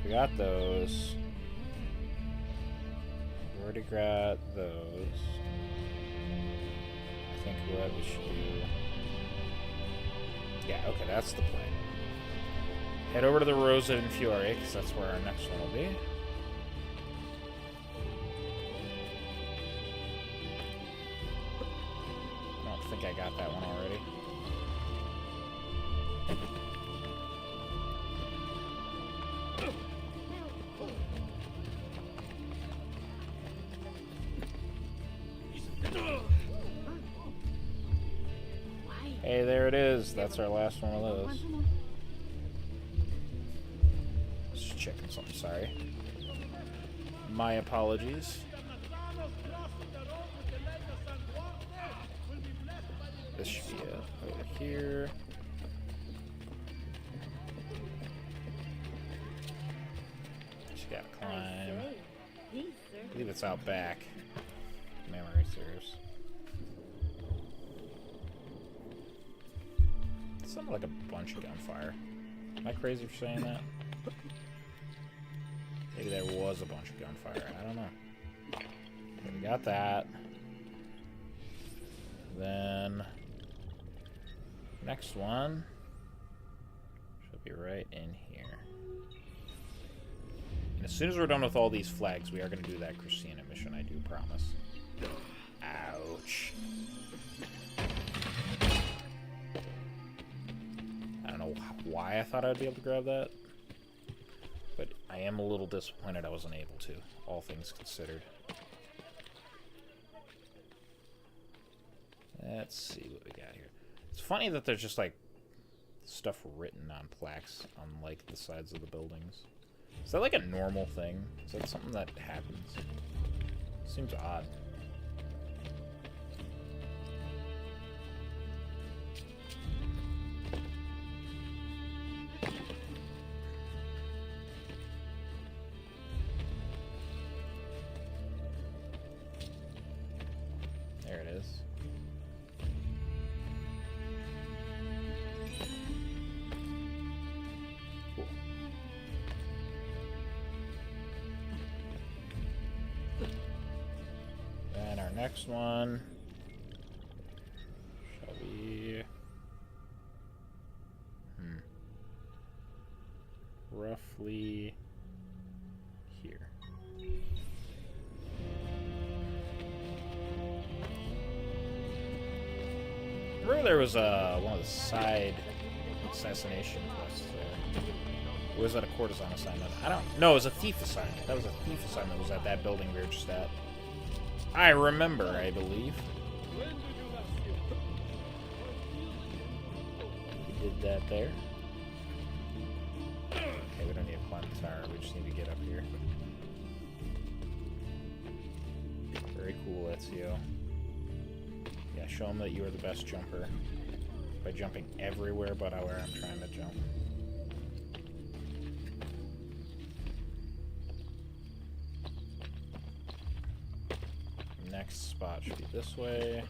We got those. We already got those. I think what we should do... Yeah, okay, that's the plan. Head over to the Rosa and Fiore, because that's where our next one will be. I think I got that one already. Hey, there it is. That's our last one of those. Just checking something, sorry. My apologies. This should be it over here. Just gotta climb. I believe it's out back. Memory serves. It sounded like a bunch of gunfire. Am I crazy for saying that? Maybe there was a bunch of gunfire. I don't know. got that. Then next one should be right in here. And as soon as we're done with all these flags, we are going to do that Christina mission, I do promise. Ouch. I don't know why I thought I'd be able to grab that, but I am a little disappointed I wasn't able to, all things considered. Let's see what we got here. It's funny that there's just, like, stuff written on plaques on, like, the sides of the buildings. Is that, like, a normal thing? Is that something that happens? Seems odd. There it is. Cool. Then our next one shall be roughly here. Remember there was one of the side assassination quests there. Or was that a courtesan assignment? I don't... No, it was a thief assignment. That was a thief assignment. It was at that building we were just at. I remember, I believe. We did that there. Okay, we don't need to climb the tower. We just need to get up here. Very cool, Ezio. Yeah, show them that you are the best jumper by jumping everywhere but where I'm trying to jump. Next spot should be this way.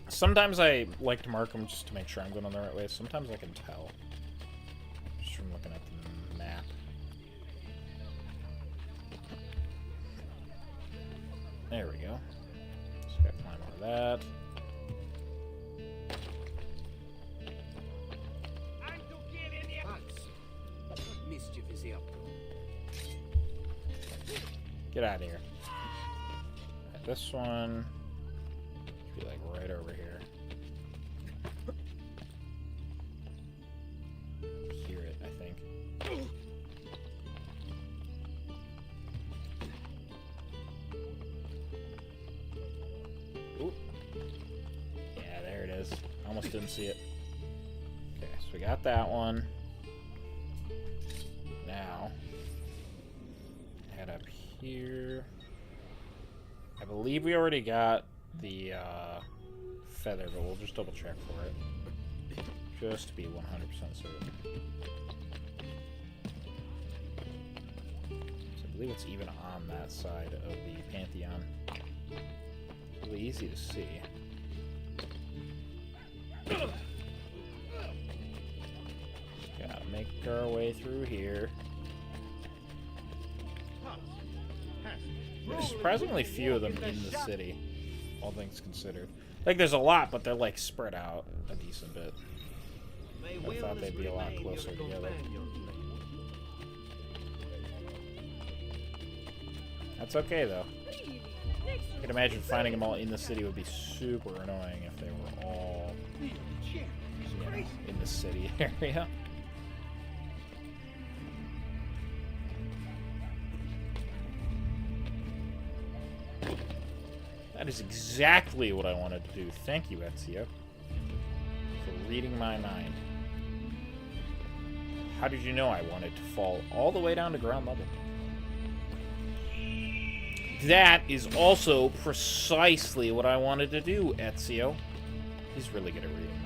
Sometimes I like to mark them just to make sure I'm going on the right way. Sometimes I can tell just from looking at the map. There we go. Just gotta climb over that. What mischief is he up to? Get out of here. Right, this one should be like right over here. Hear it, I think. Ooh. Yeah, there it is. Almost didn't see it. Okay, so we got that one. Now, head up here. I believe we already got the feather, but we'll just double check for it. Just to be 100% certain. So I believe it's even on that side of the Pantheon. It's really easy to see. Just gotta make our way through here. There's surprisingly few of them in the city, all things considered. Like, there's a lot, but they're, like, spread out a decent bit. I thought they'd be a lot closer together. That's okay, though. I can imagine finding them all in the city would be super annoying if they were all, you know, in the city area. That is exactly what I wanted to do. Thank you, Ezio, for reading my mind. How did you know I wanted to fall all the way down to ground level? That is also precisely what I wanted to do, Ezio. He's really good at reading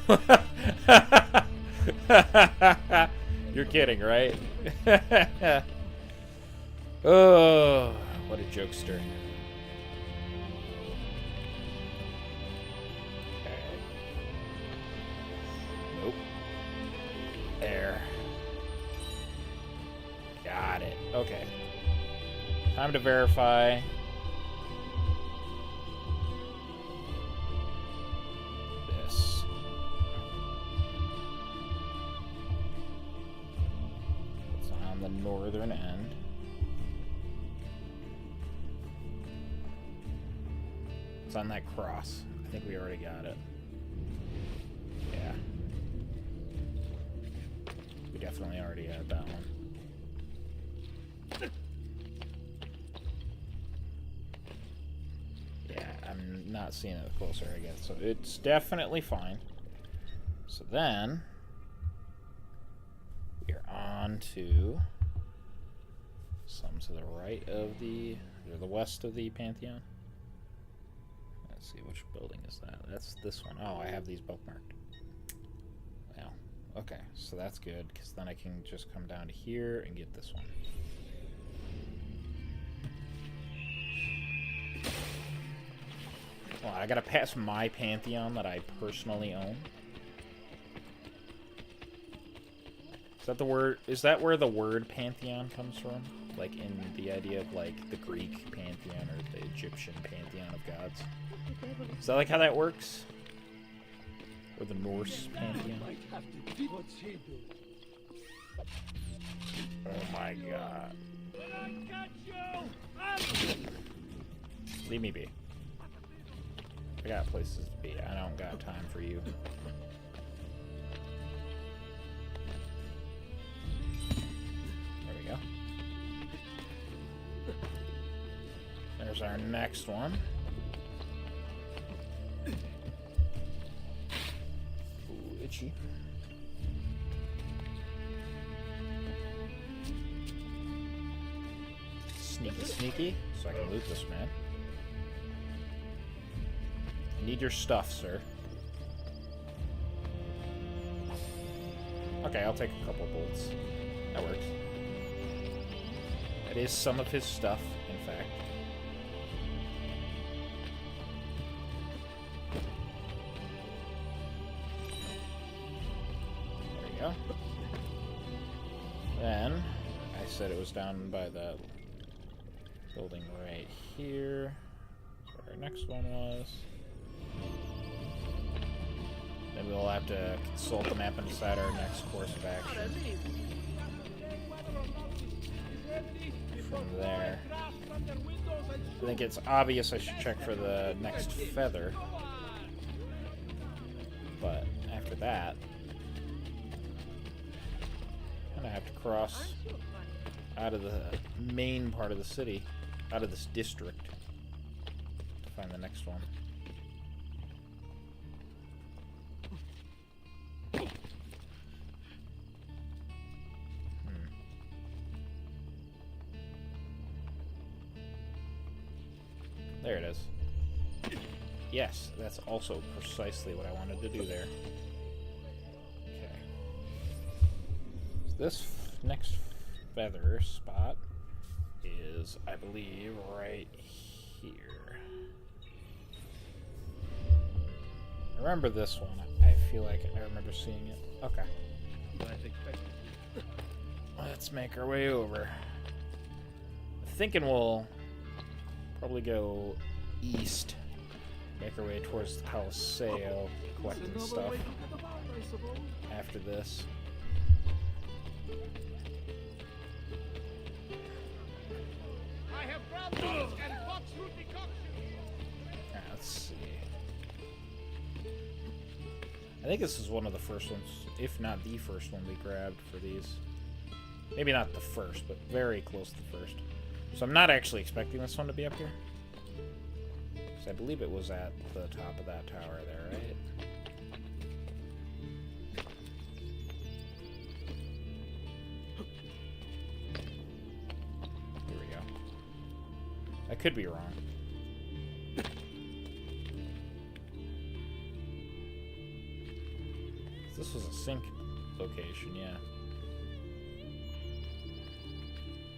my mind. You're kidding, right? Oh, what a jokester. Okay. Nope. There. Okay. Time to verify. This. It's on the northern end. It's on that cross. I think we already got it. Yeah. We definitely already had that one. Yeah, I'm not seeing it closer, I guess. So it's definitely fine. So then we're on to some to the right of the, or the west of the Pantheon. Let's see, which building is that? That's this one. Oh, I have these bookmarked. Well, okay, so that's good, because then I can just come down to here and get this one. Well, I gotta pass my Pantheon that I personally own. Is that the word? Is that where the word Pantheon comes from? Like in the idea of like the Greek Pantheon or the Egyptian Pantheon of gods? Is that like how that works? Or the Norse Pantheon? Oh my god. Leave me be. I got places to be. I don't got time for you. There we go. There's our next one. Ooh, itchy. Sneaky, sneaky, so I can loot this man. I need your stuff, sir. Okay, I'll take a couple bullets. That works. That is some of his stuff, in fact. There we go. Then, I said it was down by the building right here. That's where our next one was. Then we'll have to consult the map and decide our next course of action. From there. I think it's obvious I should check for the next feather. But after that, I'm gonna have to cross out of the main part of the city, out of this district, to find the next one. There it is. Yes, that's also precisely what I wanted to do there. Okay. So this next feather spot is, I believe, right here. I remember this one. I feel like I remember seeing it. Okay. Let's make our way over. I'm thinking we'll probably go east, make our way towards the Coliseo, collecting stuff after this. I have brought those and foxroot decoction. Alright, let's see. I think this is one of the first ones, if not the first one we grabbed for these. Maybe not the first, but very close to the first. So I'm not actually expecting this one to be up here. Because I believe it was at the top of that tower there, right? Here we go. I could be wrong. This was a sink location, yeah.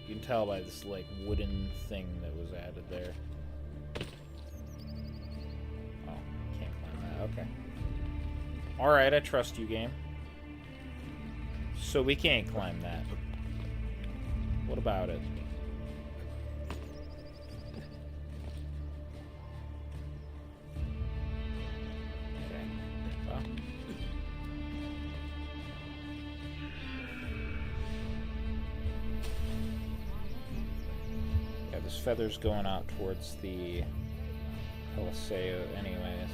You can tell by this, like, wooden thing that was added there. Oh, can't climb that. Okay. Alright, I trust you, game. So we can't climb that. What about it? Okay. Well. Yeah, there's feathers going out towards the Coliseo anyways.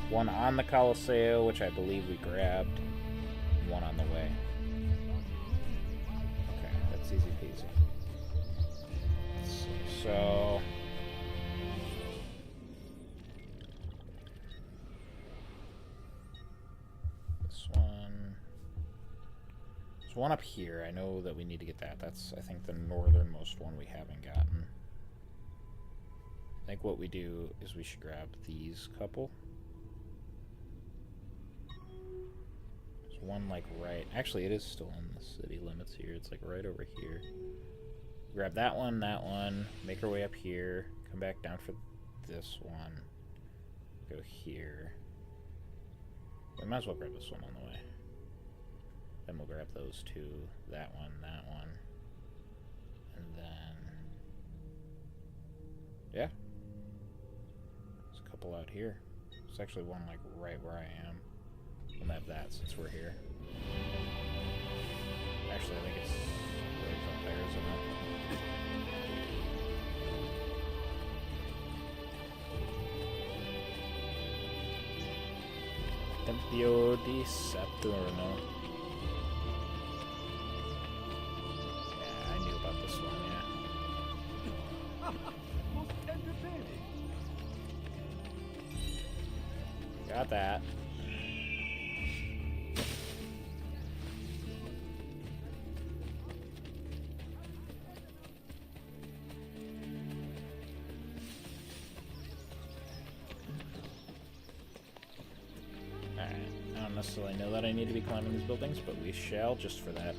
One on the Coliseo, which I believe we grabbed. And one on the way. Okay, that's easy peasy. Let's see. So... this one... there's one up here. I know that we need to get that. That's, I think, the northernmost one we haven't gotten. I think what we do is we should grab these couple. There's one like right... actually, it is still in the city limits here. It's like right over here. Grab that one, make our way up here, come back down for this one, go here. We might as well grab this one on the way. Then we'll grab those two, that one, and then... yeah. There's a couple out here. There's actually one like right where I am. We'll have that since we're here. Actually, I think it's ways up there, isn't it? Tempio di Saturno. Yeah, I knew about this one, yeah. Most entertaining. Got that. Necessarily know that I need to be climbing these buildings, but we shall, just for that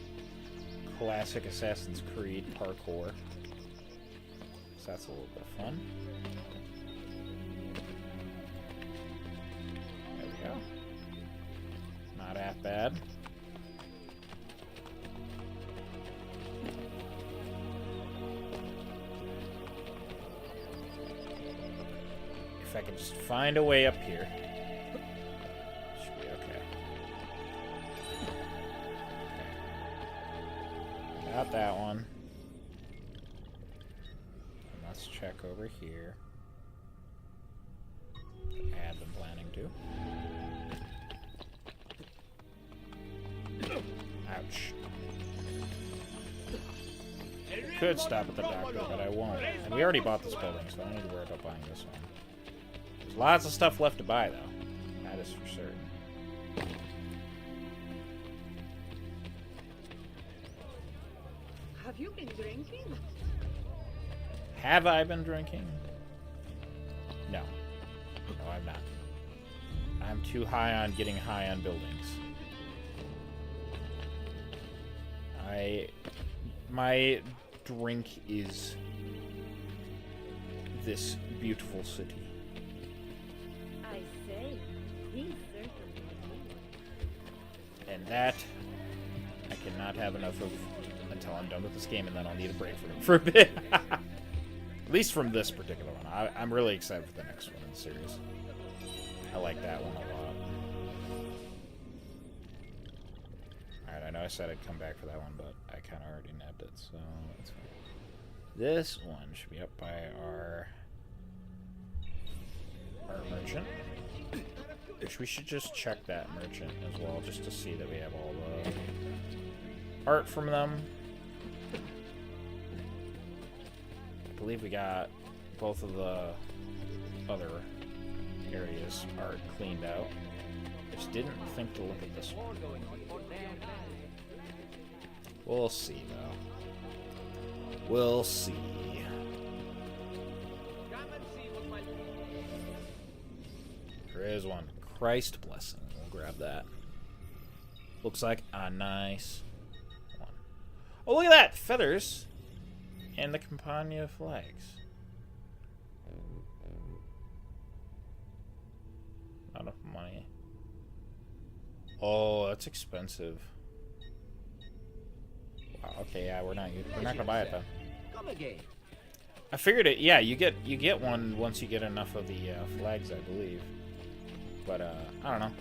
classic Assassin's Creed parkour. So that's a little bit of fun. There we go. Not half bad. If I can just find a way up here. Got that one. And let's check over here. I had been planning to. Ouch. I could stop at the doctor, but I won't. And we already bought this building, so I don't need to worry about buying this one. There's lots of stuff left to buy, though. That is for certain. Have you been drinking? Have I been drinking? No. No, I'm not. I'm too high on getting high on buildings. My drink is this beautiful city. I say, he's certainly a And that I cannot have enough of until I'm done with this game, and then I'll need a break for a bit. At least from this particular one. I'm really excited for the next one in the series. I like that one a lot. Alright, I know I said I'd come back for that one, but I kind of already nabbed it, so that's fine. This one should be up by our merchant. Which we should just check that merchant as well, just to see that we have all the art from them. I believe we got both of the other areas art cleaned out. I just didn't think to look at this one. We'll see, though. We'll see. There is one. Christ blessing. We'll grab that. Looks like a nice one. Oh, look at that! Feathers! And the Campania flags. Not enough money. Oh, that's expensive. Oh, okay, yeah, we're not gonna buy it then. Come again. I figured it. Yeah, you get one once you get enough of the flags, I believe. But I don't know.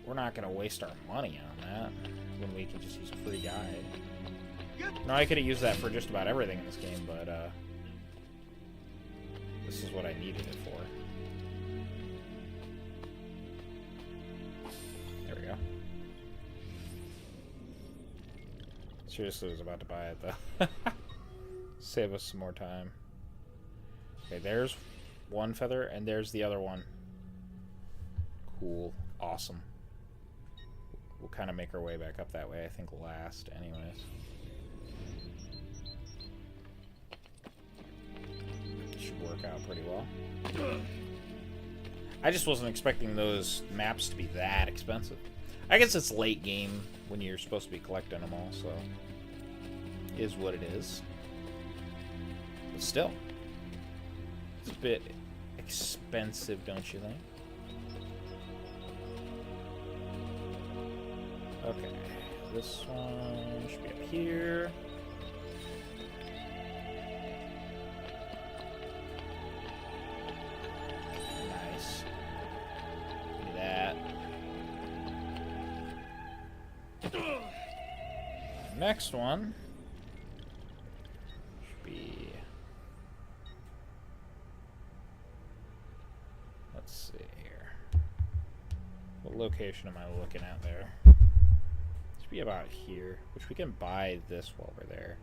We're not gonna waste our money on that when we can just use a free guide. No, I could have used that for just about everything in this game, but this is what I needed it for. There we go. Seriously, was about to buy it though. Save us some more time. Okay, there's one feather, and there's the other one. Cool. Awesome. We'll kind of make our way back up that way, I think, last, anyways. Should work out pretty well. I just wasn't expecting those maps to be that expensive. I guess it's late game when you're supposed to be collecting them all, so is what it is. But still, it's a bit expensive, don't you think? Okay, this one should be up here. Nice. Give me that. Next one should be... Let's see here. What location am I looking at there? Should be about here, which we can buy this while we're there.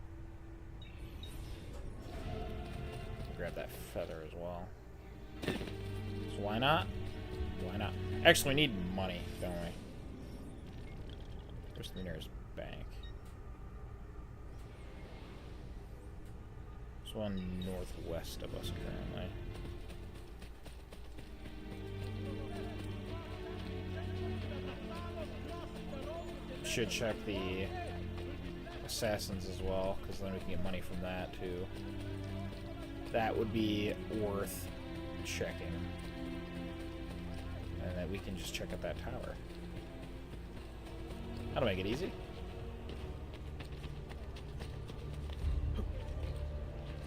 Grab that feather as well. So why not? Why not? Actually, we need money, don't we? Where's the nearest bank? There's one northwest of us currently. Should check the assassins as well, because then we can get money from that too. That would be worth checking. And then we can just check out that tower. That'll make it easy.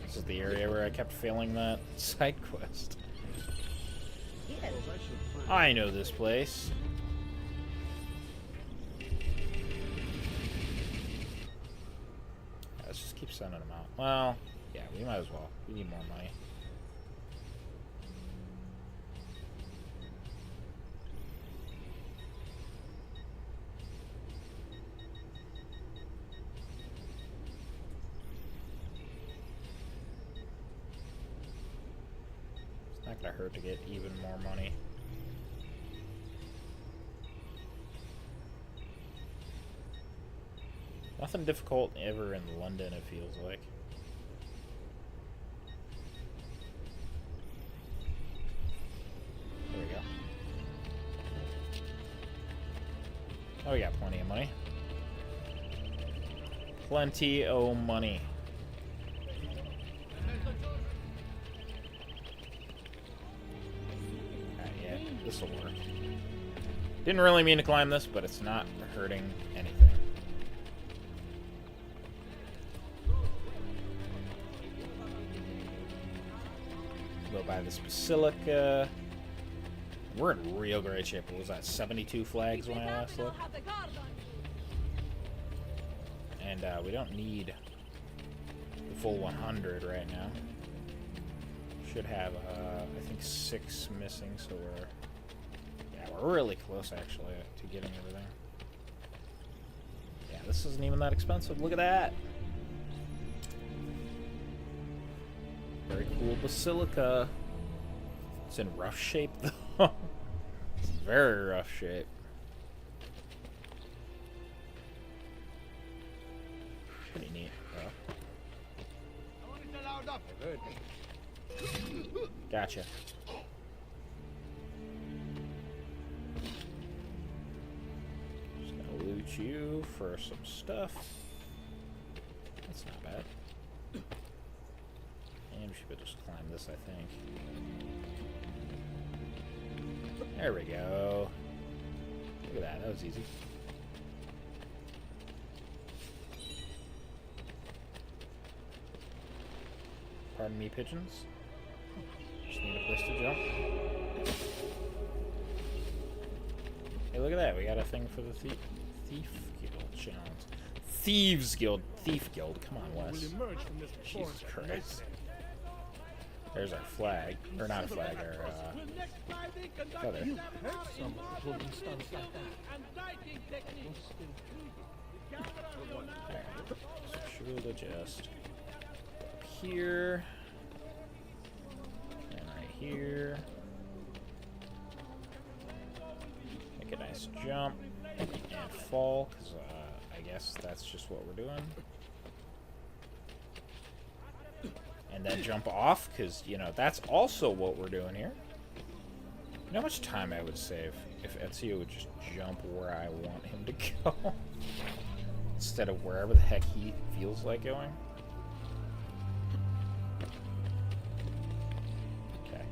This is the area where I kept failing that side quest. I know this place. Let's just keep sending them out. Well, yeah, we might as well. We need more money. It's not gonna hurt to get even more money. Nothing difficult ever in London, it feels like. There we go. Oh, we got plenty of money. Plenty of money. Yeah, this will work. Didn't really mean to climb this, but it's not hurting anything. Go by this basilica. We're in real great shape. What was that, 72 flags when I last looked? And we don't need the full 100 right now. Should have, I think 6 missing, so we're really close actually to getting everything. Yeah, this isn't even that expensive. Look at that. Very cool basilica. It's in rough shape though. It's very rough shape. Pretty neat, bro. Gotcha. Just gonna loot you for some stuff. That's not bad. And we should just climb this, I think. There we go. Look at that. That was easy. Pardon me, pigeons. Just need a place to jump. Hey, look at that. We got a thing for the Thief Guild challenge. Thieves Guild. Thief Guild. Come on, Wes. Jesus Christ. There's our flag. Or not a flag, our feather. You heard someone pulling stuff like that. Alright. So should we just up here. And right here. Make a nice jump. And fall, because I guess that's just what we're doing. And then jump off, because, you know, that's also what we're doing here. You know how much time I would save if Ezio would just jump where I want him to go? Instead of wherever the heck he feels like going? Okay.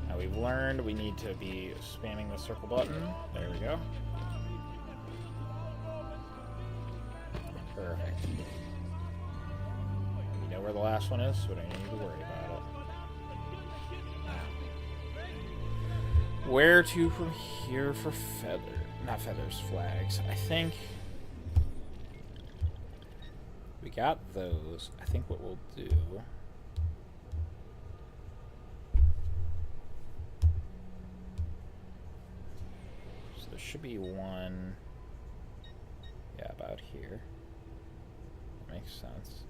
Now we've learned we need to be spamming the circle button. There we go. Perfect. We know where the last one is, so we don't need to worry about it. Where to from here for flags. I think we got those. I think what we'll do. So there should be one. Yeah, about here. That makes sense.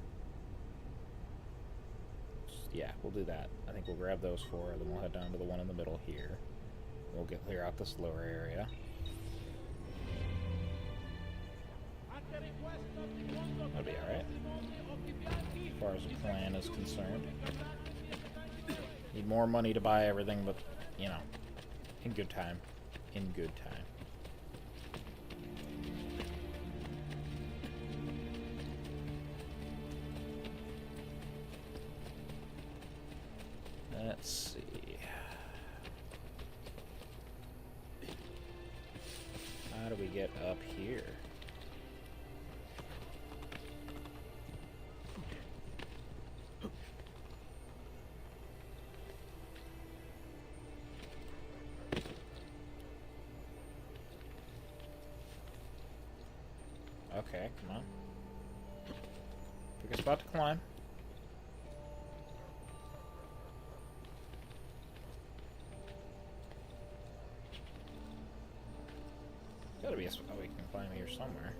Yeah, we'll do that. I think we'll grab those four, then we'll head down to the one in the middle here. We'll clear out this lower area. That'll be alright. As far as the plan is concerned. Need more money to buy everything, but, you know, in good time. In good time. Let's see. How do we get up here? Okay, come on. Pick a spot to climb. Gotta be a spot we can climb here somewhere.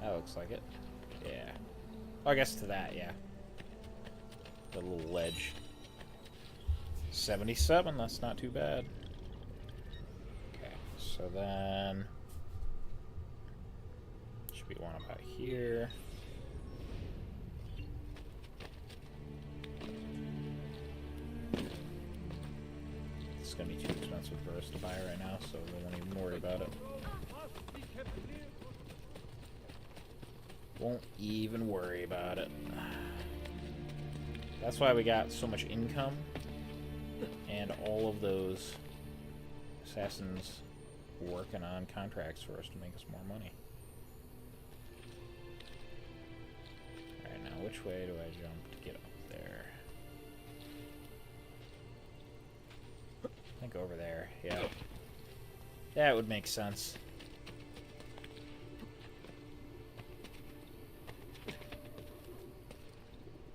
That looks like it. Yeah. Oh, I guess to that, yeah. The little ledge. 77, that's not too bad. Okay, so then should be one about here. It's gonna be too expensive for us to buy right now, so we won't even worry about it. Won't even worry about it. That's why we got so much income and all of those assassins working on contracts for us to make us more money. Alright, now which way do I jump to get up there? I think over there, yeah. That would make sense.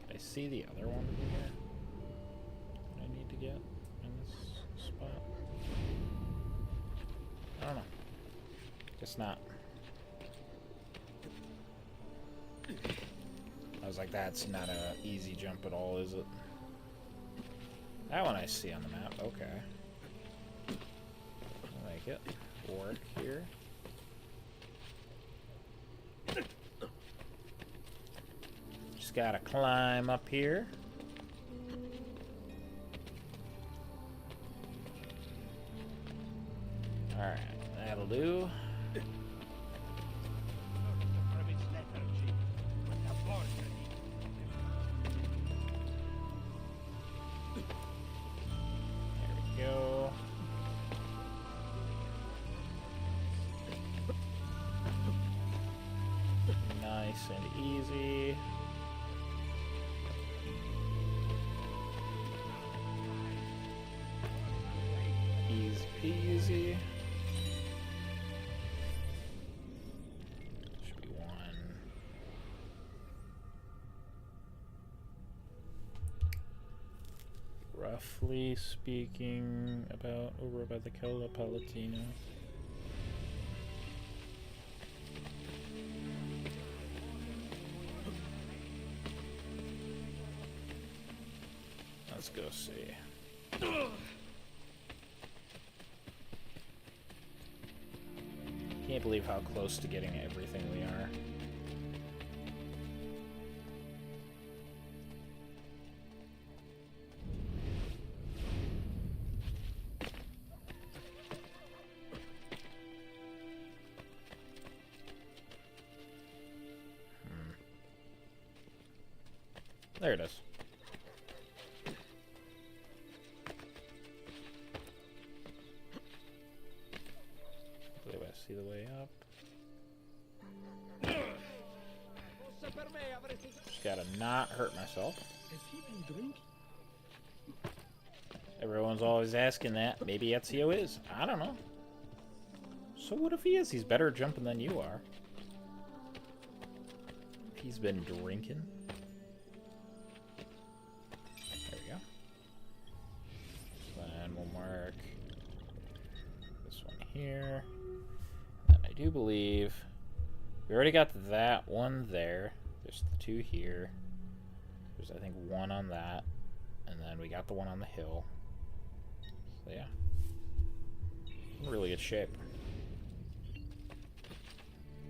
I see the other one over here that I need to get in this spot. I don't know. Guess not. I was like, that's not a easy jump at all, is it? That one I see on the map, okay. I like it. Work here. Just gotta climb up here. Alright, that'll do. There we go. Nice and easy. easy. Should be one. Roughly speaking, about over by the Caella Palatina. Let's go see. Can't believe how close to getting everything we are. There it is. See the way up. Just gotta not hurt myself. Has he been drinking? Everyone's always asking that. Maybe Ezio is. I don't know. So what if he is? He's better at jumping than you are. If he's been drinking. There we go. Then we'll mark this one here. I do believe we already got that one there. There's the two here. There's, I think, one on that. And then we got the one on the hill. So, yeah. In really good shape.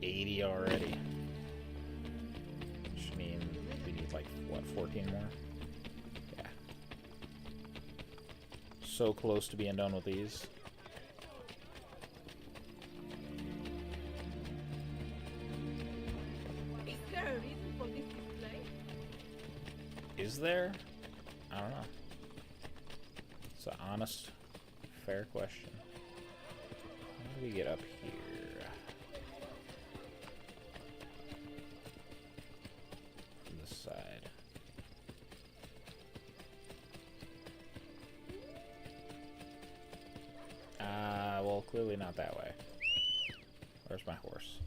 80 already. Which means we need, like, what, 14 more? Yeah. So close to being done with these. Is there? I don't know. It's an honest, fair question. How do we get up here? From this side. Well, clearly not that way. Where's my horse?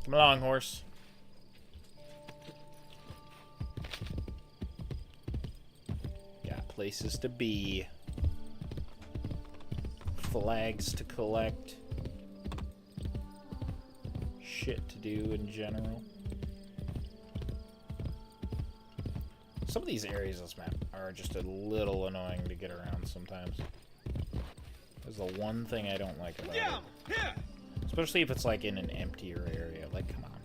Come along, horse. Places to be, flags to collect, shit to do in general. Some of these areas of this map are just a little annoying to get around sometimes. That's the one thing I don't like about it. Especially if it's like in an emptier area. Like, come on.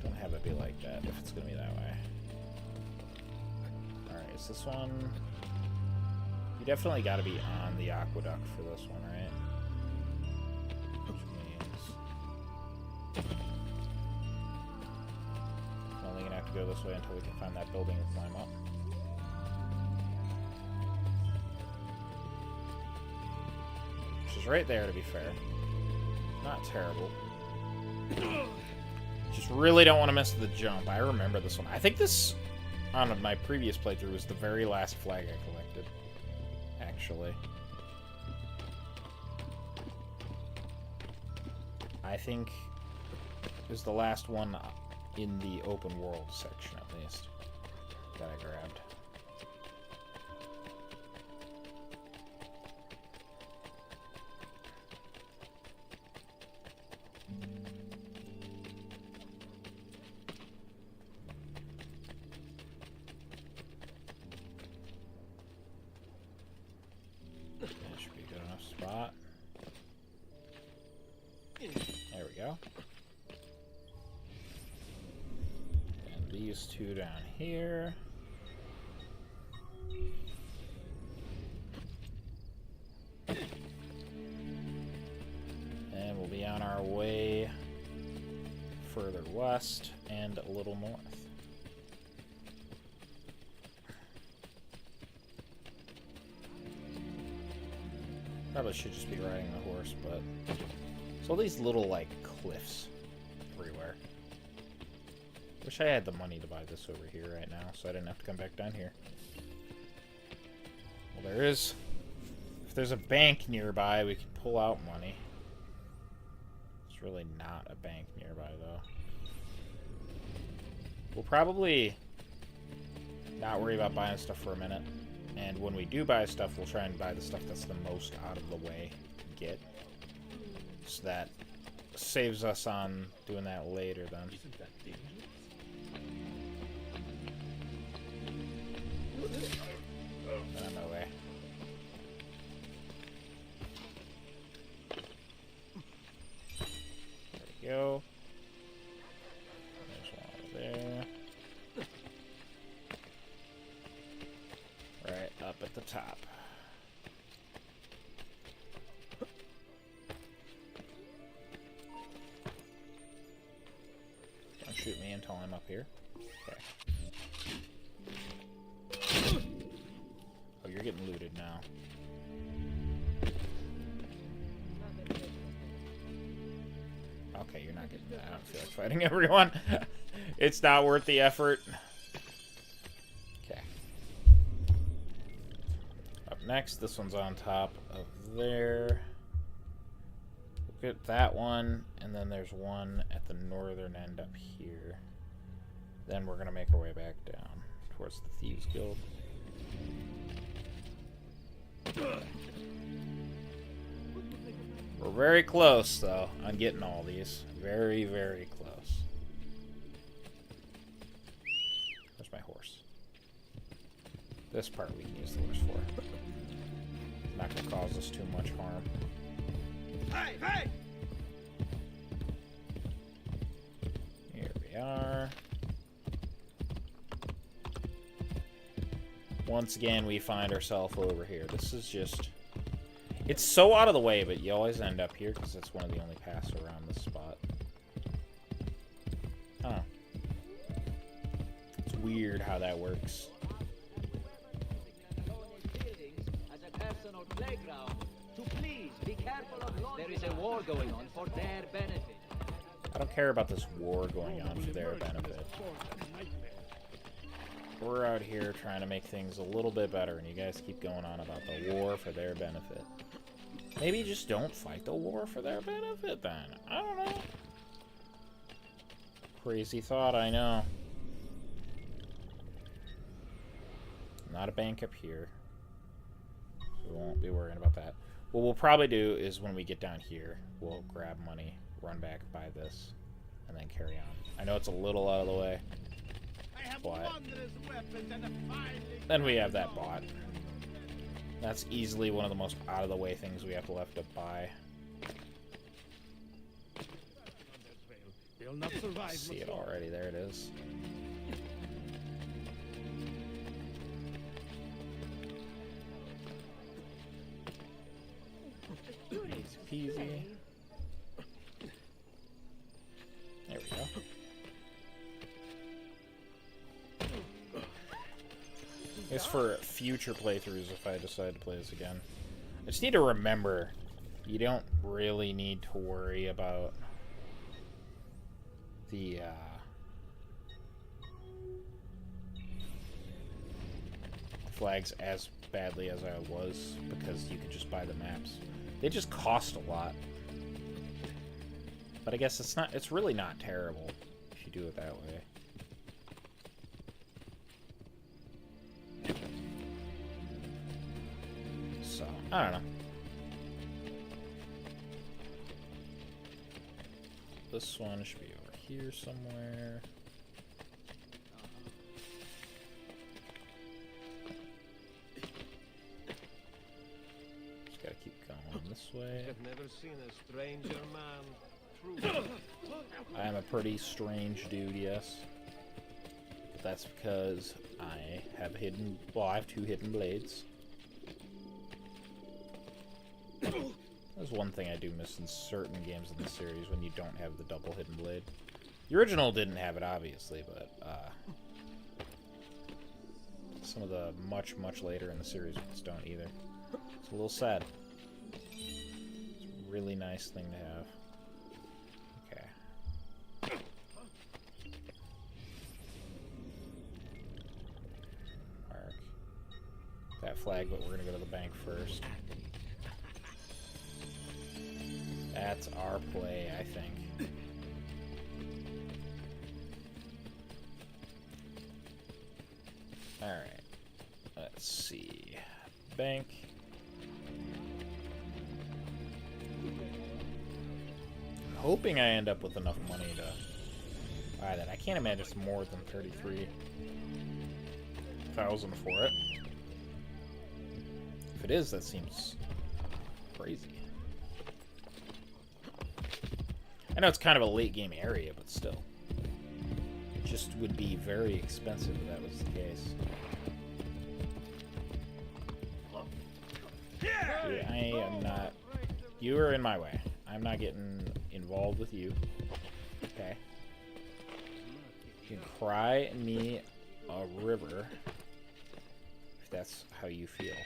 Don't have it be like that if it's gonna be that way. Is this one? You definitely got to be on the aqueduct for this one, right? Which means we're only gonna have to go this way until we can find that building and climb up. Which is right there, to be fair. Not terrible. Just really don't want to miss the jump. I remember this one. I think this, on my previous playthrough, was the very last flag I collected, actually. I think it was the last one in the open world section, at least, that I grabbed. Two down here. And we'll be on our way further west and a little north. Probably should just be riding the horse, but it's all these little, like, cliffs everywhere. Wish I had the money to buy this over here right now, so I didn't have to come back down here. Well, there is... If there's a bank nearby, we could pull out money. There's really not a bank nearby, though. We'll probably not worry about buying stuff for a minute. And when we do buy stuff, we'll try and buy the stuff that's the most out of the way to get. So that saves us on doing that later, then. On my way. There we go. There's one over there. Right up at the top. Don't shoot me until I'm up here. Okay. Oh, you're getting looted now. Okay, you're not getting that. I don't feel like fighting everyone. It's not worth the effort. Okay. Up next, this one's on top of there. We'll get that one, and then there's one at the northern end up here. Then we're gonna make our way back down towards the Thieves Guild. We're very close, though, on getting all these. Very, very close. Where's my horse? This part we can use the horse for. It's not going to cause us too much harm. Hey, hey! Here we are. Once again, we find ourselves over here. This is just... It's so out of the way, but you always end up here because it's one of the only paths around this spot. Huh. It's weird how that works. There is a war going on for their benefit. I don't care about this war going on for their benefit. We're out here trying to make things a little bit better, and you guys keep going on about the war for their benefit. Maybe just don't fight the war for their benefit, then. I don't know. Crazy thought, I know. Not a bank up here. So we won't be worrying about that. What we'll probably do is when we get down here, we'll grab money, run back, buy this, and then carry on. I know it's a little out of the way. But then we have that bot. That's easily one of the most out of the way things we have left to buy. See it already, there it is. Easy peasy. There we go. I guess for future playthroughs, if I decide to play this again, I just need to remember, you don't really need to worry about the flags as badly as I was, because you could just buy the maps. They just cost a lot. But I guess it's really not terrible if you do it that way. So, I don't know. This one should be over here somewhere. Just gotta keep going this way. I've never seen a stranger man. I am a pretty strange dude, yes. But that's because I have I have two hidden blades. There's one thing I do miss in certain games in the series when you don't have the double hidden blade. The original didn't have it, obviously, but some of the much later in the series ones don't either. It's a little sad. It's a really nice thing to have. Okay. Mark. That flag, but we're gonna go to the bank first. That's our play, I think. Alright. Let's see. Bank. I'm hoping I end up with enough money to buy that. I can't imagine it's more than 33,000 for it. If it is, that seems crazy. I know it's kind of a late game area, but still. It just would be very expensive if that was the case. Dude, I am not... You are in my way. I'm not getting involved with you. Okay. You can cry me a river if that's how you feel.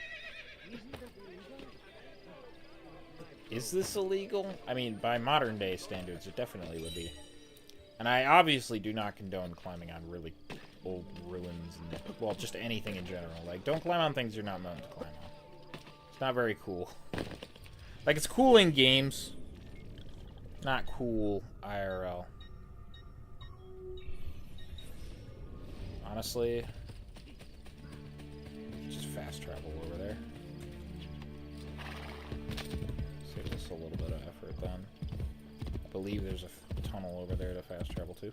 Is this illegal? I mean, by modern day standards, it definitely would be. And I obviously do not condone climbing on really old ruins and, well, just anything in general. Like, don't climb on things you're not meant to climb on. It's not very cool. Like, it's cool in games. Not cool IRL. Honestly, just fast travel over there. Save us a little bit of effort then. I believe there's a tunnel over there to fast travel to.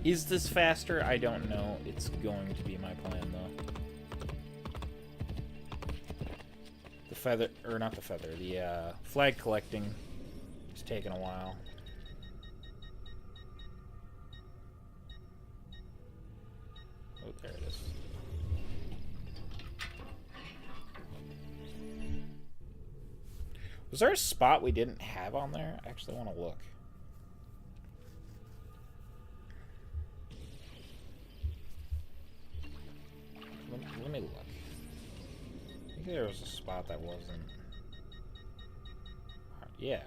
Is this faster? I don't know. It's going to be my plan though. The feather, or not the feather, the flag collecting is taking a while. Oh, there it is. Was there a spot we didn't have on there? I actually want to look. Let me look. I think there was a spot that wasn't... Yeah.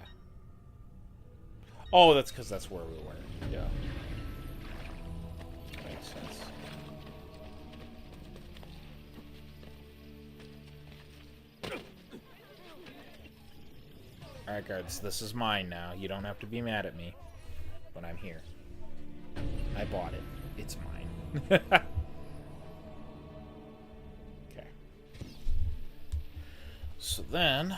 Oh, that's because that's where we were. Yeah. Makes sense. Alright, guards, this is mine now. You don't have to be mad at me, but I'm here. I bought it. It's mine. Okay. So then...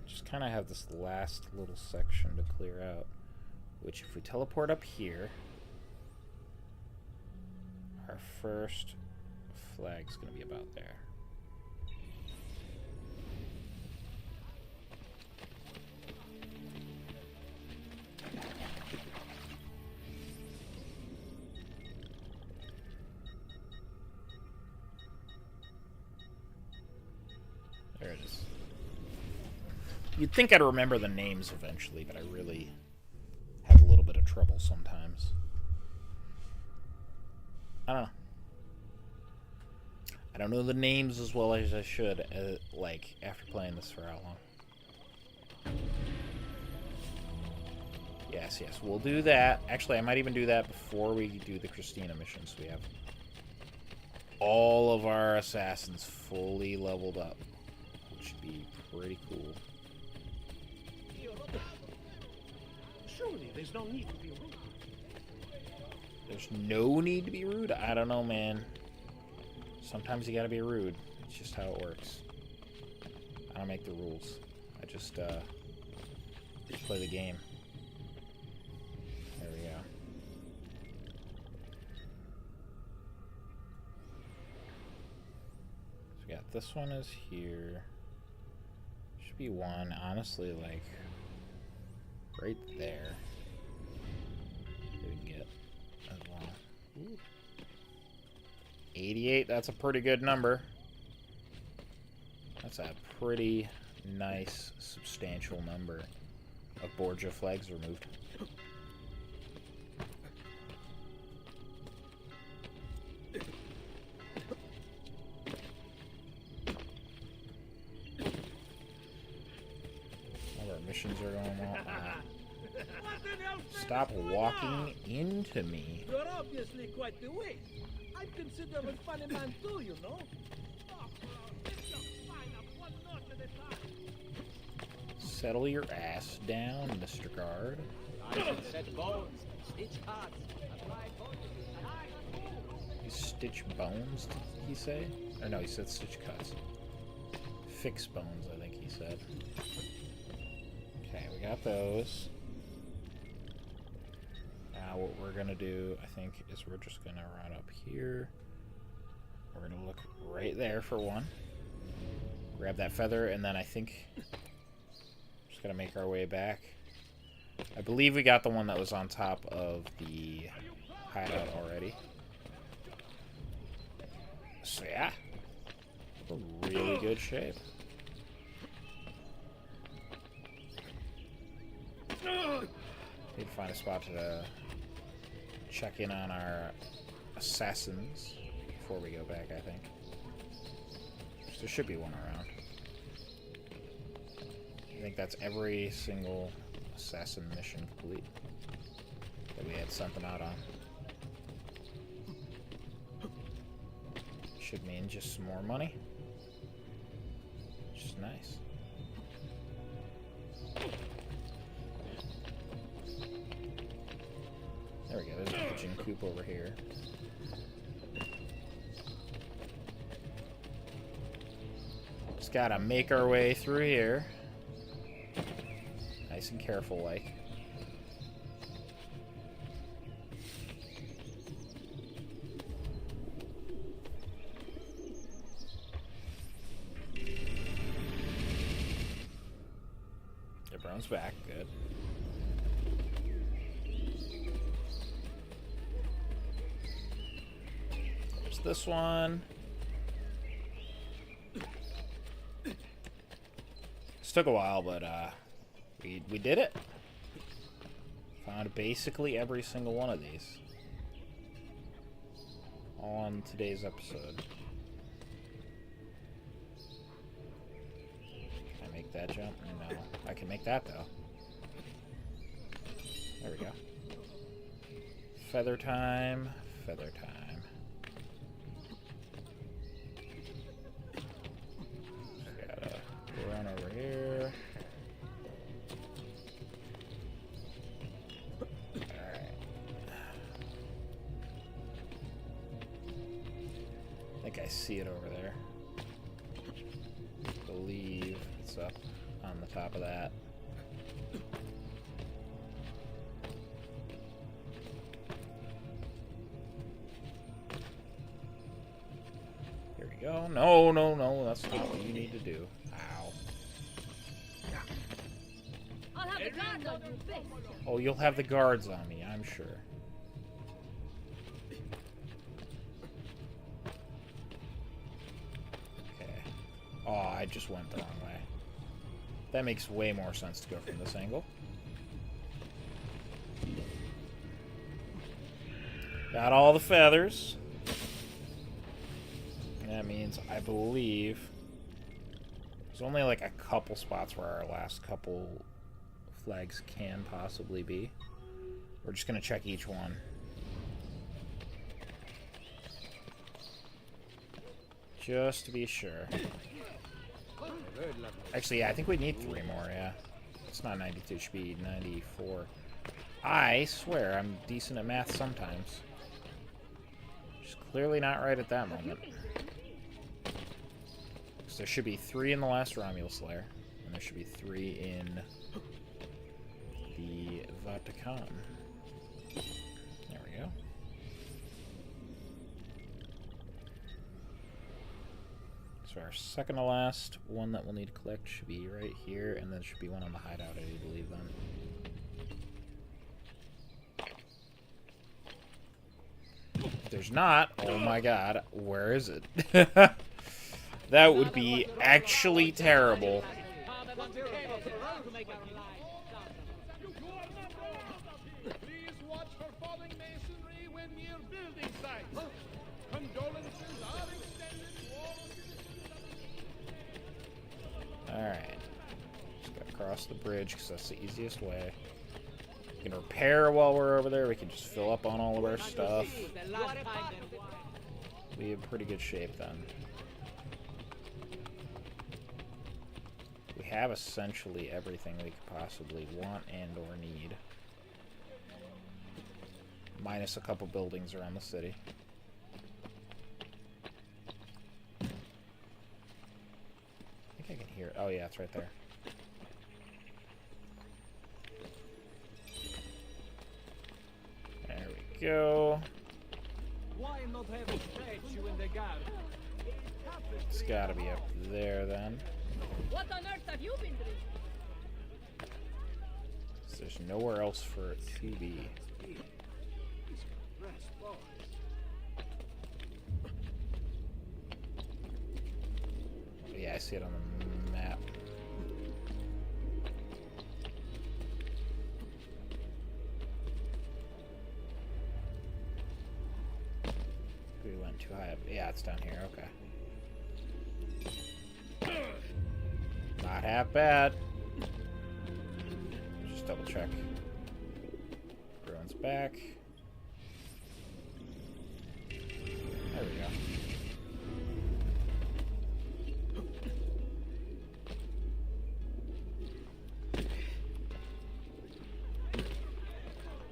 just kind of have this last little section to clear out, which if we teleport up here, our first flag's going to be about there. There it is. You'd think I'd remember the names eventually, but I really have a little bit of trouble sometimes. I don't know. I don't know the names as well as I should, like, after playing this for how long. Yes, yes, we'll do that. Actually, I might even do that before we do the Christina mission, so we have all of our assassins fully leveled up, which should be pretty cool. Surely there's no need to be rude. There's no need to be rude? I don't know, man. Sometimes you gotta be rude. It's just how it works. I don't make the rules. I just play the game. There we go. So we got this one is here. Should be one, honestly, like right there. We can get as well. Ooh. 88, that's a pretty good number. That's a pretty nice, substantial number of Borgia flags removed. All our missions are going well. Stop walking into me. You're obviously quite the wit. I consider a funny man too, you know. Settle your ass down, Mr. Guard. Set bones, stitch hearts, apply You stitch bones, did he say? Or no, he said stitch cuts. Fix bones, I think he said. Okay, we got those. Now what we're gonna do, I think, is we're just gonna run up here. We're gonna look right there for one. Grab that feather, and then I think just gonna make our way back. I believe we got the one that was on top of the hideout already. So yeah, we're in really good shape. Need to find a spot to check in on our assassins before we go back, I think. There should be one around. I think that's every single assassin mission complete that we had sent them out on. Should mean just some more money. Which is nice. There we go, there's a pigeon coop over here. Just gotta make our way through here. Nice and careful, like. Everyone's back, good. There's this one. This took a while, but we did it. Found basically every single one of these. All on today's episode. Can I make that jump? No. I can make that though. There we go. Feather time. Feather time. Gotta run over here. Alright. I think I see it over there. I believe it's up on the top of that. Here we go. No, no, no, that's not what you need to do. Ow. I'll have the guards on your face. Oh, you'll have the guards on me, I'm sure. Okay. Oh, I just went the wrong way. That makes way more sense to go from this angle. Got all the feathers. And that means, I believe, there's only like a couple spots where our last couple flags can possibly be. We're just going to check each one. Just to be sure. Actually, yeah, I think we need 3 more, yeah. It's not 92, it should be 94. I swear I'm decent at math sometimes. Just clearly not right at that moment. So there should be 3 in the last Romulus Slayer, and there should be 3 in the Vatican. There we go. So our second to last one that we'll need to collect should be right here, and then there should be one on the hideout, I believe, then. If there's not, oh my god, where is it? That would be actually terrible. Please watch for falling masonry when near building sites. Condolences are extended to all citizens. Alright. Just gotta cross the bridge because that's the easiest way. We can repair while we're over there. We can just fill up on all of our stuff. Be in pretty good shape then. We have essentially everything we could possibly want and or need. Minus a couple buildings around the city. I think I can hear it. Oh yeah, it's right there. There we go. Why not have a statue in the garden? It's gotta be up there then. What on earth have you been doing? There's nowhere else for it to be. Yeah, I see it on the map. We went too high up. Yeah, it's down here. Okay. Not half bad. Just double check. Everyone's back. There we go.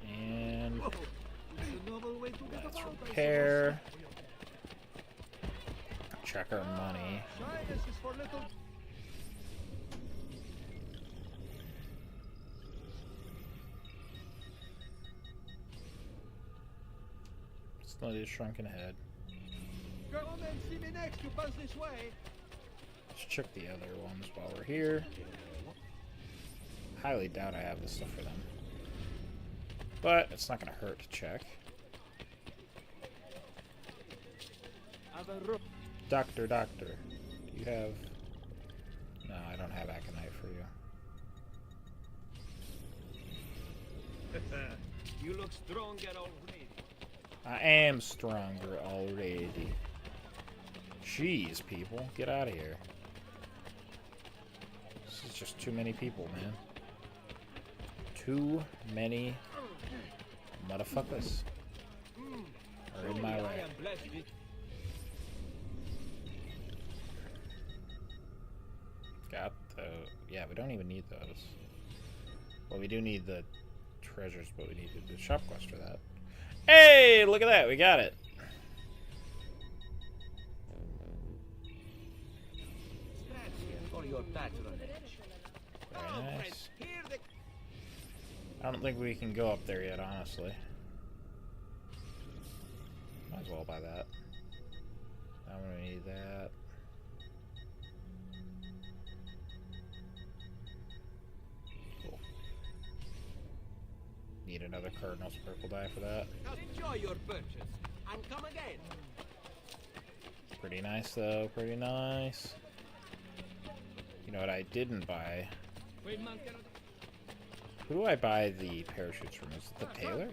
And let's repair. Check our money. Slowly shrunken head. Come and see me next. You pass this way. Let's check the other ones while we're here. Highly doubt I have this stuff for them. But it's not going to hurt to check. Doctor, do you have... No, I don't have Aconite for you. You look stronger already. I am stronger already. Jeez, people. Get out of here. This is just too many people, man. Too many motherfuckers are in my way. Got the... Yeah, we don't even need those. Well, we do need the treasures, but we need the shop quest for that. Hey, look at that. We got it. Very nice. I don't think we can go up there yet, honestly. Might as well buy that. I'm gonna need that. Cool. Need another Cardinal's Purple Die for that. Enjoy your purchase and come again. Pretty nice, though. Pretty nice. You know what I didn't buy? Who do I buy the parachutes from? Is it the tailor?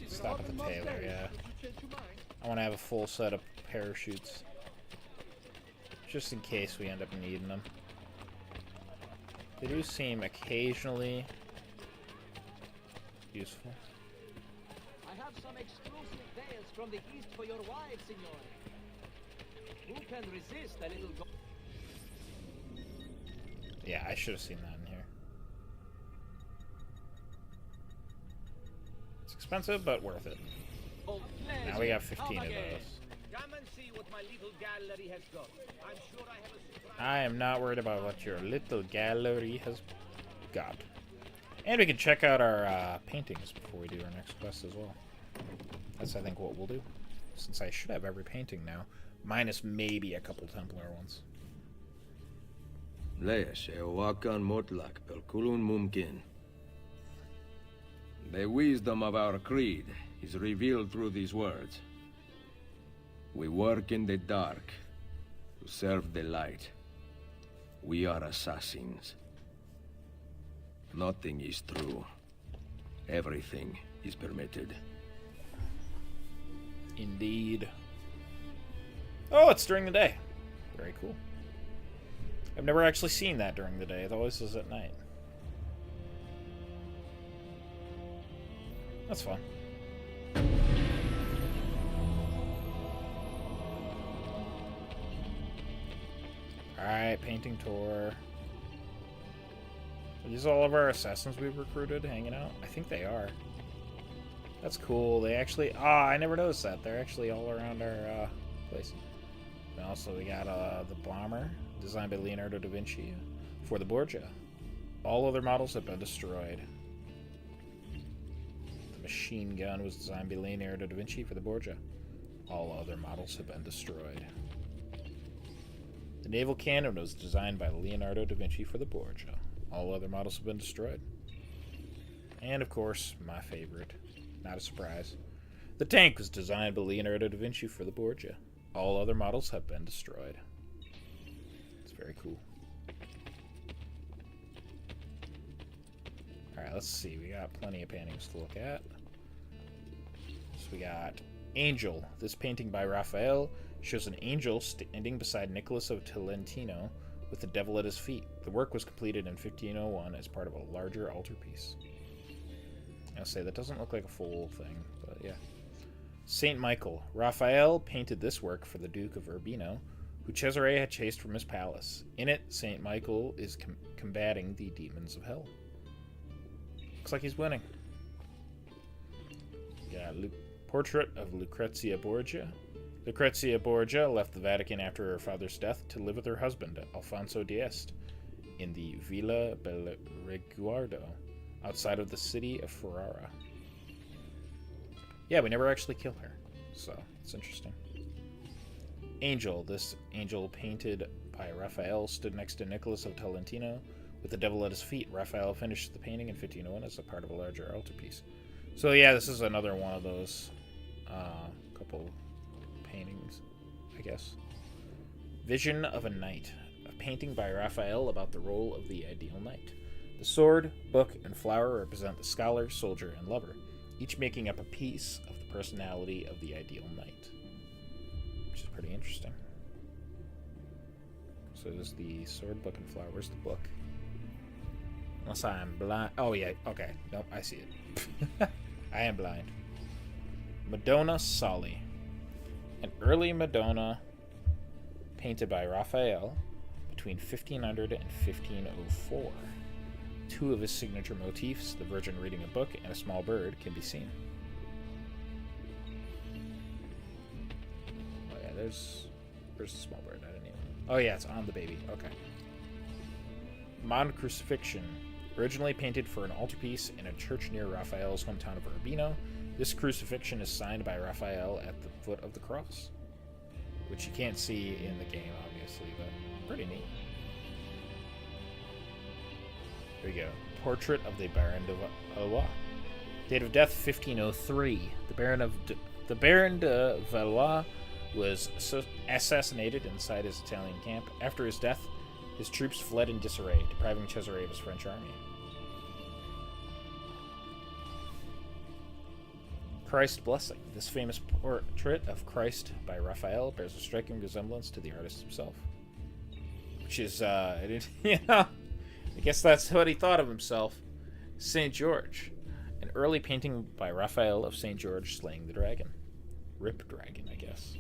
Stop at the tailor, yeah. I want to have a full set of parachutes. Just in case we end up needing them. They do seem occasionally useful. I have some exclusive veils from the east for your wife, signore. Who can resist a little Yeah, I should have seen that in here. It's expensive, but worth it. Now we have 15 of those. Come and see what my little gallery has got. I'm sure I have a surprise. I am not worried about what your little gallery has got. And we can check out our paintings before we do our next quest as well. That's, I think, what we'll do. Since I should have every painting now. Minus maybe a couple Templar ones. ليش wakan mutlak بالكلون ممكن. The wisdom of our creed is revealed through these words. We work in the dark to serve the light. We are assassins. Nothing is true. Everything is permitted. Indeed. Oh, it's during the day. Very cool. I've never actually seen that during the day. It always is at night. That's fun. Alright, painting tour. Are these all of our assassins we've recruited hanging out? I think they are. That's cool. They actually... I never noticed that. They're actually all around our place. And also we got the bomber, designed by Leonardo da Vinci for the Borgia. All other models have been destroyed. The machine gun was designed by Leonardo da Vinci for the Borgia. All other models have been destroyed. The naval cannon was designed by Leonardo da Vinci for the Borgia. All other models have been destroyed. And of course, my favorite, not a surprise, the tank was designed by Leonardo da Vinci for the Borgia. All other models have been destroyed. It's very cool. Alright, let's see. We got plenty of paintings to look at. So we got Angel. This painting by Raphael shows an angel standing beside Nicholas of Tolentino with the devil at his feet. The work was completed in 1501 as part of a larger altarpiece. I'll say that doesn't look like a full thing, but yeah. Saint Michael. Raphael painted this work for the Duke of Urbino, who Cesare had chased from his palace. In it, Saint Michael is combating the demons of hell. Looks like he's winning. Got portrait of Lucrezia Borgia. Lucrezia Borgia left the Vatican after her father's death to live with her husband, Alfonso d'Este, in the Villa Belreguardo, outside of the city of Ferrara. Yeah, we never actually kill her, so it's interesting. Angel. This angel, painted by Raphael, stood next to Nicholas of Tolentino with the devil at his feet. Raphael finished the painting in 1501 as a part of a larger altarpiece. So yeah, this is another one of those couple paintings, I guess. Vision of a Knight. A painting by Raphael about the role of the ideal knight. The sword, book, and flower represent the scholar, soldier, and lover, each making up a piece of the personality of the ideal knight. Which is pretty interesting. So there's the sword, book, and flower. Where's the book? Unless I'm blind. Oh, yeah. Okay. Nope, I see it. I am blind. Madonna Soli. An early Madonna painted by Raphael between 1500 and 1504. Two of his signature motifs, the Virgin reading a book and a small bird, can be seen. Oh yeah, where's the small bird? I didn't even... Oh yeah, it's on the baby. Okay. Mon Crucifixion. Originally painted for an altarpiece in a church near Raphael's hometown of Urbino, this crucifixion is signed by Raphael at the foot of the cross, which you can't see in the game, obviously, but pretty neat. Here we go. Portrait of the Baron de Valois. Date of death 1503. The Baron de Valois was assassinated inside his Italian camp. After his death, his troops fled in disarray, depriving Cesare of his French army. Christ Blessing. This famous portrait of Christ by Raphael bears a striking resemblance to the artist himself. Which is, I guess that's what he thought of himself. St. George. An early painting by Raphael of St. George slaying the dragon. Rip dragon, I guess.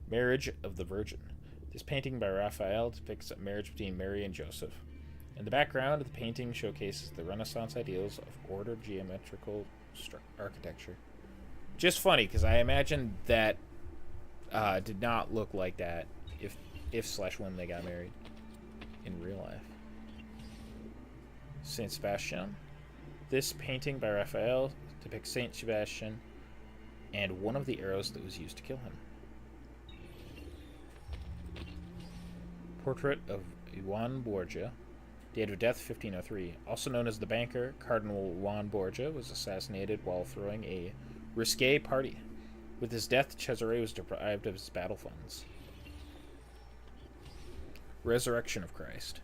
Marriage of the Virgin. This painting by Raphael depicts a marriage between Mary and Joseph. In the background, the painting showcases the Renaissance ideals of ordered geometrical architecture. Just funny, because I imagine that did not look like that if/when they got married in real life. Saint Sebastian. This painting by Raphael depicts Saint Sebastian and one of the arrows that was used to kill him. Portrait of Juan Borgia. Date of death 1503. Also known as the banker, Cardinal Juan Borgia was assassinated while throwing a risque party. With his death, Cesare was deprived of his battle funds. Resurrection of Christ.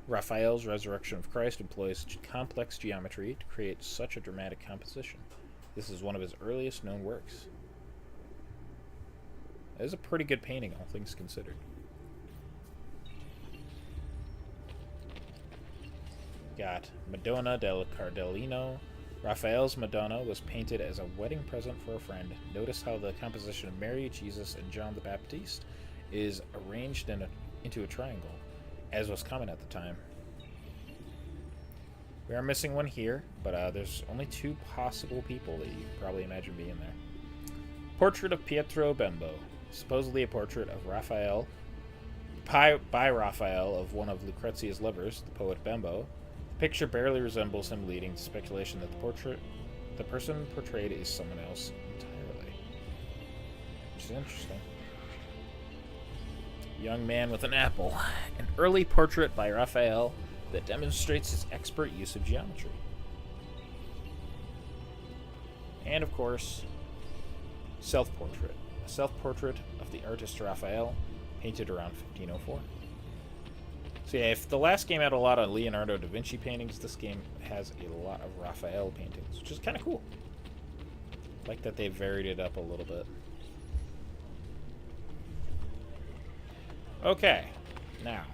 Raphael's Resurrection of Christ employs complex geometry to create such a dramatic composition. This is one of his earliest known works. That is a pretty good painting, all things considered. got Madonna del Cardellino. Raphael's Madonna was painted as a wedding present for a friend. Notice how the composition of Mary, Jesus, and John the Baptist is arranged into a triangle, as was common at the time. We are missing one here, but there's only 2 possible people that you can probably imagine being there. Portrait of Pietro Bembo, supposedly a portrait of Raphael, by Raphael of one of Lucrezia's lovers, the poet Bembo. The picture barely resembles him, leading to speculation that the person portrayed is someone else entirely. Which is interesting. Young man with an apple, an early portrait by Raphael that demonstrates his expert use of geometry. And of course, self-portrait. A self-portrait of the artist Raphael, painted around 1504. So yeah, if the last game had a lot of Leonardo da Vinci paintings, this game has a lot of Raphael paintings, which is kind of cool. I like that they varied it up a little bit. Okay, now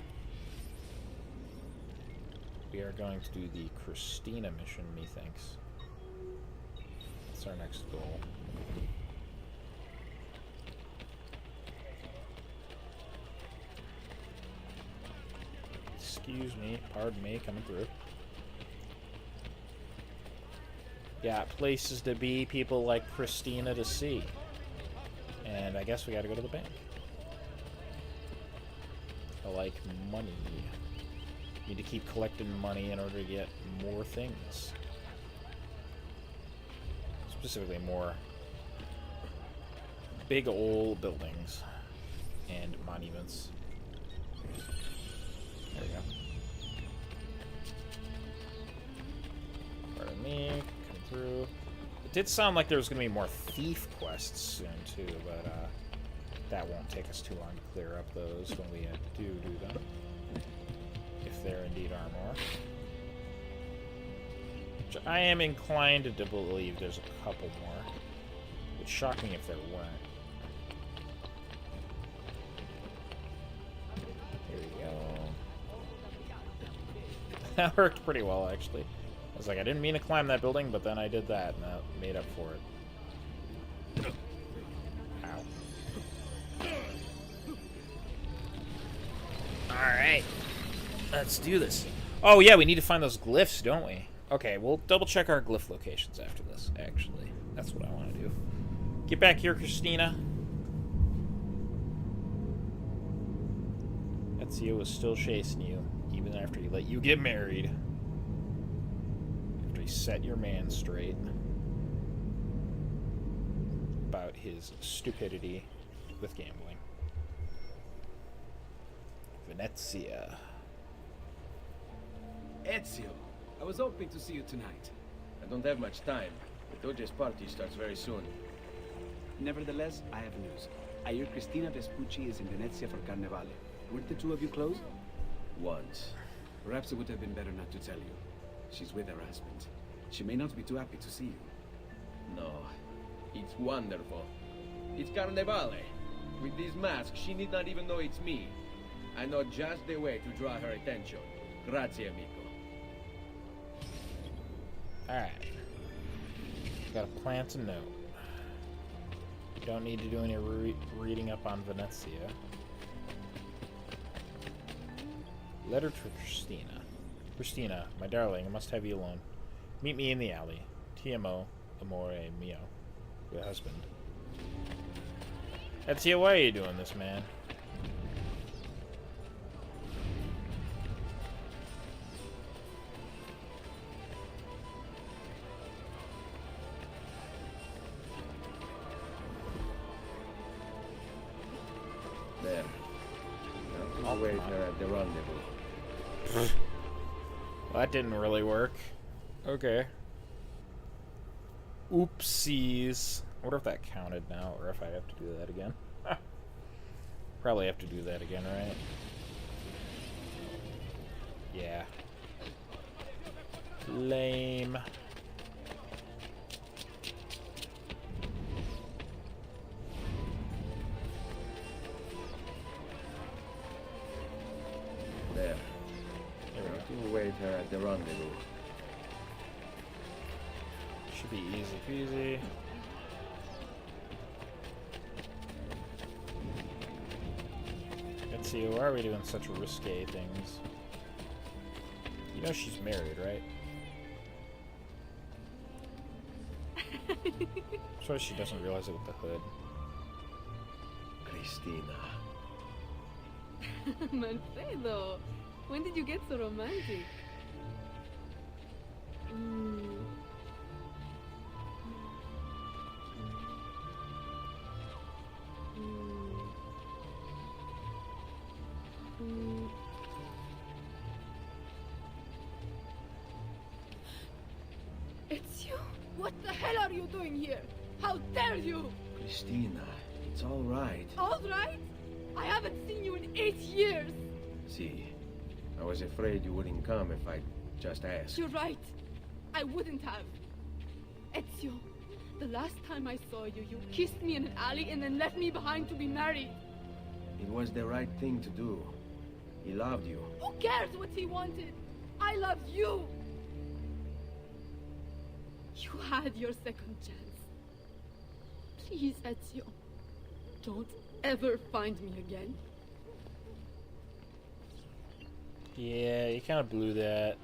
we are going to do the Christina mission, methinks. That's our next goal. Excuse me, pardon me, coming through. Yeah, places to be, people like Christina to see. And I guess we gotta go to the bank. I like money. Need to keep collecting money in order to get more things. Specifically more big old buildings and monuments. There we go. Pardon me, come through. It did sound like there was going to be more thief quests soon too, but that won't take us too long to clear up those when we do them. If there indeed are more. Which I am inclined to believe there's a couple more. It would shock me if there weren't. Here we go. That worked pretty well, actually. I was like, I didn't mean to climb that building, but then I did that, and that made up for it. Ow. Alright. Let's do this. Oh, yeah, we need to find those glyphs, don't we? Okay, we'll double check our glyph locations after this, actually. That's what I want to do. Get back here, Christina. Ezio was still chasing you, even after he let you get married. After he set your man straight about his stupidity with gambling. Venezia. Ezio, I was hoping to see you tonight. I don't have much time. The Doge's party starts very soon. Nevertheless, I have news. I hear Cristina Vespucci is in Venezia for Carnevale. Weren't the two of you close? Once. Perhaps it would have been better not to tell you. She's with her husband. She may not be too happy to see you. No. It's wonderful. It's Carnevale. With this mask, she need not even know it's me. I know just the way to draw her attention. Grazie, amico. Alright. Gotta plant a note. Don't need to do any reading up on Venezia. Letter to Christina. Christina, my darling, I must have you alone. Meet me in the alley. TMO, amore mio. Your husband. Ezio, why are you doing this, man? There. Now to wait her at the rendezvous. Well, that didn't really work. Okay. Oopsies. I wonder if that counted now, or if I have to do that again. Probably have to do that again, right? Yeah. Lame. There. There we go. To wait await her at the rendezvous. Should be easy peasy. Let's see, why are we doing such risque things? You know she's married, right? So she doesn't realize it with the hood. Cristina. Manfredo, when did you get so romantic? It's you? What the hell are you doing here? How dare you? Cristina, it's all right. All right? I haven't seen you in 8 years. See, I was afraid you wouldn't come if I just asked. You're right. I wouldn't have. Ezio, the last time I saw you, you kissed me in an alley and then left me behind to be married. It was the right thing to do. He loved you. Who cares what he wanted? I love you. You had your second chance. Please, Ezio, don't ever find me again. Yeah, you kind of blew that.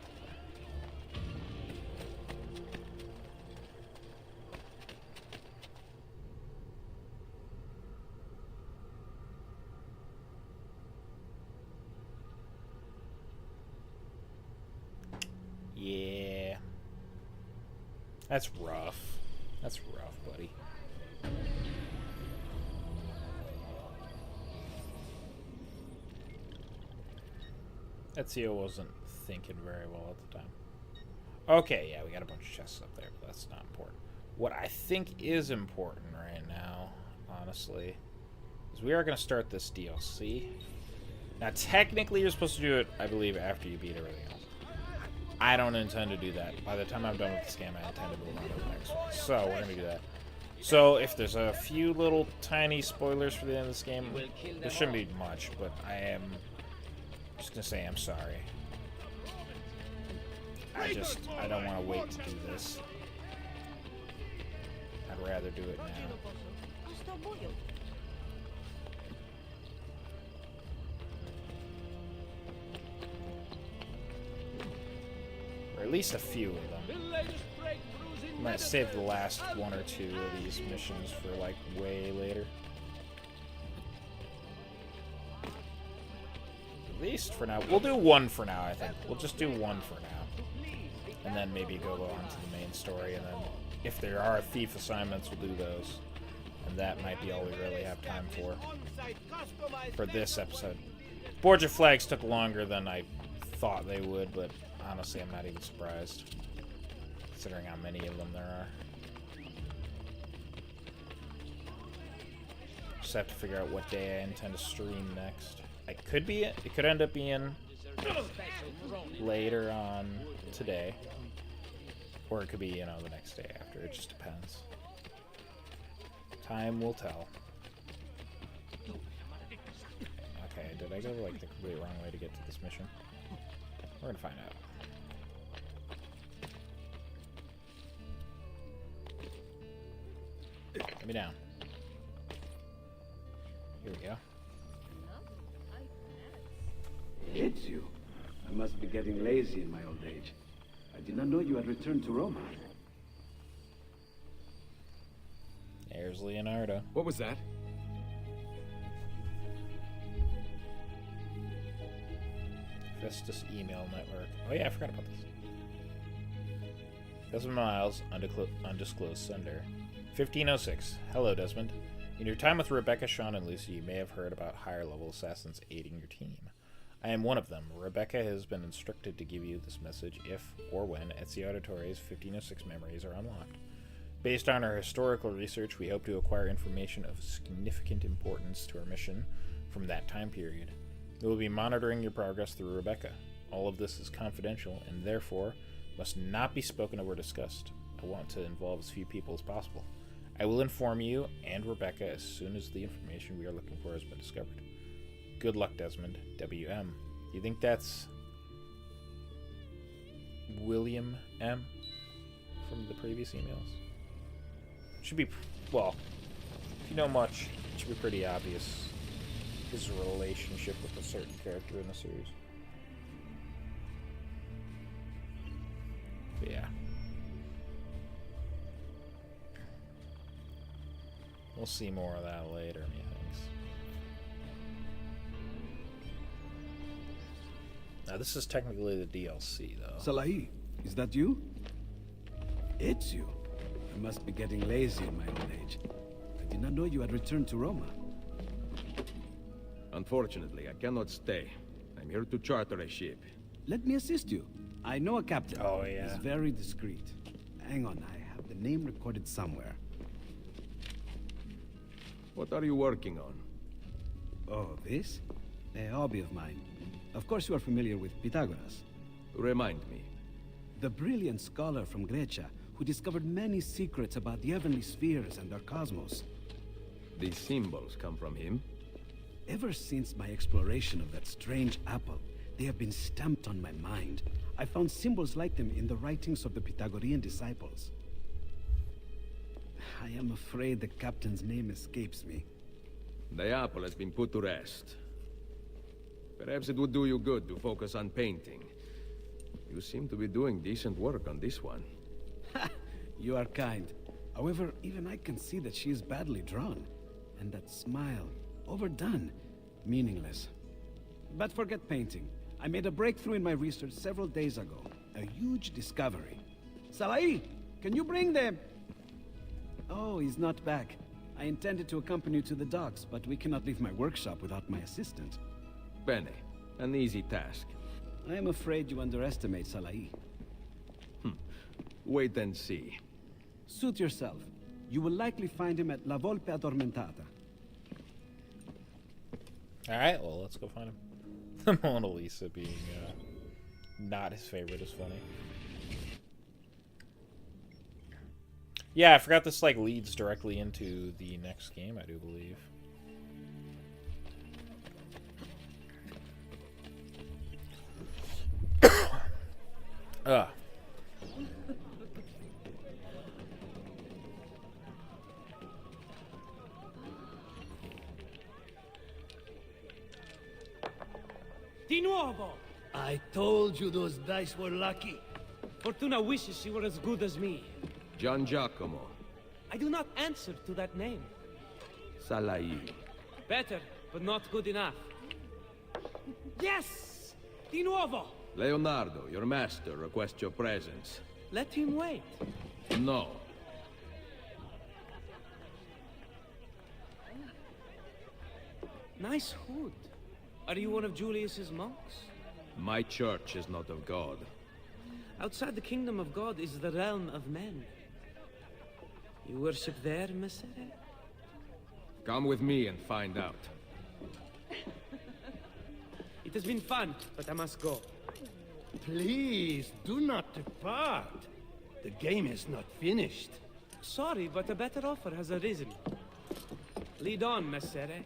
Yeah. That's rough. That's rough, buddy. Ezio wasn't thinking very well at the time. Okay, yeah, we got a bunch of chests up there, but that's not important. What I think is important right now, honestly, is we are going to start this DLC. Now, technically, you're supposed to do it, I believe, after you beat everything else. I don't intend to do that. By the time I'm done with this game, I intend to move on to the next one. So, we're going to do that. So, if there's a few little tiny spoilers for the end of this game, there shouldn't be much, but I am just going to say I'm sorry. I don't want to wait to do this. I'd rather do it now. Or at least a few of them. I might save the last one or two of these missions for like way later. At least for now. We'll do one for now, I think. We'll just do one for now. And then maybe go on to the main story, and then if there are thief assignments, we'll do those. And that might be all we really have time for this episode. Borgia Flags took longer than I thought they would, but honestly, I'm not even surprised, considering how many of them there are. Just have to figure out what day I intend to stream next. It could end up being later on today, or it could be, you know, the next day after. It just depends. Time will tell. Okay, did I go like the completely wrong way to get to this mission? We're gonna find out. Get me down. Here we go. It's you. I must be getting lazy in my old age. I did not know you had returned to Roma. There's Leonardo. What was that? Festus email network. Oh yeah, I forgot about this. Desmond Miles, undisclosed sender. 1506. Hello, Desmond. In your time with Rebecca, Sean, and Lucy, you may have heard about higher-level assassins aiding your team. I am one of them. Rebecca has been instructed to give you this message if or when Ezio Auditore's 1506 memories are unlocked. Based on our historical research, we hope to acquire information of significant importance to our mission from that time period. We will be monitoring your progress through Rebecca. All of this is confidential and therefore must not be spoken of or discussed. I want to involve as few people as possible. I will inform you and Rebecca as soon as the information we are looking for has been discovered. Good luck, Desmond. WM. You think that's William M. from the previous emails. Should be, well, if you know much, it should be pretty obvious his relationship with a certain character in the series. But yeah. We'll see more of that later, methinks. Now, this is technically the DLC, though. Salahi, is that you? It's you. I must be getting lazy in my old age. I did not know you had returned to Roma. Unfortunately, I cannot stay. I'm here to charter a ship. Let me assist you. I know a captain. Oh, yeah. He's very discreet. Hang on, I have the name recorded somewhere. What are you working on? Oh, this? A hobby of mine. Of course you are familiar with Pythagoras. Remind me. The brilliant scholar from Grecia who discovered many secrets about the heavenly spheres and our cosmos. These symbols come from him? Ever since my exploration of that strange apple, they have been stamped on my mind. I found symbols like them in the writings of the Pythagorean disciples. I am afraid the captain's name escapes me. The apple has been put to rest. Perhaps it would do you good to focus on painting. You seem to be doing decent work on this one. You are kind. However, even I can see that she is badly drawn. And that smile, overdone, meaningless. But forget painting. I made a breakthrough in my research several days ago. A huge discovery. Salahi, can you bring them? Oh, he's not back. I intended to accompany you to the docks, but we cannot leave my workshop without my assistant. Bene, an easy task. I am afraid you underestimate Salahi. Wait and see. Suit yourself. You will likely find him at La Volpe Addormentata. Alright, well, let's go find him. The Mona Lisa being not his favorite is funny. Yeah, I forgot this like leads directly into the next game, I do believe. Ugh. Di nuovo! I told you those dice were lucky. Fortuna wishes she were as good as me. Gian Giacomo. I do not answer to that name. Salahi. Better, but not good enough. Yes! Di nuovo! Leonardo, your master, requests your presence. Let him wait. No. Nice hood. Are you one of Julius's monks? My church is not of God. Outside the kingdom of God is the realm of men. You worship there, Messere? Come with me and find out. It has been fun, but I must go. Please, do not depart. The game is not finished. Sorry, but a better offer has arisen. Lead on, Messere.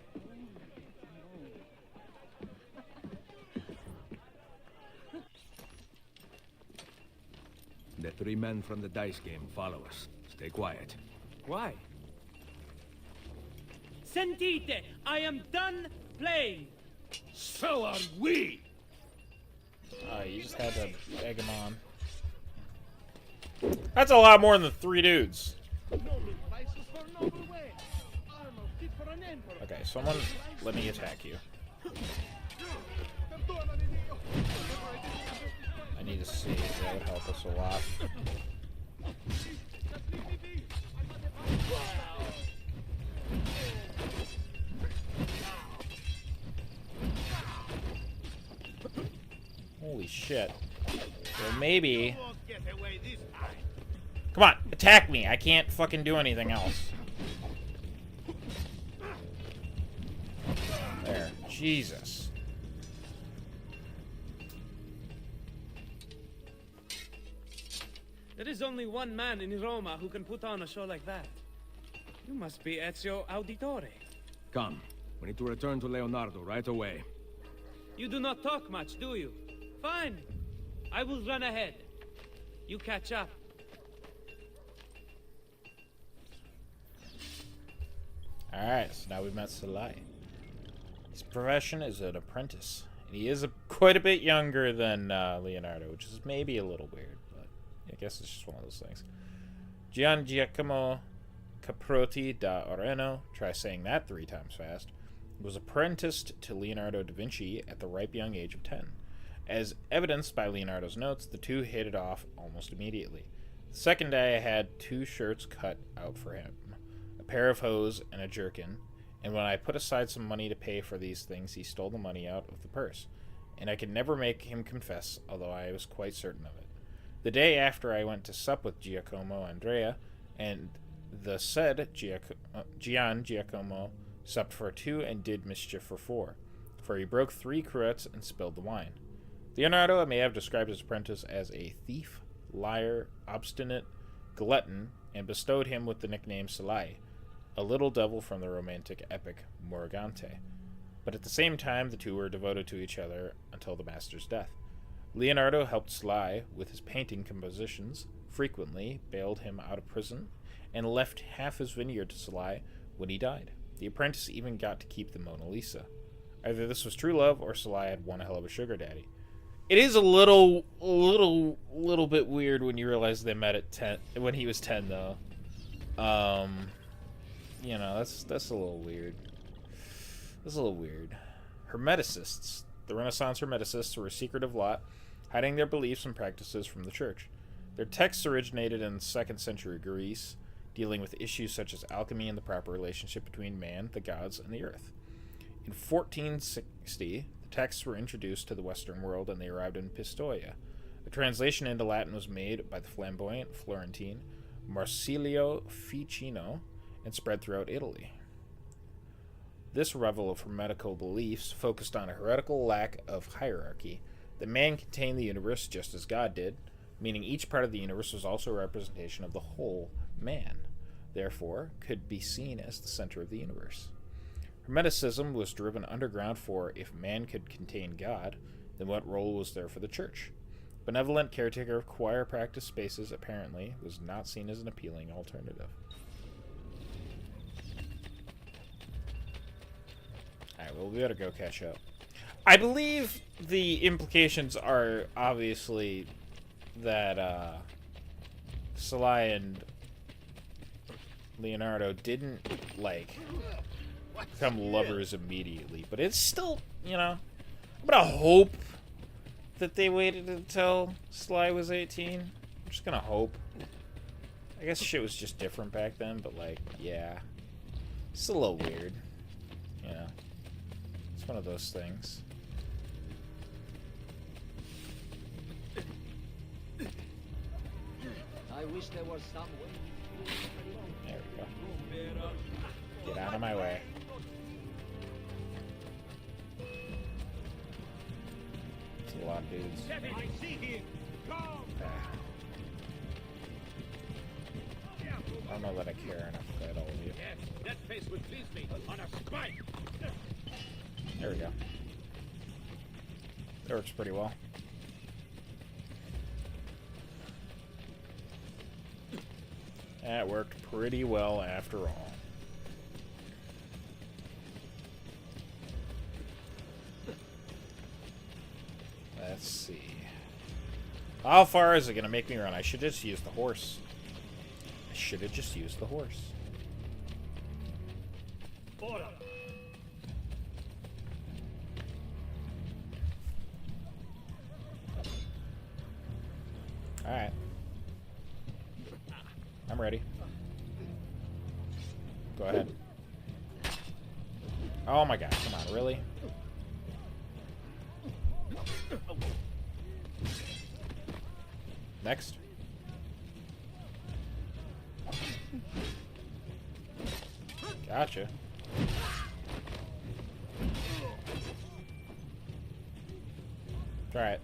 The 3 men from the dice game follow us. Stay quiet. Why? Sentite! I am done playing! So are we! You just had to egg him on. That's a lot more than 3 dudes. Okay, someone let me attack you. I need to see. That would help us a lot. Holy shit. Well, maybe... Come on, attack me. I can't fucking do anything else. There. Jesus. There is only one man in Roma who can put on a show like that. You must be Ezio Auditore. Come. We need to return to Leonardo right away. You do not talk much, do you? Fine. I will run ahead. You catch up. Alright, so now we've met Salai. His profession is an apprentice. And he is quite a bit younger than Leonardo, which is maybe a little weird, but I guess it's just one of those things. Gian Giacomo Caprotti da Oreno, try saying that 3 times fast, was apprenticed to Leonardo da Vinci at the ripe young age of 10. As evidenced by Leonardo's notes, the two hit it off almost immediately. The second day I had 2 shirts cut out for him, a pair of hose and a jerkin, and when I put aside some money to pay for these things, he stole the money out of the purse, and I could never make him confess, although I was quite certain of it. The day after I went to sup with Giacomo Andrea, and the said Gian Giacomo supped for 2 and did mischief for 4, for he broke 3 cruets and spilled the wine. Leonardo may have described his apprentice as a thief, liar, obstinate, glutton, and bestowed him with the nickname Salai, a little devil from the romantic epic Morgante. But at the same time, the two were devoted to each other until the master's death. Leonardo helped Salai with his painting compositions, frequently bailed him out of prison, and left half his vineyard to Salai when he died. The apprentice even got to keep the Mona Lisa. Either this was true love, or Salai had one hell of a sugar daddy. It is a little bit weird when you realize they met at 10, when he was 10, though. You know, that's a little weird. That's a little weird. Hermeticists. The Renaissance Hermeticists were a secretive lot, hiding their beliefs and practices from the church. Their texts originated in 2nd century Greece, dealing with issues such as alchemy and the proper relationship between man, the gods, and the earth. In 1460, the texts were introduced to the Western world, and they arrived in Pistoia. A translation into Latin was made by the flamboyant Florentine Marsilio Ficino and spread throughout Italy. This revel of hermetical beliefs focused on a heretical lack of hierarchy, that man contained the universe just as God did, meaning each part of the universe was also a representation of the whole man, therefore could be seen as the center of the universe. Hermeticism was driven underground, for if man could contain God, then what role was there for the church? Benevolent caretaker of choir practice spaces apparently was not seen as an appealing alternative. Alright, well, we gotta go catch up. I believe the implications are obviously that Salai and Leonardo didn't, like, become lovers immediately, but it's still, you know, I'm gonna hope that they waited until Salai was 18. I'm just gonna hope. I guess shit was just different back then, but, like, yeah. It's a little weird. You know? It's one of those things. I wish there was some way. There we go. Get out of my way. It's a lot of dudes. I see him. I don't know that I care enough to fight all of you. Yes, that face would please me on a spike. There we go. That works pretty well. That worked pretty well after all. Let's see. How far is it going to make me run? I should just use the horse. I should have just used the horse. Alright. I'm ready. Go ahead. Oh my god, come on, really? Next. Gotcha. Try it.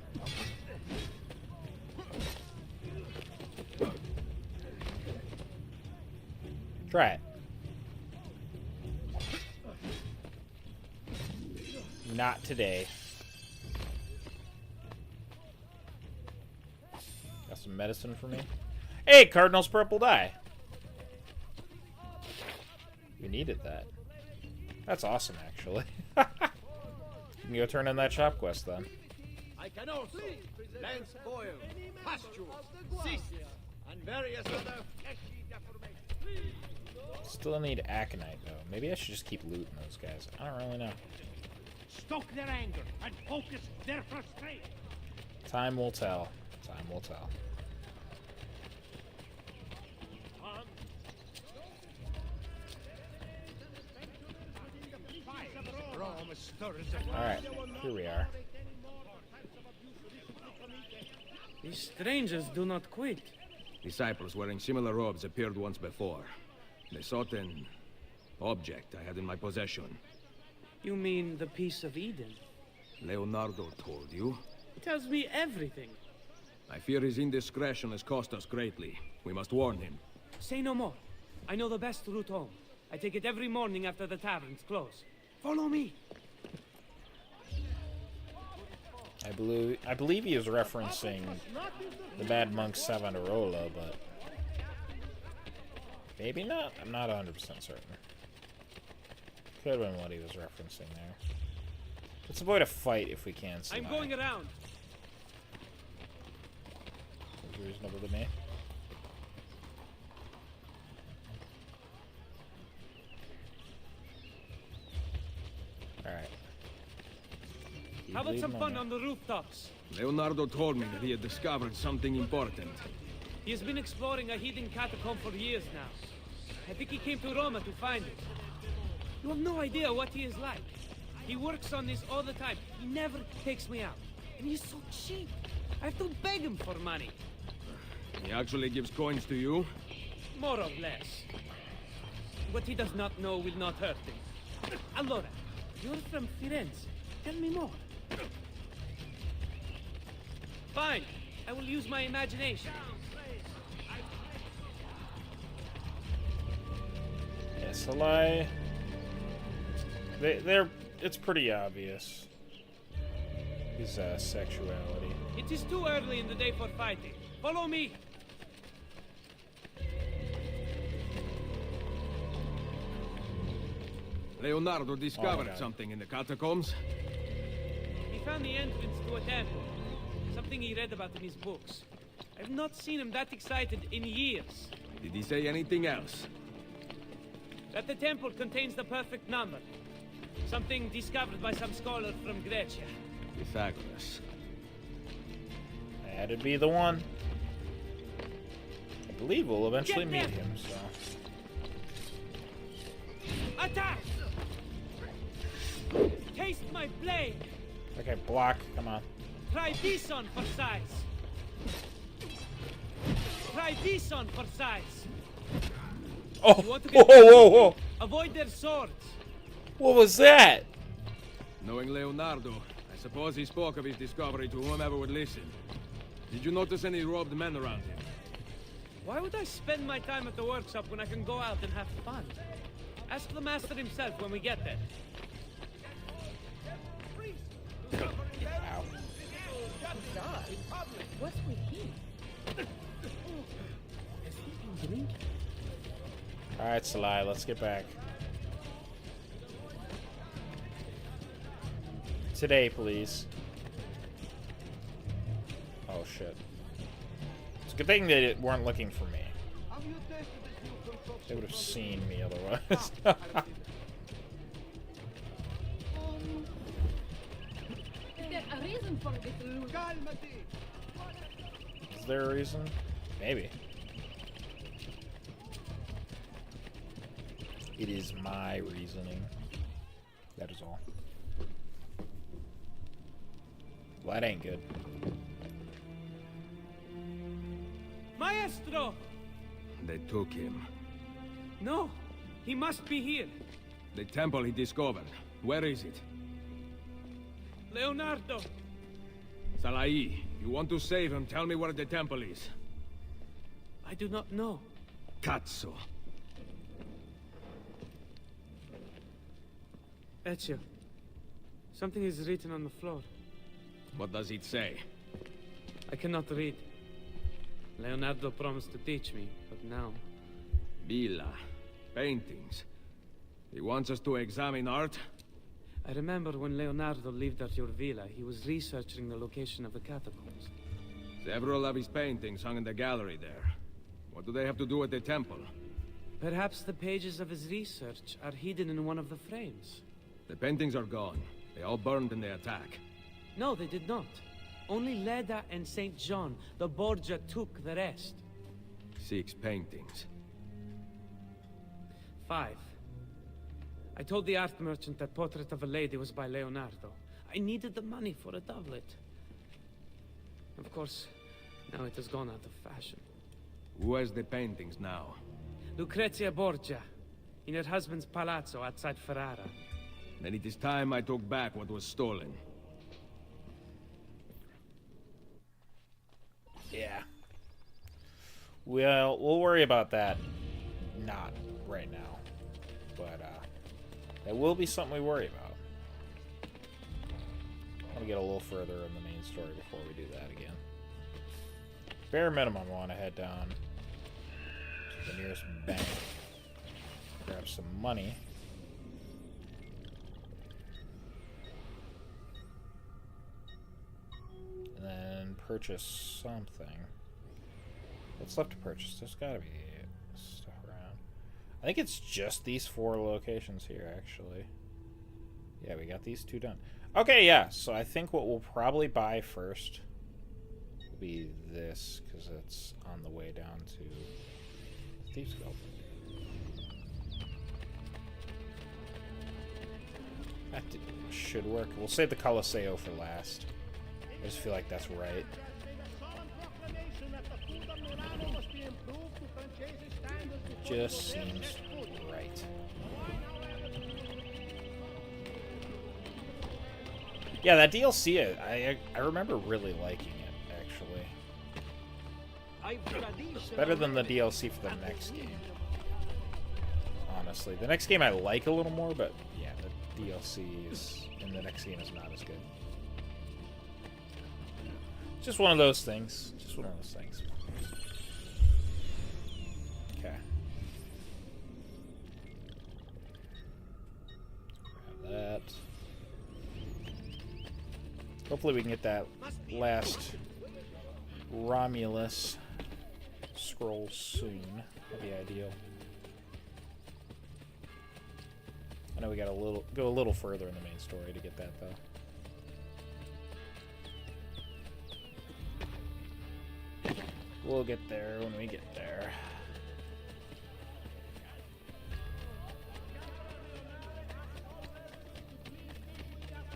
Try it. Not today. Got Some medicine for me. Hey, Cardinal's purple dye. We needed that. That's awesome, actually. You can go turn in that shop quest then. I can also lance boil, pustules, cysts, and various other fleshy deformations. Still need aconite, though. Maybe I should just keep looting those guys. I don't really know. Stoke their anger and focus their frustration. Time will tell. Time will tell. Alright, here we are. These strangers do not quit. Disciples wearing similar robes appeared once before. They sought an object I had in my possession. You mean the piece of Eden? Leonardo told you? Tells me everything. I fear his indiscretion has cost us greatly. We must warn him. Say no more. I know the best route home. I take it every morning after the taverns close. Follow me. I believe he is referencing the Bad Monk Savonarola, but maybe not. I'm not 100% certain. Could have been what he was referencing there. Let's avoid a fight if we can. I'm going around. Seems reasonable to me. Alright. How about some fun on the rooftops? Leonardo told me that he had discovered something important. He has been exploring a hidden catacomb for years now. I think he came to Roma to find it. You have no idea what he is like. He works on this all the time. He never takes me out. And he's so cheap. I have to beg him for money. He actually gives coins to you? More or less. What he does not know will not hurt him. Allora, you're from Firenze. Tell me more. Fine. I will use my imagination. Yes, it's pretty obvious. His sexuality. It is too early in the day for fighting. Follow me. Leonardo discovered something in the catacombs. He found the entrance to a temple. Something he read about in his books. I've not seen him that excited in years. Did he say anything else? That the temple contains the perfect number. Something discovered by some scholar from Grecia. Pythagoras. That'd be the one. I believe we'll eventually meet him, so. Attack! Taste my blade! Okay, block, come on. Try this on for size! Try this on for size! Oh, You want to whoa, get whoa, whoa! Avoid their swords! What was that? Knowing Leonardo, I suppose he spoke of his discovery to whomever would listen. Did you notice any robed men around him? Why would I spend my time at the workshop when I can go out and have fun? Ask the master himself when we get there. Ow. What's with him? Alright, Salai, let's get back. Today, please. Oh, shit. It's a good thing they weren't looking for me. They would have seen me otherwise. Is there a reason for this loot? Is there a reason? Maybe. It is my reasoning. That is all. Well, that ain't good. Maestro! They took him. No, he must be here. The temple he discovered. Where is it? Leonardo! Salai, you want to save him, tell me where the temple is. I do not know. Cazzo. Ezio, something is written on the floor. What does it say? I cannot read. Leonardo promised to teach me, but now... Villa. Paintings. He wants us to examine art? I remember when Leonardo lived at your villa, he was researching the location of the catacombs. Several of his paintings hung in the gallery there. What do they have to do with the temple? Perhaps the pages of his research are hidden in one of the frames. The paintings are gone. They all burned in the attack. No, they did not. Only Leda and St. John, the Borgia, took the rest. 6 paintings. 5. I told the art merchant that Portrait of a Lady was by Leonardo. I needed the money for a doublet. Of course, now it has gone out of fashion. Who has the paintings now? Lucrezia Borgia, in her husband's palazzo outside Ferrara. Then it is time I took back what was stolen. Yeah. Well, we'll worry about that. Not right now. But, that will be something we worry about. I want to get a little further in the main story before we do that again. Bare minimum, I want to head down to the nearest bank. Grab some money. And then purchase something. What's left to purchase? There's gotta be stuff around. I think it's just these 4 locations here, actually. Yeah, we got these 2 done. Okay, yeah, so I think what we'll probably buy first will be this, because it's on the way down to Thieves Guild. That should work. We'll save the Coliseo for last. I just feel like that's right. Just seems right. Yeah, that DLC, I remember really liking it, actually. It's better than the DLC for the next game. Honestly. The next game I like a little more, but yeah, the DLC in the next game is not as good. Just one of those things. Just one of those things. Okay. Grab that. Hopefully we can get that last Romulus scroll soon. That'd be ideal. I know we gotta go a little further in the main story to get that though. We'll get there when we get there.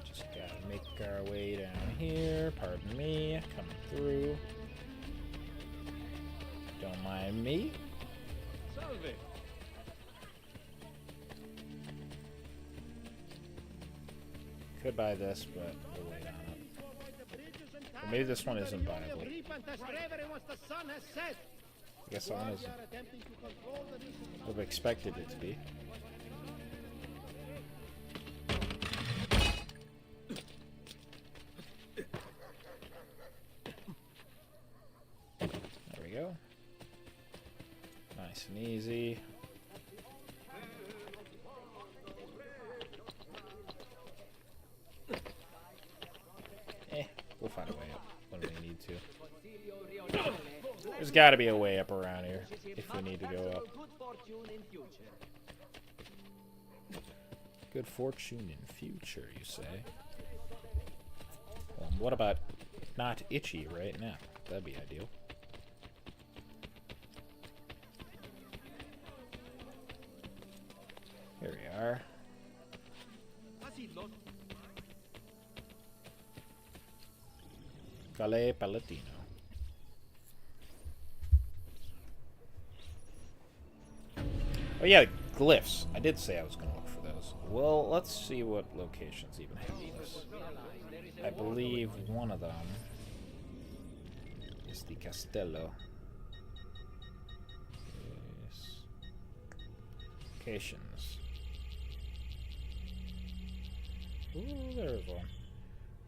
Just gotta make our way down here. Pardon me. Coming through. Don't mind me. Salve. Could buy this, but we'll wait on it. Or maybe this one isn't buyable. I guess that one isn't. Would have expected it to be. There we go. Nice and easy. We'll find a way up when we need to. There's got to be a way up around here if we need to go up. Good fortune in future, you say? Well, what about not itchy right now? That'd be ideal. Here we are. Calle Palatino. Oh yeah, glyphs. I did say I was going to look for those. Well, let's see what locations even have those. I believe one of them is the Castello. Yes. Locations. Ooh, there's one.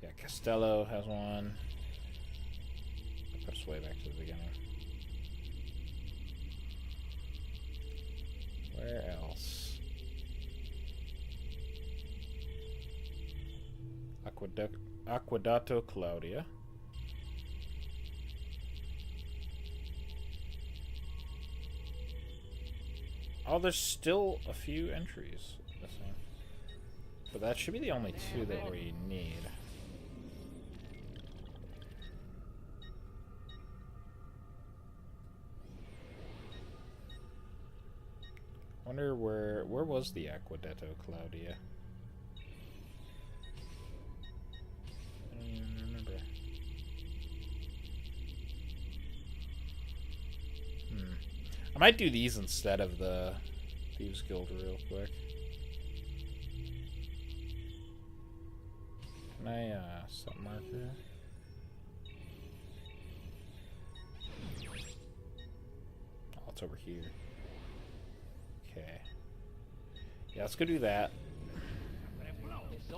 Yeah, Castello has one. Put us way back to the beginning. Where else? Aquedato Claudia. Oh, there's still a few entries missing. But that should be the only two that we need. Wonder where was the Aquedato Claudia? I don't even remember. I might do these instead of the Thieves Guild real quick. Can I set marker? Oh, it's over here. Okay. Yeah, let's go do that. I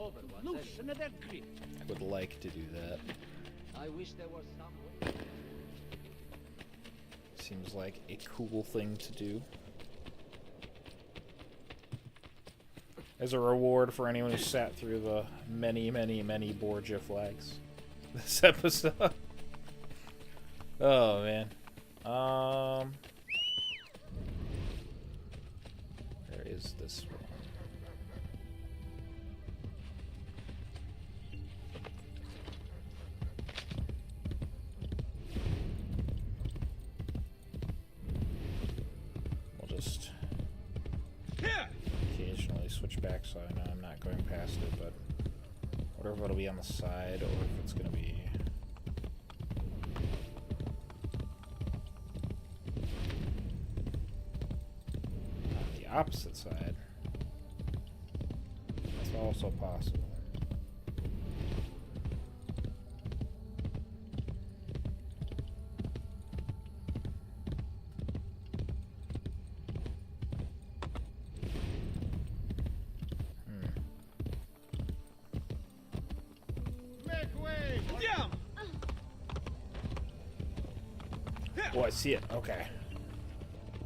would like to do that. I wish there was some way. Seems like a cool thing to do. As a reward for anyone who sat through the many, many, many Borgia flags this episode. Oh, man. Where is this one? We'll just occasionally switch back so I know I'm not going past it, but whatever it'll be on the side or if it's going to be... opposite side. That's also possible. Make way! Yeah! Oh, I see it. Okay.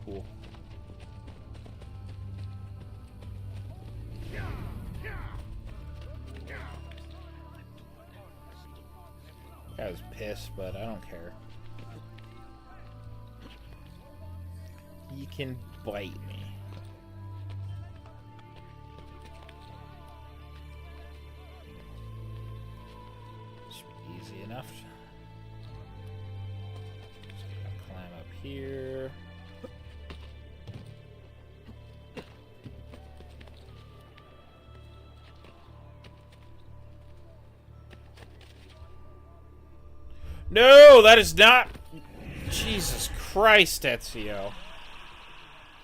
Cool. I was pissed, but I don't care. He can bite me. Should be easy enough. Just gonna climb up here. No, that is not... Jesus Christ, Ezio.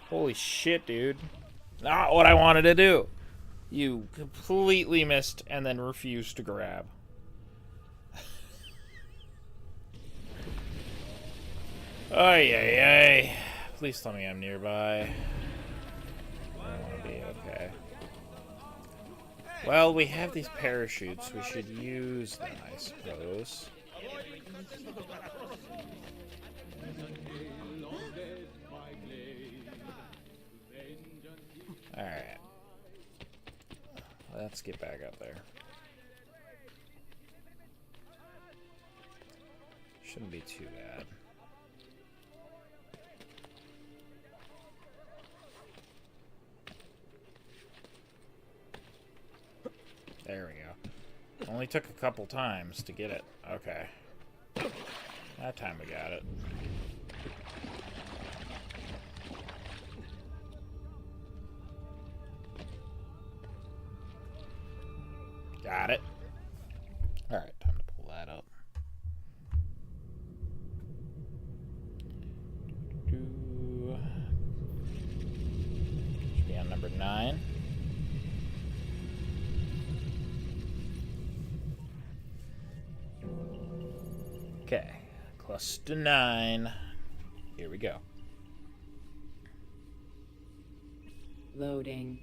Holy shit, dude. Not what I wanted to do. You completely missed and then refused to grab. Ay, ay, ay. Please tell me I'm nearby. I want to be okay. Well, we have these parachutes. We should use them, I suppose. Alright. Let's get back up there. Shouldn't be too bad. There we go. Only took a couple times to get it. Okay. That time we got it. Got it. Alright, time to pull that up. Should be on number 9. Okay, cluster 9. Here we go. Loading.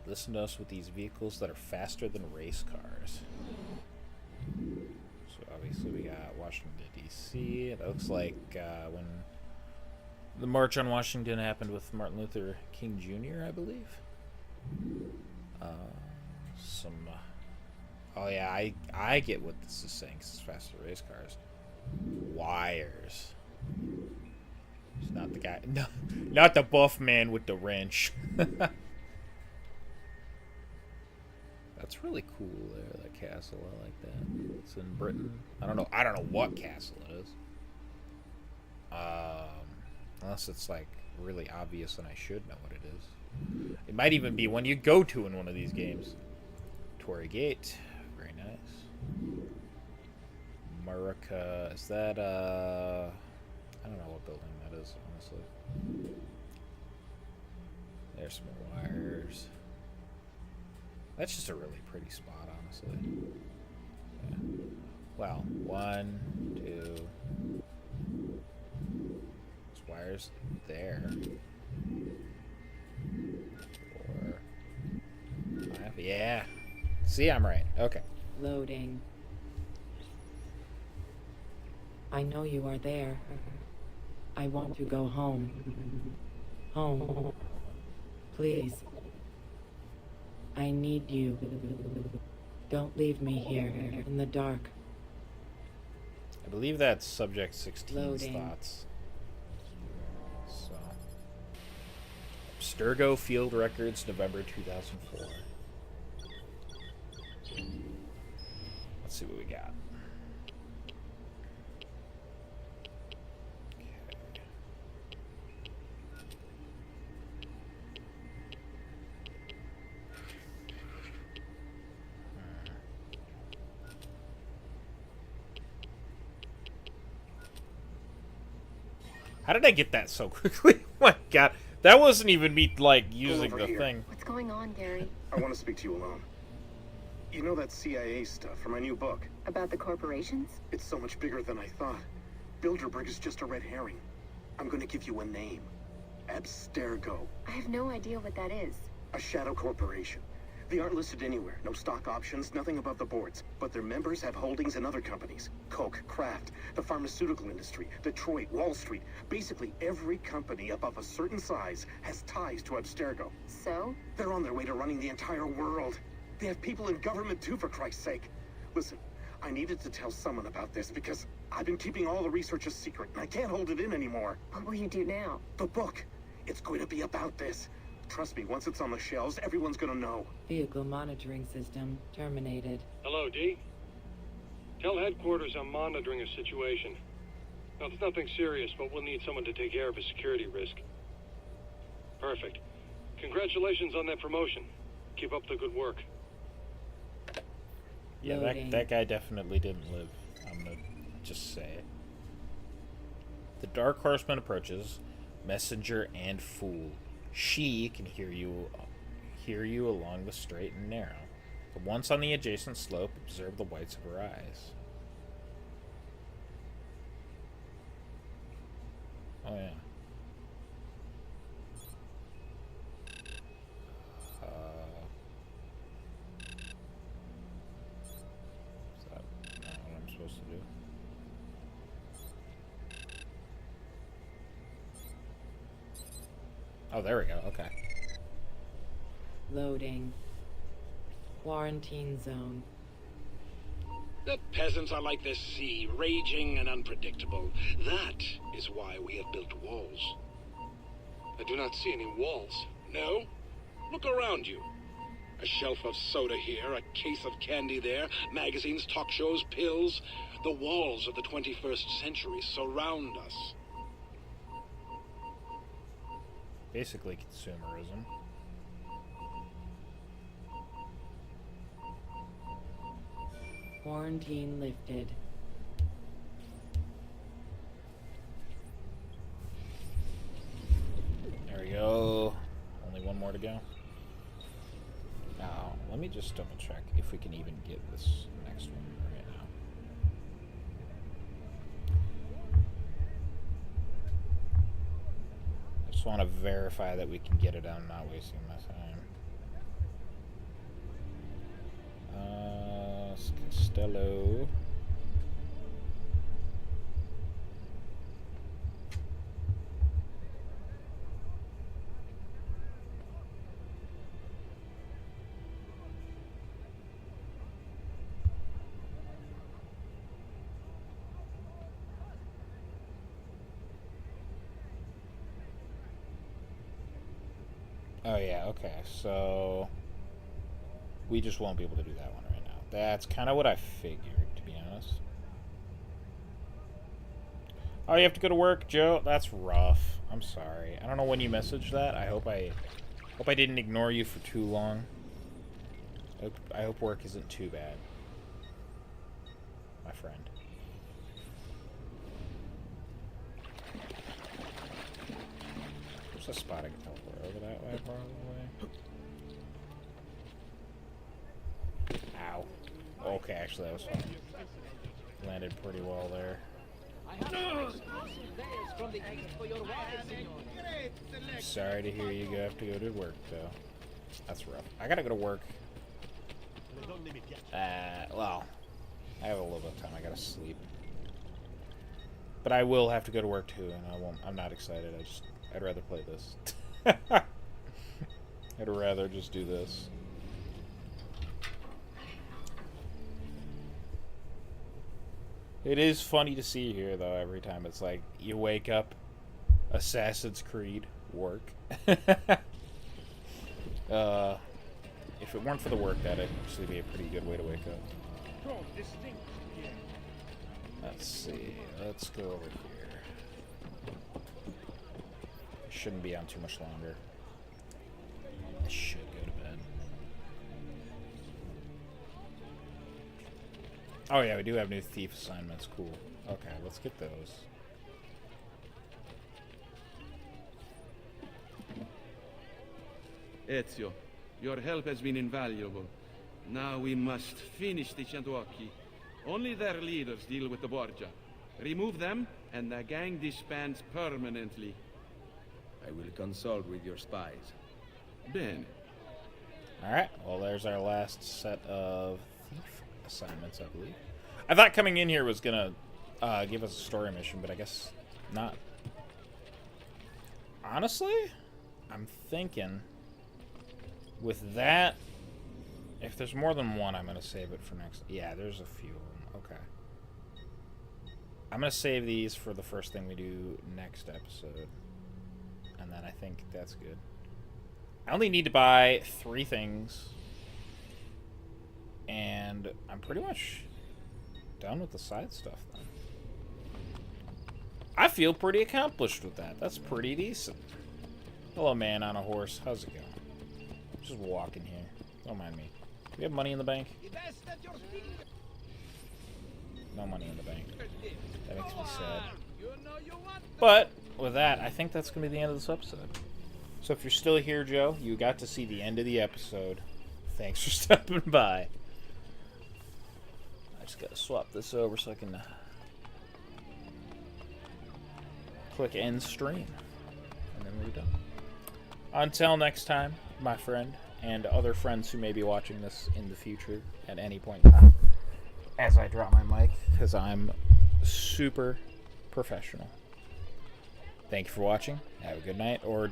Listen to us with these vehicles that are faster than race cars. So obviously we got Washington, D.C. It looks like when the March on Washington happened with Martin Luther King Jr., I believe. Oh yeah, I get what this is saying, 'cause it's faster race cars. Wires. It's not the guy. No, not the buff man with the wrench. That's really cool there, that castle. I like that. It's in Britain. I don't know what castle it is. Unless it's like really obvious and I should know what it is. It might even be one you go to in one of these games. Tory Gate. Very nice. Murica. Is that I don't know what building that is, honestly. There's some wires. That's just a really pretty spot, honestly. Yeah. Well, 1, 2. There's wires there. 4, 5. Yeah. See, I'm right. Okay. Loading. I know you are there. I want to go home. Home. Please. I need you. Don't leave me here in the dark. I believe that's Subject 16's Loading. thoughts. So. Abstergo Field Records, November 2004. Let's see what we got. How did I get that so quickly? Oh my god. That wasn't even me, like, using the thing. What's going on, Gary? I want to speak to you alone. You know that CIA stuff for my new book? About the corporations? It's so much bigger than I thought. Bilderberg is just a red herring. I'm going to give you a name. Abstergo. I have no idea what that is. A shadow corporation. They aren't listed anywhere. No stock options, nothing above the boards. But their members have holdings in other companies. Coke, Kraft, the pharmaceutical industry, Detroit, Wall Street. Basically, every company above a certain size has ties to Abstergo. So? They're on their way to running the entire world. They have people in government too, for Christ's sake. Listen, I needed to tell someone about this because I've been keeping all the research a secret and I can't hold it in anymore. What will you do now? The book. It's going to be about this. Trust me, once it's on the shelves, everyone's gonna know. Vehicle monitoring system terminated. Hello, D. Tell headquarters I'm monitoring a situation. Now, it's nothing serious, but we'll need someone to take care of a security risk. Perfect. Congratulations on that promotion. Keep up the good work. Yeah, that guy definitely didn't live. I'm gonna just say it. The Dark Horseman approaches, messenger and fool. She can hear you along the straight and narrow. But once on the adjacent slope, observe the whites of her eyes. Oh yeah. Is that not what I'm supposed to do? Oh, there we go. Okay. Loading. Quarantine zone. The peasants are like the sea, raging and unpredictable. That is why we have built walls. I do not see any walls. No? Look around you. A shelf of soda here, a case of candy there, magazines, talk shows, pills. The walls of the 21st century surround us. Basically consumerism. Quarantine lifted. There we go. Only one more to go. Now, let me just double check if we can even get this next one right now. I just want to verify that we can get it. I'm not wasting my time. Castello. Oh yeah, okay, so we just won't be able to do that one right now. That's kind of what I figured, to be honest. Oh, you have to go to work, Joe? That's rough. I'm sorry. I don't know when you messaged that. I hope I didn't ignore you for too long. I hope work isn't too bad, my friend. There's a spot I can teleport over that way, probably. Ow. Okay, actually that was fine. Landed pretty well there. Sorry to hear you have to go to work, though. That's rough. I gotta go to work. Well, I have a little bit of time. I gotta sleep. But I will have to go to work too, and I'm not excited. I'd rather play this. I'd rather just do this. It is funny to see here, though, every time. It's like, you wake up, Assassin's Creed, work. If it weren't for the work, that'd actually be a pretty good way to wake up. Let's see. Let's go over here. Shouldn't be on too much longer. I should go to bed. Oh yeah, we do have new thief assignments. Cool. Okay, let's get those. Ezio, your help has been invaluable. Now we must finish the Centuocchi. Only their leaders deal with the Borgia. Remove them, and the gang disbands permanently. I will consult with your spies. Bene. Alright, well there's our last set of thief assignments, I believe. I thought coming in here was gonna give us a story mission, but I guess not. Honestly, I'm thinking with that, if there's more than one, I'm gonna save it for next. Yeah, there's a few of them. Okay. I'm gonna save these for the first thing we do next episode. And then I think that's good. I only need to buy 3 things. And I'm pretty much done with the side stuff then. I feel pretty accomplished with that. That's pretty decent. Hello, man on a horse. How's it going? Just walking here. Don't mind me. Do we have money in the bank? No money in the bank. That makes me sad. But with that, I think that's going to be the end of this episode. So if you're still here, Joe, you got to see the end of the episode. Thanks for stopping by. I just got to swap this over so I can click end stream. And then we're done. Until next time, my friend, and other friends who may be watching this in the future at any point in time. As I drop my mic, because I'm super professional. Thank you for watching. Have a good night or day.